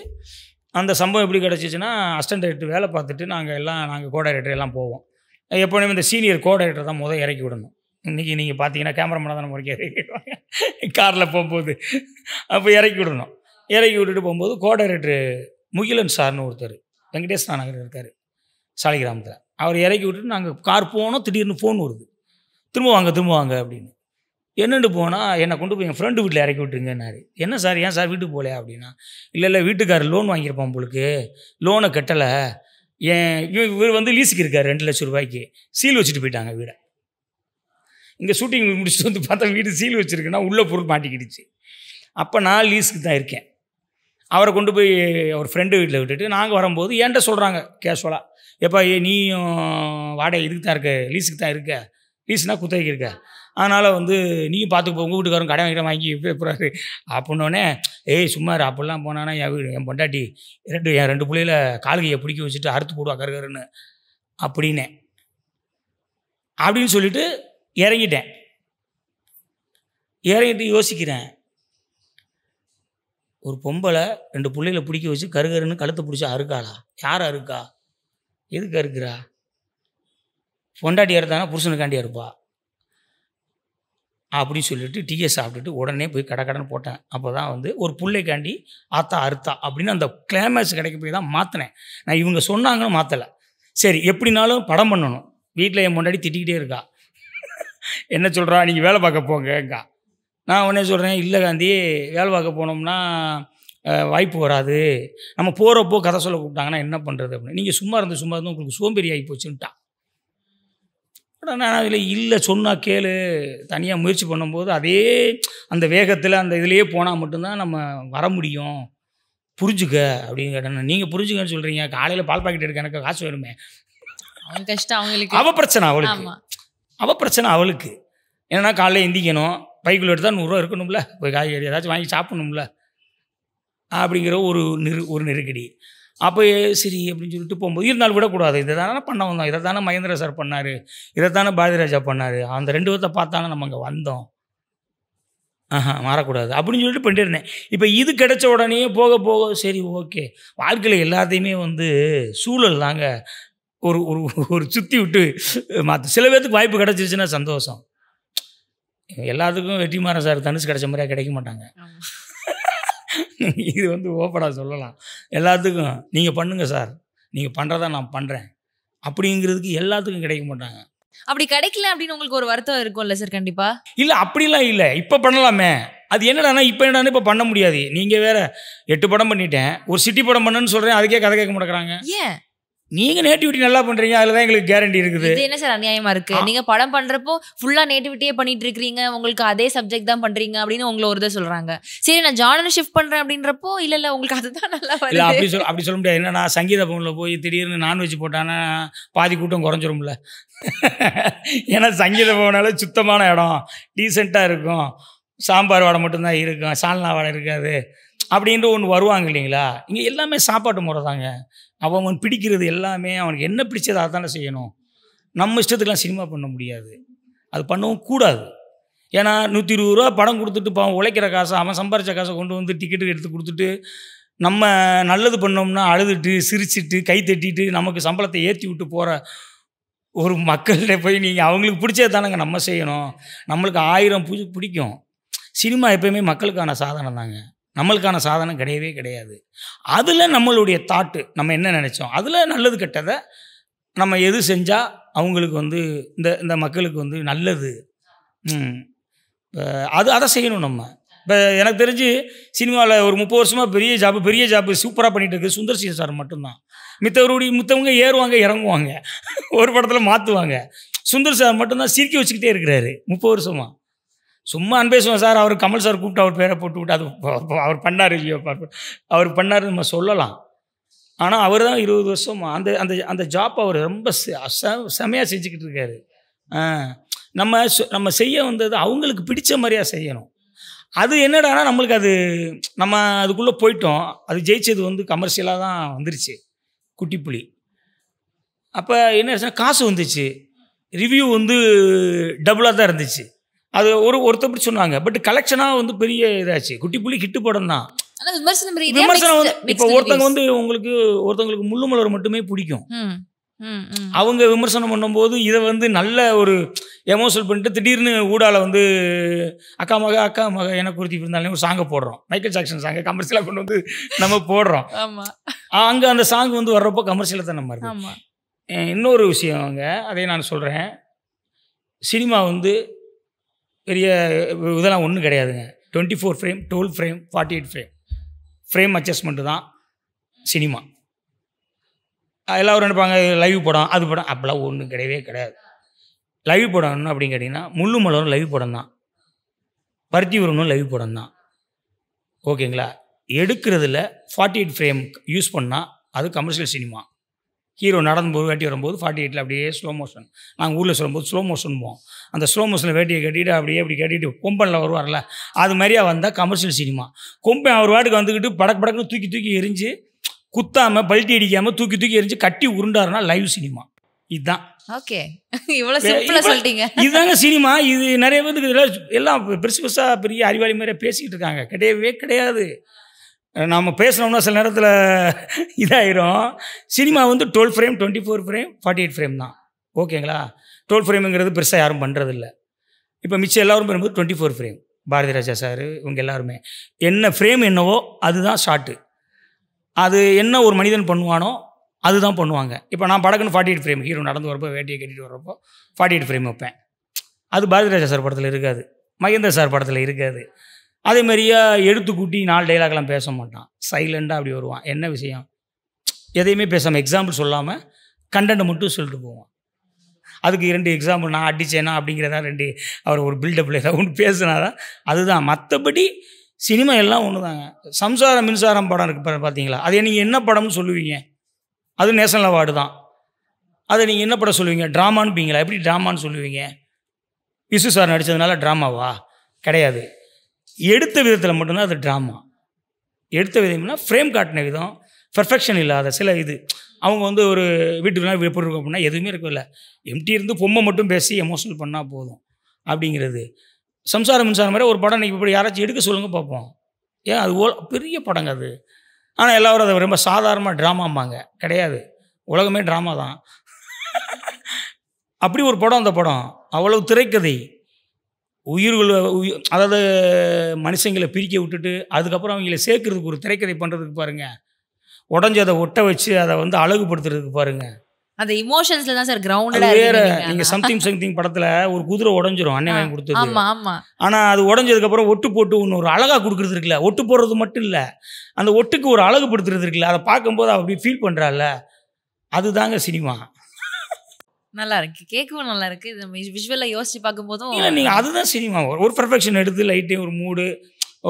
அந்த சம்பவம் எப்படி கிடச்சிச்சின்னா, அசிஸ்டன்ட் டைரக்டர் வேலை பார்த்துட்டு நாங்கள் கோ டைரக்டர் எல்லாம் போவோம். எப்போவுமே இந்த சீனியர் கோ டைரக்டர் தான் முதல் இறக்கி விடணும். இன்றைக்கி நீங்கள் பார்த்தீங்கன்னா கேமராமேனாக தான் நம்ம இறக்கிடுவாங்க காரில் போகும்போது, அப்போ இறக்கி விடணும். இறக்கி விட்டுட்டு போகும்போது கோ டைரக்டர் முகிலன் சார்னு ஒருத்தர் வெங்கடேஷ் நகர் இருக்கார் சாலிகிராமத்தில், அவர் இறக்கி விட்டுட்டு நாங்கள் கார் போனோம், திடீர்னு ஃபோன் வருது, திரும்ப வாங்க அப்படின்னு. என்னென்னு போனால் என்னை கொண்டு போய் என் ஃப்ரெண்டு வீட்டில் இறக்கி விட்டுருங்கன்னாரு. என்ன சார், ஏன் சார் வீட்டுக்கு போகலையா அப்படின்னா, இல்லை வீட்டுக்காரர் லோன் வாங்கியிருப்பான் உங்களுக்கு, லோனை கட்டலை, இவர் வந்து லீஸுக்கு இருக்கார் 2 லட்சம் ரூபாய்க்கு, சீல் வச்சுட்டு போயிட்டாங்க வீடை. இங்கே ஷூட்டிங் முடிச்சுட்டு வந்து பார்த்தா வீடு சீல் வச்சுருக்குன்னா உள்ள பொருள் மாட்டிக்கிடுச்சு. அப்போ நான் லீஸுக்கு தான் இருக்கேன். அவரை கொண்டு போய் அவர் ஃப்ரெண்டு வீட்டில் விட்டுட்டு நாங்கள் வரும்போது என்கிட்ட சொல்கிறாங்க கேஷுவலாக, எப்பா நீயும் வாடகை இதுக்கு தான் இருக்க, லீஸுக்கு தான் இருக்க, லீஸ்னால் குத்தகைக்கு இருக்க, அதனால் வந்து நீயும் பார்த்துக்கு உங்கள் வீட்டுக்காரரும் கடை வாங்கி போகிறாரு அப்படின்னோடனே, சும்மா அப்படிலாம் போனான்னா என் பொண்டாட்டி என் 2 பிள்ளையில கால்கையை பிடிக்க வச்சுட்டு அறுத்து போடுவா கருகருன்னு அப்படின்னு சொல்லிட்டு இறங்கிட்டு யோசிக்கிறேன், ஒரு பொம்பளை 2 பிள்ளைகளை பிடிக்க வச்சு கருகருன்னு கழுத்தை பிடிச்சா அறுக்காளா? யார் அறுக்கா? எதுக்கு அறுக்கிறா? பொண்டாட்டி அறுத்தானா புருஷனுக்காண்டி அறுப்பா அப்படின்னு சொல்லிட்டு டீயை சாப்பிட்டுட்டு உடனே போய் கடன் போட்டேன். அப்போ தான் வந்து ஒரு பிள்ளைக்காண்டி ஆத்தா அறுத்தா அப்படின்னு அந்த கிளைமேக்ஸ் கிடைக்க போய் தான் மாற்றினேன். நான் இவங்க சொன்னாங்கன்னு மாற்றலை. சரி எப்படினாலும் படம் பண்ணணும், வீட்டில் என் பொண்டாட்டி திட்டிக்கிட்டே இருக்கா, என்ன சொல்கிறா, நீங்கள் வேலை பார்க்க போங்கக்கா, நான் உடனே சொல்கிறேன், இல்லை காந்தி, வேலை பார்க்க போனோம்னா வாய்ப்பு வராது, நம்ம போகிறப்போ கதை சொல்ல கூப்பிட்டாங்கன்னா என்ன பண்ணுறது அப்படின்னு. நீங்கள் சும்மா இருந்து உங்களுக்கு சோம்பேறி ஆகி போச்சுன்ட்டான். நான் அதில் இல்லை, சொன்னால் கேளு, தனியாக முயற்சி பண்ணும்போது அதே அந்த வேகத்தில் அந்த இதுலேயே போனால் மட்டும்தான் நம்ம வர முடியும், புரிஞ்சுக்க அப்படின்னு கேட்டேன். நீங்கள் புரிஞ்சுக்கன்னு சொல்கிறீங்க, காலையில் பால் பாக்கெட் எடுக்க எனக்கு காசு வேணுமே. அவங்க கஷ்டம் அவங்களுக்கு, அவள் பிரச்சனை அவளுக்கு. ஏன்னா காலையில் எந்திக்கணும், பைக்குள்ள எடுத்தால் 100 ரூபா இருக்கணும்ல, போய் காய்கறி ஏதாச்சும் வாங்கி சாப்பிடணும்ல அப்படிங்கிற ஒரு நெருக்கடி. அப்போ சரி அப்படின்னு சொல்லிட்டு போகும்போது, இருந்தாலும் விடக்கூடாது, இதை தானே பண்ண வந்தோம், இதை தானே மகேந்திர சார் பண்ணார், இதை தானே பாரதிராஜா பண்ணார், அந்த 2 பேர்த்தை பார்த்தானே நம்ம அங்கே வந்தோம், மாறக்கூடாது அப்படின்னு சொல்லிட்டு பண்ணிட்டு இருந்தேன். இப்போ இது கிடைச்ச உடனே போக போக சரி ஓகே, வாழ்க்கையில் எல்லாத்தையுமே சூழல் தாங்க ஒரு ஒரு சுற்றி விட்டு மாற்ற. சில பேர்த்துக்கு வாய்ப்பு கிடச்சிருச்சுன்னா சந்தோஷம். எல்லாத்துக்கும் வெற்றிமாறன் சார் தனுஷ் கிடைச்ச மாதிரியா கிடைக்க மாட்டாங்க. இது ஓப்பனாக சொல்லலாம். எல்லாத்துக்கும் நீங்கள் பண்ணுங்கள் சார், நீங்கள் பண்ணுறதா நான் பண்ணுறேன் அப்படிங்கிறதுக்கு எல்லாத்துக்கும் கிடைக்க மாட்டாங்க. அப்படி கிடைக்கல அப்படின்னு உங்களுக்கு ஒரு வருத்தம் இருக்கும்ல சார்? கண்டிப்பா இல்லை, அப்படிலாம் இல்லை. இப்போ பண்ணலாமே, அது என்னடானா இப்போ என்னடானா இப்போ பண்ண முடியாது. நீங்கள் வேற 8 படம் பண்ணிட்டேன், ஒரு சிட்டி படம் பண்ணுன்னு சொல்கிறேன், அதுக்கே கதை கேட்க மாட்டேங்கிறாங்க. ஏன்? நீங்கள் நேட்டிவிட்டி நல்லா பண்ணுறீங்க, அதில் தான் எங்களுக்கு கேரண்டி இருக்குது. இது என்ன சார் அநியாயமா இருக்கு? நீங்கள் படம் பண்ணுறப்போ ஃபுல்லாக நேட்டிவிட்டியே பண்ணிட்டு இருக்கிறீங்க, உங்களுக்கு அதே சப்ஜெக்ட் தான் பண்ணுறீங்க அப்படின்னு உங்களை ஒரு இதை சொல்கிறாங்க. சரி நான் ஜானர் ஷிஃப்ட் பண்ணுறேன் அப்படின்றப்போ இல்லை உங்களுக்கு அதுதான் நல்லா இல்லை அப்படி சொல்ல முடியாது. என்னன்னா சங்கீத பவனில் போய் திடீர்னு நான்வெஜ் போட்டானா பாதி கூட்டம் குறைஞ்சிரும்ல. ஏன்னா சங்கீத பவனால சுத்தமான இடம், டீசெண்டாக இருக்கும், சாம்பார் வாடை மட்டும்தான் இருக்கும், சால்னா வாடை இருக்காது அப்படின்ற ஒன்று வருவாங்க இல்லைங்களா. இங்கே எல்லாமே சாப்பாட்டு முறை தாங்க. அவன் பிடிக்கிறது எல்லாமே அவனுக்கு என்ன பிடிச்சது அதை தானே செய்யணும். நம்ம இஷ்டத்துக்கெலாம் சினிமா பண்ண முடியாது, அது பண்ணவும் கூடாது. ஏன்னா 120 ரூபா படம் கொடுத்துட்டு அவன் உழைக்கிற காசை, அவன் சம்பாரித்த காசை கொண்டு டிக்கெட்டு எடுத்து கொடுத்துட்டு நம்ம நல்லது பண்ணோம்னா அழுதுட்டு சிரிச்சிட்டு கை தட்டிட்டு நமக்கு சம்பளத்தை ஏற்றி விட்டு போகிற ஒரு மக்கள்கிட்ட போய் நீங்கள் அவங்களுக்கு பிடிச்சது தானேங்க நம்ம செய்யணும். நம்மளுக்கு 1000 பிடிக்கும். சினிமா எப்போயுமே மக்களுக்கான சாதனம் தாங்க, நம்மளுக்கான சாதனம் கிடையவே கிடையாது. அதில் நம்மளுடைய தாட்டு, நம்ம என்ன நினச்சோம், அதில் நல்லது கெட்டதை நம்ம எது செஞ்சால் அவங்களுக்கு இந்த மக்களுக்கு நல்லது, அதை செய்யணும் நம்ம. இப்போ எனக்கு தெரிஞ்சு சினிமாவில் ஒரு 30 வருஷமாக பெரிய ஜாப்பு சூப்பராக பண்ணிகிட்டு இருக்குது சுந்தர் சி சார் மட்டும்தான். மித்தவங்க ஏறுவாங்க இறங்குவாங்க, ஒரு படத்தில் மாற்றுவாங்க. சுந்தர் சார் மட்டும்தான் சிரிக்க வச்சுக்கிட்டே இருக்கிறாரு 30 வருஷமாக. சும்மா அன்பேசுவோம் சார், அவர் கமல் சார் கூப்பிட்டு அவர் பேரை போட்டு விட்டு அது அவர் பண்ணார் இல்லையோ, அவர் பண்ணார் நம்ம சொல்லலாம். ஆனால் அவர் தான் 20 வருஷமாக அந்த ஜாப் அவர் ரொம்ப செமையாக செஞ்சுக்கிட்டு இருக்காரு. நம்ம செய்ய வந்தது அவங்களுக்கு பிடிச்ச மாதிரியாக செய்யணும். அது என்னடானா நம்மளுக்கு நம்ம அதுக்குள்ளே போயிட்டோம். அது ஜெயிச்சது கமர்ஷியலாக தான் வந்துருச்சு, குட்டிப்புலி. அப்போ என்ன ஆச்சுன்னா காசு வந்துச்சு, ரிவ்யூ டபுளாக தான் இருந்துச்சு. அது ஒருத்தப்படி சொன்னாங்க. பட் கலெக்ஷனாக பெரிய இதாச்சு. குட்டிப்புலி ஹிட்டு படம் தான். விமர்சனம் இப்போ ஒருத்தவங்களுக்கு முள்ளு மலர் மட்டுமே பிடிக்கும். அவங்க விமர்சனம் பண்ணும்போது இதை நல்ல ஒரு எமோஷனல் பண்ணிட்டு திடீர்னு ஊடால அக்கா மக எனக்கு குறித்து இருந்தாலே ஒரு சாங்கை போடுறோம், மைக்கேல் ஜாக்சன் சாங்கை கமர்ஷியலாக கொண்டு நம்ம போடுறோம். அங்கே அந்த சாங் வர்றப்போ கமர்ஷியலாக தான் நம்ம இருக்கு. இன்னொரு விஷயங்க, அதை நான் சொல்கிறேன். சினிமா பெரிய இதெல்லாம் ஒன்றும் கிடையாதுங்க. 24 ஃப்ரேம், 12 ஃப்ரேம், 48 ஃப்ரேம் அட்ஜஸ்ட்மெண்ட்டு தான் சினிமா. எல்லோரும் நினைப்பாங்க லைவ் படம் அது படம், அப்போலாம் ஒன்றும் கிடையவே கிடையாது. லைவ் படம் அப்படின்னு கேட்டிங்கன்னா முள்ளு மலரும் லைவ் படம் தான், பருத்தி உருவனும் லைவ் படம் தான். ஓகேங்களா? எடுக்கிறதுல 48 ஃப்ரேம் யூஸ் பண்ணால் அது கமர்ஷியல் சினிமா. ஹீரோ நடந்து வேட்டி வரும்போது 48 அப்படியே ஸ்லோ மோஷன், நாங்கள் ஊரில் சொல்லும்போது ஸ்லோ மோஷன் போவோம். அந்த ஸ்லோ மோஷனில் வேட்டியை கட்டிட்டு அப்படி கட்டிட்டு கொம்பனில் வருவார்ல, அது மாதிரியா வந்தால் கமர்ஷியல் சினிமா. கொம்பன் அவர் வாட்டுக்கு வந்துக்கிட்டு படக்குன்னு தூக்கி எரிஞ்சு குத்தாமல் பல்ட்டி அடிக்காமல் தூக்கி எரிஞ்சு கட்டி உருண்டாருன்னா லைவ் சினிமா. இதுதான். ஓகே, இவ்வளோ சிம்பிளாக சொல்லிட்டீங்க. இதுதாங்க சினிமா. இது நிறைய பேருக்கு எல்லாம் பெருசாக பெரிய அறிவாளி மாதிரியாக பேசிக்கிட்டு இருக்காங்க. கிடையவே கிடையாது. நாம் பேசுனோம்னா சில நேரத்தில் இதாயிரும். சினிமா 12 ஃப்ரேம், 24 ஃப்ரேம், 48 ஃப்ரேம் தான். ஓகேங்களா? 12 ஃப்ரேமுங்கிறது பெருசாக யாரும் பண்ணுறதில்ல. இப்போ மிச்சம் எல்லோரும் பண்ணும்போது 24 ஃப்ரேம். பாரதி ராஜா சார் இவங்க எல்லாருமே என்ன ஃப்ரேம் என்னவோ அதுதான் ஷார்ட்டு. அது என்ன ஒரு மனிதன் பண்ணுவானோ அதுதான் பண்ணுவாங்க. இப்போ நான் படக்குன்னு 48 ஃப்ரேம், ஹீரோ நடந்து வரப்போ வேட்டியை கட்டிட்டு வர்றப்போ 48 ஃப்ரேம் வைப்பேன். அது பாரதி ராஜா சார் படத்தில் இருக்காது. மகேந்திர சார் படத்தில் இருக்காது. அதே மாதிரியா எடுத்து கூட்டி 4 டைலாக்லாம் பேச மாட்டான், சைலண்டாக அப்படி வருவான். என்ன விஷயம் எதையுமே பேசாமல் எக்ஸாம்பிள் சொல்லாமல் கண்டென்ட்டை மட்டும் சொல்லிட்டு போவான். அதுக்கு 2 எக்ஸாம்பிள் நான் அடித்தேனா அப்படிங்கிறதா 2 அவர் ஒரு பில்டப்பில் ஏதாவது ஒன்று பேசுனாதான் அதுதான். மற்றபடி சினிமா எல்லாம் ஒன்று தாங்க. சம்சாரம் மின்சாரம் படம் இருக்குது பார்த்தீங்களா, அதை நீங்கள் என்ன படம்னு சொல்லுவீங்க? அது நேஷனல் அவார்டு தான். அதை நீங்கள் என்ன படம் சொல்லுவீங்க? ட்ராமானுப்பீங்களா? எப்படி ட்ராமான்னு சொல்லுவீங்க? விசு சார் நடித்ததுனால ட்ராமாவா? கிடையாது. எடுத்த விதத்தில் மட்டும்தான் அது ட்ராமா. எடுத்த விதம்னா ஃப்ரேம் காட்டின விதம், பர்ஃபெக்ஷன் இல்லாத சில இது. அவங்க வந்து ஒரு வீட்டுக்குலாம் எப்படி இருக்கும் அப்படின்னா எதுவுமே இருக்கவில்லை, எம்டி இருந்து பொம்மை மட்டும் பேசி எமோஷனல் பண்ணால் போதும் அப்படிங்கிறது. சம்சாரம் மின்சாரம் மாதிரி ஒரு படம் நீங்கள் இப்படி யாராச்சும் எடுக்க சொல்லுங்கள் பார்ப்போம். ஏன் அது பெரிய படங்க அது. ஆனால் எல்லோரும் அதை ரொம்ப சாதாரணமாக ட்ராமாம்பாங்க. கிடையாது, உலகமே ட்ராமா தான். அப்படி ஒரு படம் அந்த படம். அவ்வளவு திரைக்கதை, உயிர்கள் அதாவது மனுஷங்களை பிரிக்க விட்டுட்டு அதுக்கப்புறம் அவங்கள சேர்க்கறதுக்கு ஒரு திரைக்கதை பண்ணுறதுக்கு பாருங்கள். உடஞ்சி அதை ஒட்ட வச்சு அதை வந்து அழகுபடுத்துறதுக்கு பாருங்கள். அந்த இமோஷன்ஸ்ல தான் சார் கிரவுண்டடா வேற. நீங்கள் சம்திங் படத்தில் ஒரு குதிரை உடஞ்சிரும், அண்ணன் வாங்கி கொடுத்தது. ஆமா ஆமா. ஆனால் அது உடஞ்சதுக்கப்புறம் ஒட்டு போட்டு ஒன்று ஒரு அழகாக கொடுக்குறது இருக்குல்ல, ஒட்டு போடுறது மட்டும் இல்லை, அந்த ஒட்டுக்கு ஒரு அழகுபடுத்துறது இருக்குல்ல, அதை பார்க்கும்போது அப்படி ஃபீல் பண்ணுறாள். அதுதாங்க சினிமா. நல்லா இருக்கு, கேட்கவும் நல்லா இருக்கு. இது விஷுவலா யோசிச்சு பார்க்கும்போதும் இல்லை நீங்கள் அதுதான் சினிமா. ஒரு பர்ஃபெக்ஷன் எடுத்து லைட்டே ஒரு மூடு,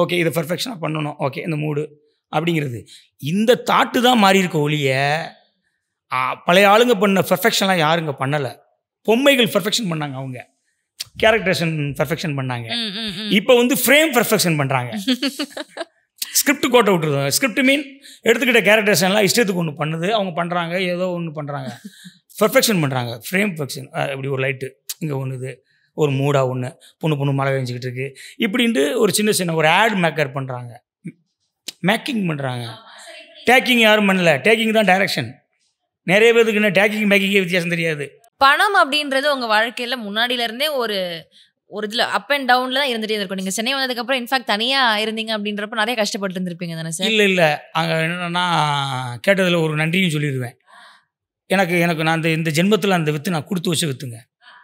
ஓகே இதை பர்ஃபெக்ஷனாக பண்ணணும், ஓகே இந்த மூடு அப்படிங்கிறது. இந்த தாட்டு தான் மாறி இருக்க ஒழிய பழைய ஆளுங்க பண்ண பர்ஃபெக்ஷன்லாம் யாருங்க பண்ணலை. பொம்மைகள் பர்ஃபெக்ஷன் பண்ணாங்க, அவங்க கேரக்டரேஷன் பர்ஃபெக்ஷன் பண்ணாங்க. இப்போ வந்து ஃப்ரேம் பர்ஃபெக்ஷன் பண்ணுறாங்க. ஸ்கிரிப்ட் கோட்டை விட்டுருது. ஸ்கிரிப்ட் மீன் எடுத்துக்கிட்ட கேரக்டரேஷன்லாம் இஷ்டத்துக்கு ஒன்று பண்ணுது, அவங்க பண்ணுறாங்க, ஏதோ ஒன்று பண்ணுறாங்க, பர்ஃபெக்ஷன் பண்ணுறாங்க. Frame perfection. இப்படி ஒரு லைட்டு இங்கே ஒன்று, இது ஒரு மூடாக ஒன்று, பொண்ணு மழை பெஞ்சிக்கிட்டு இருக்கு இப்படின்ட்டு ஒரு சின்ன ஒரு ஆட் மேக்கர் பண்ணுறாங்க, மேக்கிங் பண்ணுறாங்க. டேக்கிங் யாரும் பண்ணல, டேக்கிங் தான் டைரக்ஷன். நிறைய பேருக்கு என்ன டேக்கிங் மேக்கிங்கே வித்தியாசம் தெரியாது. பணம் அப்படின்றது உங்கள் வாழ்க்கையில் முன்னாடியில இருந்தே ஒரு இதில் அப் அண்ட் டவுனில் தான் இருந்துகிட்டே இருக்கும். நீங்கள் சென்னை வந்ததுக்கப்புறம் இன்ஃபேக்ட் தனியாக இருந்தீங்க அப்படின்றப்ப நிறைய கஷ்டப்பட்டு இருந்திருப்பீங்க தானே சார்? இல்லை அங்கே என்னென்னா கேட்டதில் ஒரு நன்றியும் சொல்லிடுவேன். எனக்கு நான் இந்த ஜென்மத்தில் அந்த விற்று நான் கொடுத்து வச்ச விற்றுங்க.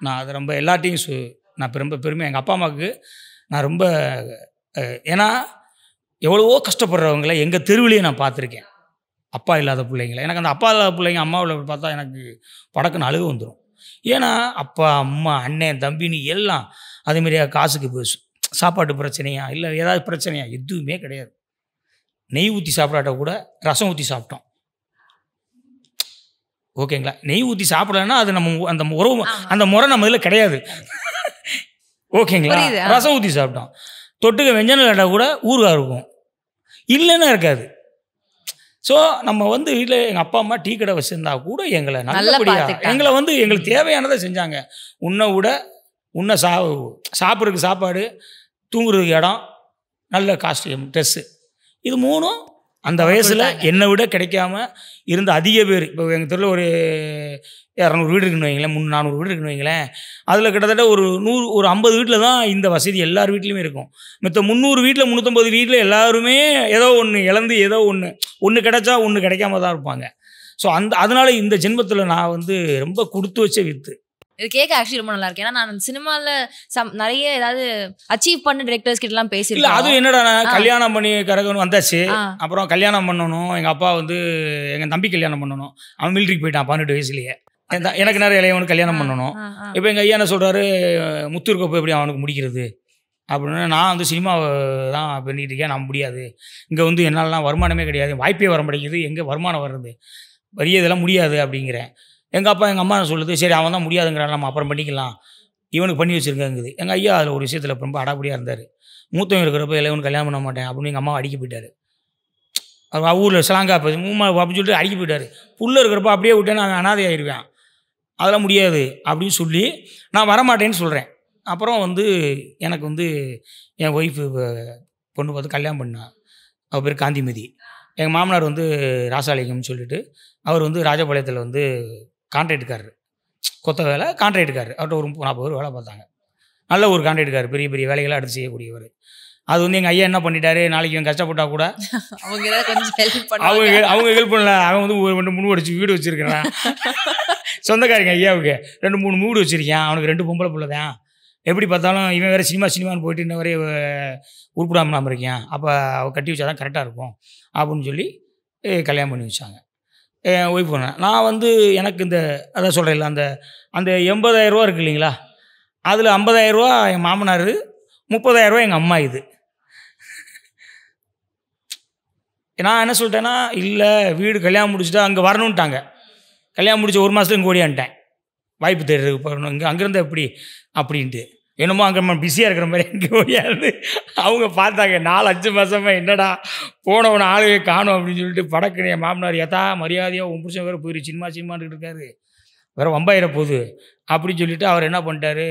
நான் அதை ரொம்ப எல்லாத்தையும் நான் ரொம்ப பெருமை எங்கள் அப்பா அம்மாவுக்கு நான் ரொம்ப, ஏன்னா எவ்வளவோ கஷ்டப்படுறவங்கள எங்கள் தெருவிலேயே நான் பார்த்துருக்கேன். அப்பா இல்லாத பிள்ளைங்கள. எனக்கு அந்த அப்பா இல்லாத பிள்ளைங்க அம்மாவில் பார்த்தா எனக்கு படக்குன்னு அழுக வந்துடும். ஏன்னா அப்பா அம்மா அண்ணன் தம்பின்னு எல்லாம் அதேமாரியா காசுக்கு பேசும். சாப்பாட்டு பிரச்சனையா இல்லை ஏதாவது பிரச்சனையா எதுவுமே கிடையாது. நெய் ஊற்றி சாப்பிடாட்ட கூட ரசம் ஊற்றி சாப்பிட்டோம், ஓகேங்களா. நெய் ஊற்றி சாப்பிடலன்னா அது நம்ம அந்த உறவு அந்த முறை நம்ம இதில் கிடையாது, ஓகேங்களா. ரசம் ஊற்றி சாப்பிட்டோம். தொட்டுக்க வெஞ்சன இல்லாட்டா கூட ஊறுகாய் இருக்கும், இல்லைன்னா இருக்காது. ஸோ நம்ம வந்து வீட்டில் எங்கள் அப்பா அம்மா டீ கடை வச்சுருந்தா கூட எங்களை நல்லபடியாக எங்களை வந்து எங்களுக்கு தேவையானதை செஞ்சாங்க. சாப்பிட்றதுக்கு சாப்பாடு, தூங்குறதுக்கு இடம், நல்ல காஸ்டியூம், ட்ரெஸ்ஸு, இது 3ம் அந்த வயசில் என்னை விட கிடைக்காம இருந்த அதிக பேர். இப்போ எங்கள் தெருவில் ஒரு 200 வீடு இருக்குன்னு வைங்களேன், 300-400 வீடு இருக்குன்னு வைங்களேன். அதில் கிட்டத்தட்ட ஒரு 50 வீட்டில் தான் இந்த வசதி எல்லார் வீட்லேயுமே இருக்கும். மற்ற 300 வீட்டில் 350 வீட்டில் எல்லாருமே ஏதோ ஒன்று இழந்து ஏதோ ஒன்று கிடைச்சா ஒன்று கிடைக்காம தான் இருப்பாங்க. ஸோ அதனால இந்த ஜென்மத்தில் நான் வந்து ரொம்ப கொடுத்து வச்ச வித்து. இது கேட்க ஆக்சுவலி ரொம்ப நல்லா இருக்கு. ஏன்னா நான் சினிமாவில் நிறைய ஏதாவது அச்சீவ் பண்ண டிரெக்டர்ஸ் கிட்டலாம் பேசியிருக்கேன். அது என்னடா கல்யாணம் பண்ணி கரகணும் வந்தாச்சு, அப்புறம் கல்யாணம் பண்ணணும். எங்கள் அப்பா வந்து எங்கள் தம்பி கல்யாணம் பண்ணணும், அவன் மிலிட்ரிக்கு போயிட்டான் 18 வயசுலேயே. எனக்கு நிறைய இளையவனுக்கு கல்யாணம் பண்ணணும். இப்போ எங்கள் ஐயா என்ன சொல்கிறாரு, முத்து இருக்கப்போ எப்படி அவனுக்கு முடிக்கிறது அப்படின்னு. நான் வந்து சினிமாவை தான் பண்ணிகிட்டு இருக்கேன், நான் முடியாது, இங்கே வந்து என்னாலலாம் வருமானமே கிடையாது, வாய்ப்பே வர மாட்டேங்குது, எங்கே வருமானம் வர்றது, வரிய இதெல்லாம் முடியாது அப்படிங்கிறேன். எங்கள் அப்பா எங்கள் அம்மா சொல்லுது, சரி அவன் தான் முடியாதுங்கிறான், நம்ம அப்புறம் பண்ணிக்கலாம், இவனுக்கு பண்ணி வச்சுருக்காங்குது. எங்கள் ஐயா அதில் ஒரு விஷயத்தில் ரொம்ப அடாப்படியாக இருந்தார். மூத்தவன் இருக்கிறப்ப இளையவனுக்கு கல்யாணம் பண்ண மாட்டேன் அப்படின்னு எங்கள் அம்மா அடிக்க போயிட்டார். ஊரில் ஸ்லாங்கா அப்படின்னு சொல்லிட்டு அடிக்க போயிட்டார். புள்ள இருக்கிறப்ப அப்படியே விட்டேன், நான் அனாதை ஆயிடுவேன், அதெல்லாம் முடியாது அப்படின்னு சொல்லி நான் வரமாட்டேன்னு சொல்கிறேன். அப்புறம் வந்து எனக்கு வந்து என் ஒய்ஃபு பொண்ணு பார்த்து கல்யாணம் பண்ணான். அவள் பேர் காந்திமதி. எங்கள் மாமனார் வந்து ராசாலிங்கம்னு சொல்லிட்டு அவர் வந்து ராஜபாளையத்தில் வந்து கான்ட்ராக்டுக்காரர், கொத்த வேலை கான்ட்ராக்டுக்காரர். அவர்கிட்ட ஒரு 40 பேர் வேலை பார்த்தாங்க. நல்ல ஒரு கான்ட்ராக்டுக்காரர், பெரிய பெரிய வேலைகளை எடுத்து செய்யக்கூடியவர். அது வந்து எங்கள் ஐயா என்ன பண்ணிட்டாரு, நாளைக்கு இவன் கஷ்டப்பட்டா கூட அவங்க ஹெல்ப் பண்ணல. அவன் வந்து 2-3 அடிச்சு வீடு வச்சுருக்கிறான், சொந்தக்காரங்க ஐயாவுக்கு 2-3 வீடு வச்சுருக்கேன், அவனுக்கு 2 பொம்பளை பிள்ளை தான், எப்படி பார்த்தாலும் இவன் வேறு சினிமான்னு போயிட்டு இன்ன வரைய உருப்பிடாமல் இருக்கேன், அப்போ அவள் கட்டி வச்சா தான் கரெக்டாக இருக்கும் அப்படின்னு சொல்லி கல்யாணம் பண்ணி வச்சாங்க. என் ஒய்ஃப் பண்ணேன். நான் வந்து எனக்கு இந்த அதான் சொல்கிறேன் அந்த அந்த 80,000 இருக்கு இல்லைங்களா, அதில் 50,000 என் மாமனார், 30,000 எங்கள் அம்மா. இது நான் என்ன சொல்லிட்டேன்னா, இல்லை வீடு கல்யாணம் முடிச்சுட்டா அங்கே வரணுன்ட்டாங்க. கல்யாணம் முடிச்சு 1 மாதத்துல இங்கே ஓடியான்ட்டேன், வாய்ப்பு தேடுறதுக்கு போகணும், இங்கே அங்கேருந்து எப்படி அப்படின்ட்டு. என்னமோ அங்கே நம்ம பிஸியாக இருக்கிற மாதிரி இங்கே ஓடியாது. அவங்க பார்த்தாங்க 4-5 மாதமாக என்னடா போனவனை ஆளுவே காணும் அப்படின்னு சொல்லிட்டு படக்கு என் மாமனார் ஏதா மரியாதையாக உன் புருஷன் வேறு போயிரு சினிமான்னு இருக்காரு, வேறு வம்பாயிர போகுது அப்படின்னு சொல்லிட்டு அவர் என்ன பண்ணிட்டாரு,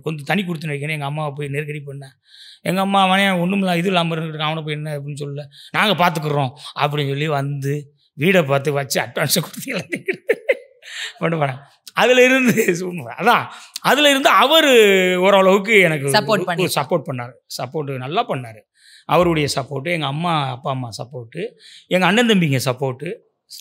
கொஞ்சம் தனி கொடுத்துன்னு வைக்கணும். எங்கள் அம்மாவை போய் நெருக்கடி பண்ணேன். எங்கள் அம்மா அவனே ஒன்றும் இது இல்லாமல் இருந்துட்டு அவனை போய் என்ன அப்படின்னு சொல்ல, நாங்கள் பார்த்துக்குறோம் அப்படின்னு சொல்லி வந்து வீடை பார்த்து வச்சு அட்வான்ஸை கொடுத்து எல்லாத்தையும் கொண்டு போனேன். அதில் இருந்து அதான் அதில் இருந்து அவர் ஓரளவுக்கு எனக்கு சப்போர்ட் பண்ணார். சப்போர்ட்டு நல்லா பண்ணார். அவருடைய சப்போர்ட்டு, எங்கள் அப்பா அம்மா சப்போர்ட்டு, எங்கள் அண்ணன் தம்பிங்க சப்போர்ட்டு,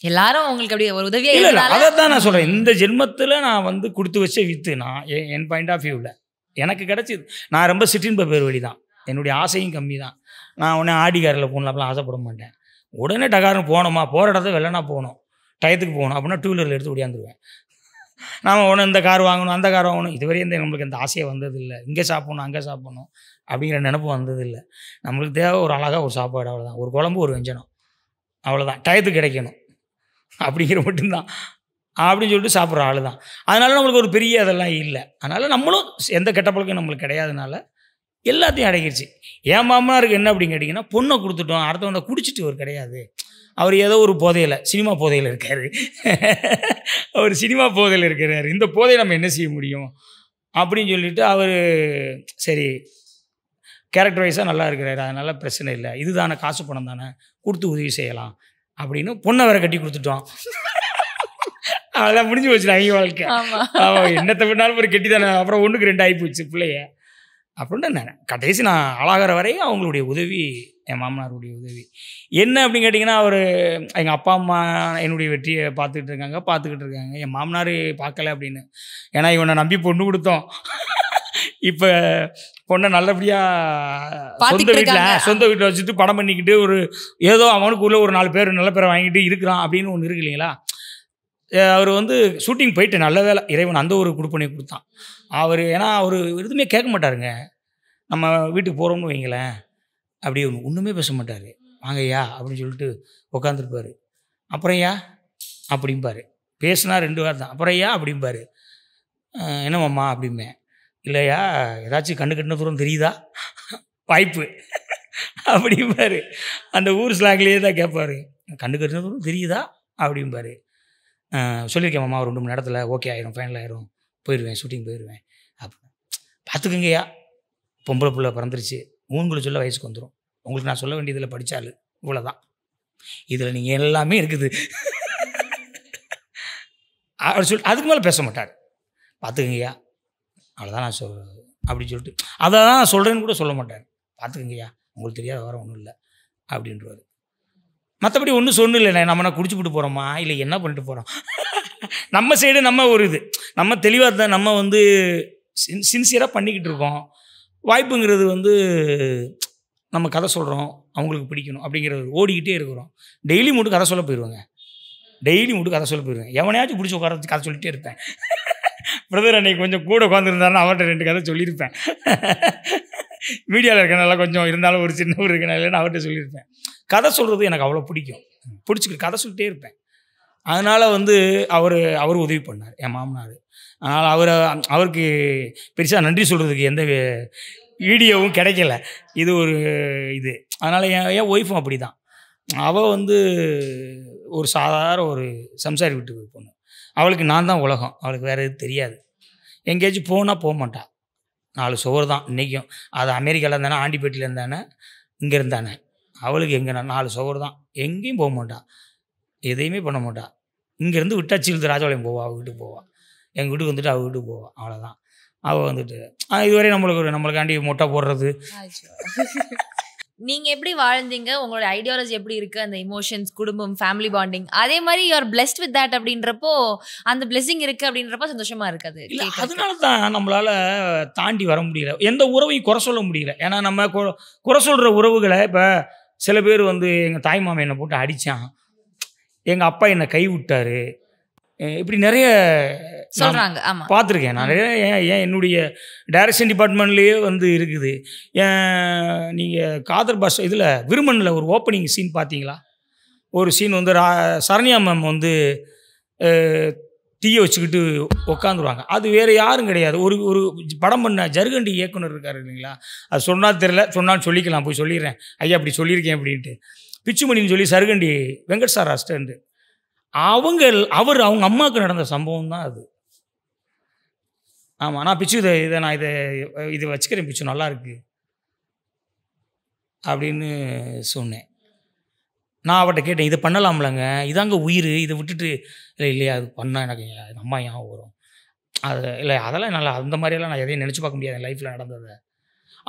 எல்லாரும் உங்களுக்கு அப்படி ஒரு உதவியாக இல்லை. அதை தான் நான் சொல்கிறேன், இந்த ஜென்மத்தில் நான் வந்து கொடுத்து வச்ச வித்து நான் என் பாயிண்ட் ஆஃப் வியூவில் எனக்கு கிடச்சிது. நான் ரொம்ப சிட்டின் பேர் வழி தான், என்னுடைய ஆசையும் கம்மி தான். நான் உடனே ஆடிக்காரில் போகணும் அப்படிலாம் ஆசைப்பட மாட்டேன். உடனே டகாரம் போனோமா, போகிற இடத்துல வெள்ளனா போகணும், டயத்துக்கு போகணும் அப்படின்னா 2 வீலரில் எடுத்து ஓடியாந்துருவேன். நாம் ஒன்று இந்த கார் வாங்கணும் அந்த கார் வாங்கணும், இதுவரையும் நம்மளுக்கு அந்த ஆசையை வந்ததில்லை. இங்கே சாப்பிட்ணும் அங்கே சாப்பிட்ணும் அப்படிங்கிற நினப்பு வந்ததில்லை. நம்மளுக்கு தேவை ஒரு அழகாக ஒரு சாப்பாடு, அவ்வளோதான். ஒரு குழம்பு ஒரு வெஞ்சனம், அவ்வளோதான். டயத்துக்கு கிடைக்கணும் அப்படிங்கிற மட்டும்தான் அப்படின்னு சொல்லிட்டு சாப்பிட்ற ஆள் தான். அதனால நம்மளுக்கு ஒரு பெரிய அதெல்லாம் இல்லை. அதனால் நம்மளும் எந்த கெட்ட பழக்கம் நம்மளுக்கு கிடையாதுனால எல்லாத்தையும் அடங்கிடுச்சு. என் மாமனாருக்கு என்ன அப்படின்னு கேட்டிங்கன்னா, பொண்ணை கொடுத்துட்டோம், அடுத்தவங்க குடிச்சிட்டு அவர் கிடையாது. அவர் ஏதோ ஒரு போதையில், சினிமா போதையில் இருக்கார். அவர் சினிமா போதையில் இருக்கிறார். இந்த போதையை நம்ம என்ன செய்ய முடியும் அப்படின்னு சொல்லிட்டு அவர் சரி கேரக்டர் வைஸாக நல்லா இருக்கிறாரு, அதனால் பிரச்சனை இல்லை, இதுதானே காசு பணம் தானே, கொடுத்து உதவி செய்யலாம் அப்படின்னு பொண்ணை வேற கட்டி கொடுத்துட்டோம். அதெல்லாம் முடிஞ்சு போச்சு அவங்க வாழ்க்கை. ஆமாம், என்னத்தை பண்ணாலும் ஒரு கெட்டி தானே. அப்புறம் 1க்கு 2 ஆகி போச்சு பிள்ளைய அப்படின்னு நான் கடைசி நான் ஆளாகிற வரையும் அவங்களுடைய உதவி, என் மாமனாருடைய உதவி என்ன அப்படின்னு கேட்டிங்கன்னா, அவர் எங்கள் அப்பா அம்மா என்னுடைய வெற்றியை பார்த்துக்கிட்டு இருக்காங்க. என் மாமனார் பார்க்கல அப்படின்னு, ஏன்னா இவனை நம்பி பொண்ணு கொடுத்தோம். இப்போ பொண்ணை நல்லபடியாக சொந்த வீட்டில் வச்சுட்டு படம் பண்ணிக்கிட்டு ஒரு ஏதோ அவனுக்குள்ளே ஒரு 4 பேர் நல்ல பேரை வாங்கிட்டு இருக்கிறான் அப்படின்னு ஒன்று இருக்கு இல்லைங்களா. அவர் வந்து ஷூட்டிங் போயிட்டு நல்ல வேலை இறைவன் அந்த ஒரு கொடுப்பனை கொடுத்தான். அவர் ஏன்னா அவர் எதுவுமே கேட்க மாட்டாருங்க. நம்ம வீட்டுக்கு போகிறோம்னு வைங்களேன், அப்படி ஒன்றுமே பேச மாட்டார். வாங்கய்யா அப்படின்னு சொல்லிட்டு உட்காந்துருப்பார். அப்புறம் ஐயா அப்படிம்பார். பேசுனா 2 வாரம் தான். அப்புறம் ஐயா அப்படிம்பார். என்னம்மா அப்படிம்பேன். இல்லையா ஏதாச்சும் கண்ணு கட்டின தூரம் தெரியுதா, வாய்ப்பு அப்படிம்பார். அந்த ஊர் ஸ்லாங்லேயே தான் கேட்பார். கண்ணு கட்டின தூரம் தெரியுதா அப்படிம்பார். சொல்லியிருக்கேன் மாமா, ஒரு 2 மணி நேரத்தில் ஓகே ஆயிரும், ஃபைனல் ஆயிரும், போயிடுவேன், ஷூட்டிங் போயிடுவேன் அப்படின்னு. பார்த்துக்குங்கய்யா, பொம்பளை பிள்ளை பிறந்துருச்சு, உங்களுக்கு சொல்ல வயசுக்கு வந்துடும், உங்களுக்கு நான் சொல்ல வேண்டியதில் படித்தாலும் இவ்வளோதான், இதில் நீங்கள் எல்லாமே இருக்குது அவர் அதுக்கு மேலே பேச மாட்டார். பார்த்துக்குங்கய்யா, அவ்வளோதான் நான் அப்படின்னு சொல்லிட்டு அதை தான் நான் சொல்கிறேன்னு கூட சொல்ல மாட்டார். பார்த்துக்குங்கய்யா, உங்களுக்கு தெரியாத வர ஒன்றும் இல்லை அப்படின்றவார். மற்றபடி ஒன்றும் சொன்ன இல்லை, நம்ம குடிச்சுப்பிட்டு போகிறோமா இல்லை என்ன பண்ணிட்டு போகிறோம், நம்ம சைடு நம்ம ஒரு இது நம்ம தெளிவாக தான் நம்ம வந்து சின்சியராக பண்ணிக்கிட்டு இருக்கோம். வாய்ப்புங்கிறது வந்து நம்ம கதை சொல்கிறோம், அவங்களுக்கு பிடிக்கணும் அப்படிங்கிறது ஓடிக்கிட்டே இருக்கிறோம். டெய்லி மட்டும் கதை சொல்ல போயிடுவாங்க, எவனையாச்சும் பிடிச்சி உட்கார வச்சு கதை சொல்லிகிட்டே இருப்பேன். பிரதர் அன்னைக்கு கொஞ்சம் கூட உட்காந்துருந்தாருன்னா அவர்கிட்ட 2 கதை சொல்லியிருப்பேன். மீடியாவில் இருக்கனால கொஞ்சம் இருந்தாலும் ஒரு சின்ன ஊர் இருக்கனால இல்லைன்னு அவர்கிட்ட சொல்லியிருப்பேன். கதை சொல்கிறது எனக்கு அவ்வளோ பிடிச்சிக்கிட்டு கதை சொல்லிட்டே இருப்பேன். அதனால் வந்து அவர் உதவி பண்ணார், என் மாமனார். அதனால் அவருக்கு பெருசாக நன்றி சொல்கிறதுக்கு எந்த வீடியோவும் கிடைக்கல. இது ஒரு இது. அதனால் என் ஒய்ஃபும் அப்படி தான். அவள் வந்து ஒரு சாதாரண ஒரு சம்சாரி வீட்டுக்கு பொண்ணு. அவளுக்கு நான் தான் உலகம், அவளுக்கு வேறு எதுவும் தெரியாது. எங்கேயாச்சும் போக மாட்டாள். 4 சுவர் தான் இன்றைக்கும். அது அமெரிக்காவில் இருந்தானே, ஆண்டிப்பேட்டில் இருந்தானே, இங்கே இருந்தானே, அவளுக்கு எங்கே 4 சுவர் தான். எங்கேயும் போக மாட்டாள், எதையுமே பண்ண மாட்டாள். இங்கேருந்து விட்டாச்சிழுத்து ராஜபாளையம் போவாள், அவள் வீட்டுக்கு போவாள். எங்கள் வீட்டுக்கு வந்துட்டு அவள் வீட்டுக்கு போவாள், அவ்வளோதான். அவள் வந்துட்டு இதுவரை நம்மளுக்காண்டி மொட்டை போடுறது, நீங்க எப்படி வாழ்ந்தீங்க, உங்களோட ஐடியாலஜி எப்படி இருக்கு, அந்த எமோஷன்ஸ், குடும்பம், ஃபேமிலி பாண்டிங், அதே மாதிரி you are blessed with that அப்படின்றப்போ, அந்த பிளெஸிங் இருக்கு அப்படின்றப்போ சந்தோஷமா இருக்காது. இல்லை, அதனால தான் நம்மளால் தாண்டி வர முடியல, எந்த உறவையும் குறை சொல்ல முடியல. ஏன்னா நம்ம குறை சொல்கிற உறவுகளை, இப்போ சில பேர் வந்து எங்கள் தாய் மாமன் என்னை போட்டு அடித்தான், எங்கள் அப்பா என்னை கை விட்டார், இப்படி நிறைய சொல்கிறாங்க. ஆமாம், பார்த்துருக்கேன் நான் நிறைய. ஏன் என்னுடைய டைரக்ஷன் டிபார்ட்மெண்ட்லேயே வந்து இருக்குது. நீங்கள் காதர் பாஷ் இதில் விருமனில் ஒரு ஓப்பனிங் சீன் பார்த்தீங்களா? ஒரு சீன் வந்து சரண்யா மேம் வந்து தீயை வச்சுக்கிட்டு உட்காந்துருவாங்க. அது வேறு யாரும் கிடையாது, ஒரு படம் பண்ண ஜருகண்டி இயக்குனர் இருக்கார் இல்லைங்களா, அது சொன்னால் தெரில, சொன்னாலும் சொல்லிக்கலாம், போய் சொல்லிடுறேன், ஐயா அப்படி சொல்லியிருக்கேன் அப்படின்ட்டு. பிச்சுமணின்னு சொல்லி சருகண்டி வெங்கட் சார் அஸ்டண்ட், அவங்க அம்மாவுக்கு நடந்த சம்பவம் தான் அது. ஆமாம், நான் பிச்சு நான் இதை வச்சுக்கிறேன், பிச்சு நல்லா இருக்கு அப்படின்னு சொன்னேன். நான் அவட்ட கேட்டேன், இதை பண்ணலாம்லங்க, இதாங்க உயிர், இதை விட்டுட்டு இல்லையா அது பண்ணால் எனக்கு எங்கள் அம்மா ஞாபகம் வரும். அது இல்லை, அதெல்லாம் நல்லா, அந்த மாதிரியெல்லாம் நான் எதையும் நினச்சி பார்க்க முடியாது என் லைஃப்பில் நடந்ததை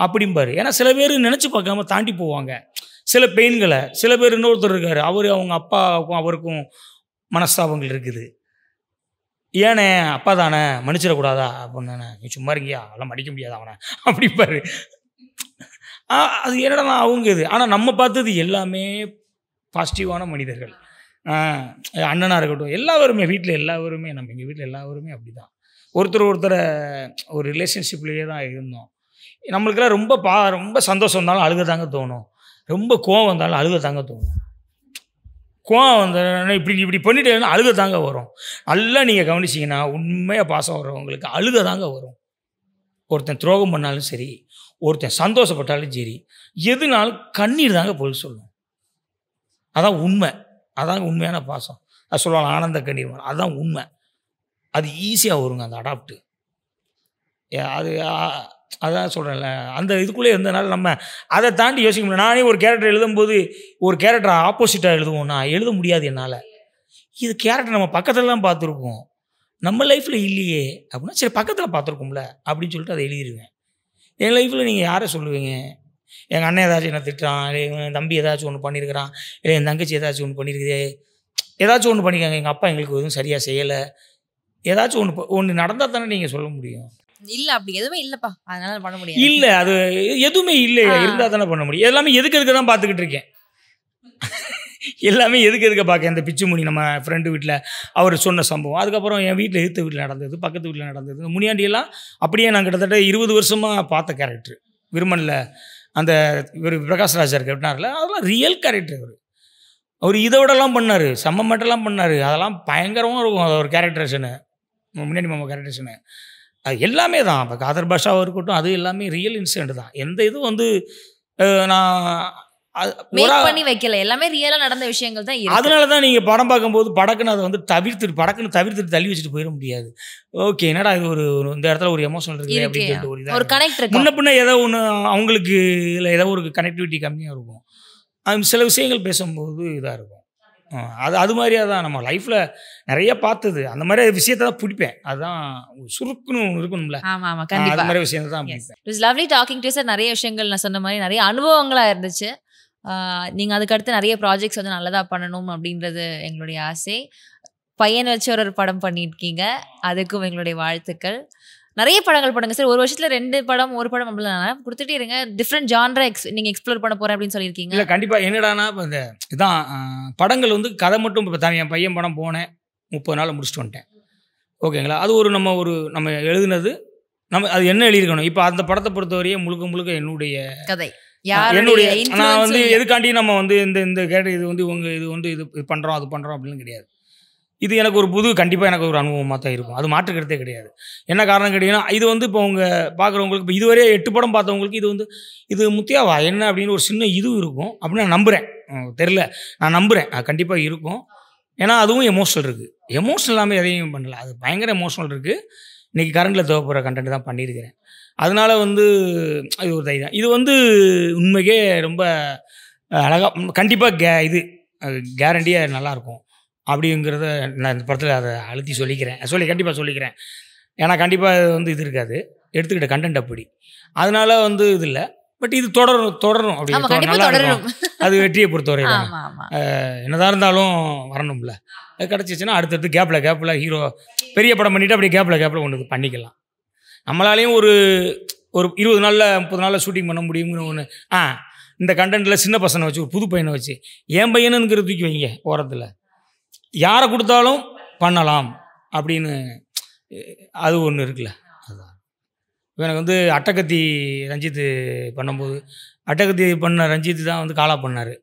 அப்படிம்பாரு. ஏன்னா சில பேர் நினச்சி பார்க்காம தாண்டி போவாங்க சில பெயின்களை. சில பேர் இன்னொருத்தர் இருக்கார், அவங்க அப்பாவுக்கும் அவருக்கும் மனஸ்தாபங்கள் இருக்குது. ஏனே அப்பா தானே மன்னிச்சிடக்கூடாதா அப்படின்னு, நீ சும்மா இருக்கியா, அதெல்லாம் மன்னிக்க முடியாது அவனை அப்படிப்பாரு. அது என்னடா அவங்க இது. ஆனால் நம்ம பார்த்தது எல்லாமே பாசிட்டிவான மனிதர்கள். அண்ணனாக இருக்கட்டும், எல்லாருமே வீட்டில் எல்லாருமே, நம்ம எங்கள் வீட்டில் எல்லாருமே அப்படி தான், ஒருத்தரை ஒரு ரிலேஷன்ஷிப்லேயே தான் இருந்தோம். நம்மளுக்கெல்லாம் ரொம்ப சந்தோஷம் வந்தாலும் அழுக தாங்க தோணும், ரொம்ப கோவம் வந்தாலும் அழுக தாங்க தோணும். கோவம் வந்தோடனே இப்படி பண்ணிட்டு அழுக தாங்க வரும். நல்லா நீங்கள் கவனிச்சிங்கன்னா உண்மையாக பாசம் வர்றவங்களுக்கு அழுக தாங்க வரும். ஒருத்தன் துரோகம் பண்ணாலும் சரி, ஒருத்தன் சந்தோஷப்பட்டாலும் சரி, எதுனாலும் கண்ணீர் தாங்க பொருள் சொல்லும். அதான் உண்மை, அதாங்க உண்மையான பாசம். அது சொல்லுவாங்க ஆனந்த கண்ணீர், அதுதான் உண்மை. அது ஈஸியாக வருங்க அந்த அடாப்ட்டு. அதான் சொல்கிறேன்ல, அந்த இதுக்குள்ளே இருந்தனால நம்ம அதை தாண்டி யோசிக்க முடியல. நானே ஒரு கேரக்டர் எழுதும்போது ஒரு கேரக்டர் ஆப்போசிட்டாக எழுதுவோம்னா எழுத முடியாது என்னால். இது கேரக்டர் நம்ம பக்கத்தில் தான் பார்த்துருக்கோம், நம்ம லைஃப்பில் இல்லையே அப்படின்னா சரி பக்கத்தில் பார்த்துருக்கோம்ல அப்படின்னு சொல்லிட்டு அதை எழுதிடுவேன். என் லைஃப்பில் நீங்கள் யாரை சொல்லுவீங்க? எங்கள் அண்ணன் ஏதாச்சும் என்ன திட்டுறான், இல்லை என் தம்பி ஏதாச்சும் ஒன்று பண்ணியிருக்கிறான், இல்லை என் தங்கச்சி ஏதாச்சும் ஒன்று பண்ணியிருக்குது, ஏதாச்சும் ஒன்று பண்ணியிருக்காங்க, எங்கள் அப்பா எங்களுக்கு எதுவும் சரியாக செய்யலை, ஏதாச்சும் ஒன்று நடந்தால் தானே நீங்கள் சொல்ல முடியும். இல்ல அப்படி எதுவுமே இல்லப்பா, அதனால பண்ண முடியாது. இல்ல அது எதுவுமே இல்லையா, இருந்தா தானே பண்ண முடியும். எல்லாமே எதுக்கு தான் பார்த்துக்கிட்டு இருக்கேன், எல்லாமே எதுக்கு பார்க்க. இந்த பிச்சுமுனி நம்ம ஃப்ரெண்டு வீட்டில் அவர் சொன்ன சம்பவம், அதுக்கப்புறம் என் வீட்டில் எதிர்த்த வீட்டில் நடந்தது, பக்கத்து வீட்டில் நடந்தது, முனியாண்டியெல்லாம் அப்படியே நான் கிட்டத்தட்ட 20 வருஷமாக பார்த்த கேரக்டர். விருமனில் அந்த இவர் பிரகாஷ்ராஜ் கேட்டார்ல, அதெல்லாம் ரியல் கேரக்டர். அவர் இதை விடலாம் பண்ணார், செம்ம மட்டும்லாம் பண்ணார், அதெல்லாம் பயங்கரமாக இருக்கும். அது ஒரு கேரக்டரேஷனு, முன்னாடி மாமா கேரக்டரேஷனு, அது எல்லாமே தான். இப்போ காதர் பாஷாவாக இருக்கட்டும், அது எல்லாமே ரியல் இன்சிடென்ட் தான். எந்த இதுவும் வந்து நான் பண்ணி வைக்கல, எல்லாமே ரியலா நடந்த விஷயங்கள் தான். அதனால தான் நீங்கள் படம் பார்க்கும்போது படக்குன்னு அதை வந்து தவிர்த்துட்டு தள்ளி வச்சுட்டு போயிட முடியாது. ஓகே, என்னடா இது ஒரு இந்த இடத்துல ஒரு எமோஷனல் இருக்குது அப்படின்னு சொல்லிட்டு ஒரு கனெக்ட் இருக்கு. முன்ன பின்ன ஏதோ ஒன்று அவங்களுக்கு இல்லை ஏதோ ஒரு கனெக்டிவிட்டி கம்மியாக இருக்கும். அது சில விஷயங்கள் பேசும்போது இதாக இருக்கும். அது மாதிரியாக தான் நம்ம லைஃப்பில் நிறைய பார்த்தது. அந்த மாதிரி விஷயத்தை தான் பிடிப்பேன். அதுதான் சுருக்குன்னு இருக்கணும்ல. ஆமாம், கண்டிப்பாக அந்த மாதிரி விஷயத்தை தான் பிடிப்பேன். It is lovely talking to sir. நிறைய விஷயங்கள் நான் சொன்ன மாதிரி நிறைய அனுபவங்களாக இருந்துச்சு. நீங்கள் அதுக்கடுத்து நிறைய ப்ராஜெக்ட்ஸ் வந்து நல்லதாக பண்ணணும் அப்படின்றது எங்களுடைய ஆசை. பையனை வச்சு ஒரு படம் பண்ணியிருக்கீங்க, அதுக்கும் எங்களுடைய வாழ்த்துக்கள். நிறைய படங்கள் பண்ணுங்க சார், ஒரு வருஷத்தில் 2 படம் 1 படம் அப்படிலாம் கொடுத்துட்டே இருங்க. டிஃப்ரெண்ட் ஜான்ரா நீங்கள் எக்ஸ்ப்ளோர் பண்ண போகிறேன் அப்படின்னு சொல்லியிருக்கீங்க. இல்லை கண்டிப்பாக. என்னடானா இப்போ இந்த இதான் படங்கள் வந்து கதை மட்டும் இப்போ தான். என் பையன் படம் போனேன், 30 நாள் முடிச்சுட்டு வந்துட்டேன். ஓகேங்களா, அது ஒரு நம்ம எழுதுனது, நம்ம அது என்ன எழுதியிருக்கணும். இப்போ அந்த படத்தை பொறுத்தவரையே முழுக்க என்னுடைய கதை, என்னுடைய நான் வந்து எதுக்காண்டி நம்ம வந்து இந்த கேட்ட இது வந்து இது பண்ணுறோம் அது பண்ணுறோம் அப்படின்னு கிடையாது. இது எனக்கு ஒரு கண்டிப்பாக எனக்கு ஒரு அனுபவமாக தான் இருக்கும், அது மாற்றுக்கிறதே கிடையாது. என்ன காரணம் கேட்டிங்கன்னா, இது வந்து இப்போ அவங்க பார்க்குறவங்களுக்கு, இப்போ இதுவரை 8 படம் பார்த்தவங்களுக்கு இது முத்தியாவா என்ன அப்படின்னு ஒரு சின்ன இது இருக்கும் அப்படின்னு நான் நம்புகிறேன். தெரில, நான் நம்புகிறேன் அது கண்டிப்பாக இருக்கும். ஏன்னா அதுவும் எமோஷனல் இருக்குது. எமோஷனல் இல்லாமல் எதையும் பண்ணல, அது பயங்கர எமோஷனல் இருக்குது. இன்றைக்கி கரண்டில் தேவைப்படுற கண்டென்ட் தான் பண்ணியிருக்கிறேன். அதனால் வந்து இது ஒரு தைரியம். இது வந்து உண்மைக்கே ரொம்ப அழகாக கண்டிப்பாக இது கேரண்டியாக நல்லாயிருக்கும் அப்படிங்கிறத நான் இந்த படத்தில் அதை அழுத்தி கண்டிப்பாக சொல்லிக்கிறேன். ஏன்னா கண்டிப்பாக வந்து இது இருக்காது, எடுத்துக்கிட்ட கண்டென்ட் அப்படி. அதனால் வந்து இது இல்லை, பட் இது தொடரும் அப்படி ஆமா, கண்டிப்பா நல்லா தொடரும். இருக்கும். அது வெற்றியை பொறுத்தவரை தானே. ஆமா ஆமா என்னதான் இருந்தாலும் வரணும்ல. அது கிடச்சிச்சின்னா அடுத்தடுத்து கேப்பில் ஹீரோ பெரிய படம் பண்ணிவிட்டு அப்படியே கேப்பில் ஒன்று பண்ணிக்கலாம். நம்மளாலேயும் ஒரு 20 நாளில் 30 நாளில் ஷூட்டிங் பண்ண முடியுங்கிற ஒன்று. இந்த கண்டென்ட்டில் சின்ன பசங்களை வச்சு ஒரு புது பையனை வச்சு என் பையனுங்கிற தூக்கி வைங்க ஓரத்தில், யாரை கொடுத்தாலும் பண்ணலாம் அப்படின்னு அது ஒன்று இருக்குல்ல. அதுதான் எனக்கு வந்து அட்டகத்தி ரஞ்சித் பண்ணும்போது, அட்டகத்தி பண்ண ரஞ்சித் தான் வந்து காலா பண்ணார்.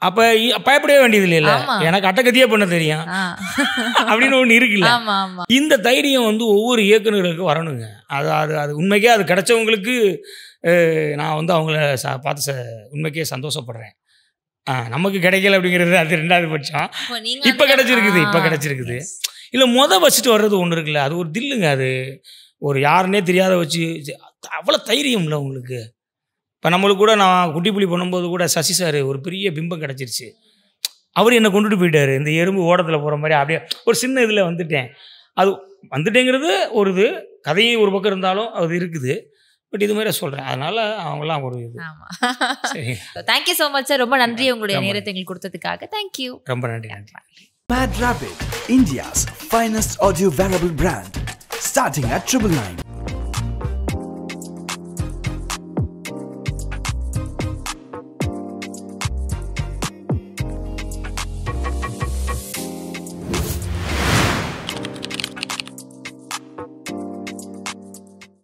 அப்போ பயப்படவே வேண்டியது இல்லைல்ல, எனக்கு அட்டகத்தியே பண்ண தெரியும் அப்படின்னு ஒன்று இருக்குல்ல. இந்த தைரியம் வந்து ஒவ்வொரு இயக்குநர்களுக்கும் வரணுங்க. அது உண்மைக்கே அது கிடைச்சவங்களுக்கு நான் வந்து அவங்கள பார்த்து உண்மைக்கே சந்தோஷப்படுறேன். நமக்கு கிடைக்கல அப்படிங்கிறது அது 2வது பட்சம். இப்போ கிடச்சிருக்குது. இல்லை வச்சுட்டு வர்றது ஒன்று இருக்குல்ல, அது ஒரு தில்லுங்க. அது ஒரு யாருன்னே தெரியாத வச்சு அவ்வளோ தைரியம் இல்லை உங்களுக்கு. இப்போ நம்மளுக்கு கூட நான் குட்டிப்புலி பண்ணும்போது கூட சசி சார் ஒரு பெரிய பிம்பம் கிடச்சிருச்சு. அவர் என்னை கொண்டுட்டு போயிட்டார். இந்த எறும்பு ஓடத்தில் போகிற மாதிரி அப்படியே ஒரு சின்ன இதில் வந்துட்டேங்கிறது ஒரு இது கதையும் ஒரு பக்கம் இருந்தாலும் அது இருக்குது. பட் இது மாதிரி சொல்கிறேன். அதனால் அவங்களாம் ஒரு இது. சரி, தேங்க்யூ ஸோ மச் சார். ரொம்ப நன்றி உங்களுடைய நேரத்தை எங்களுக்கு கொடுத்ததுக்காக. தேங்க்யூ. ரொம்ப நன்றி. Mad Rapid, India's finest audio wearable brand, starting at 999.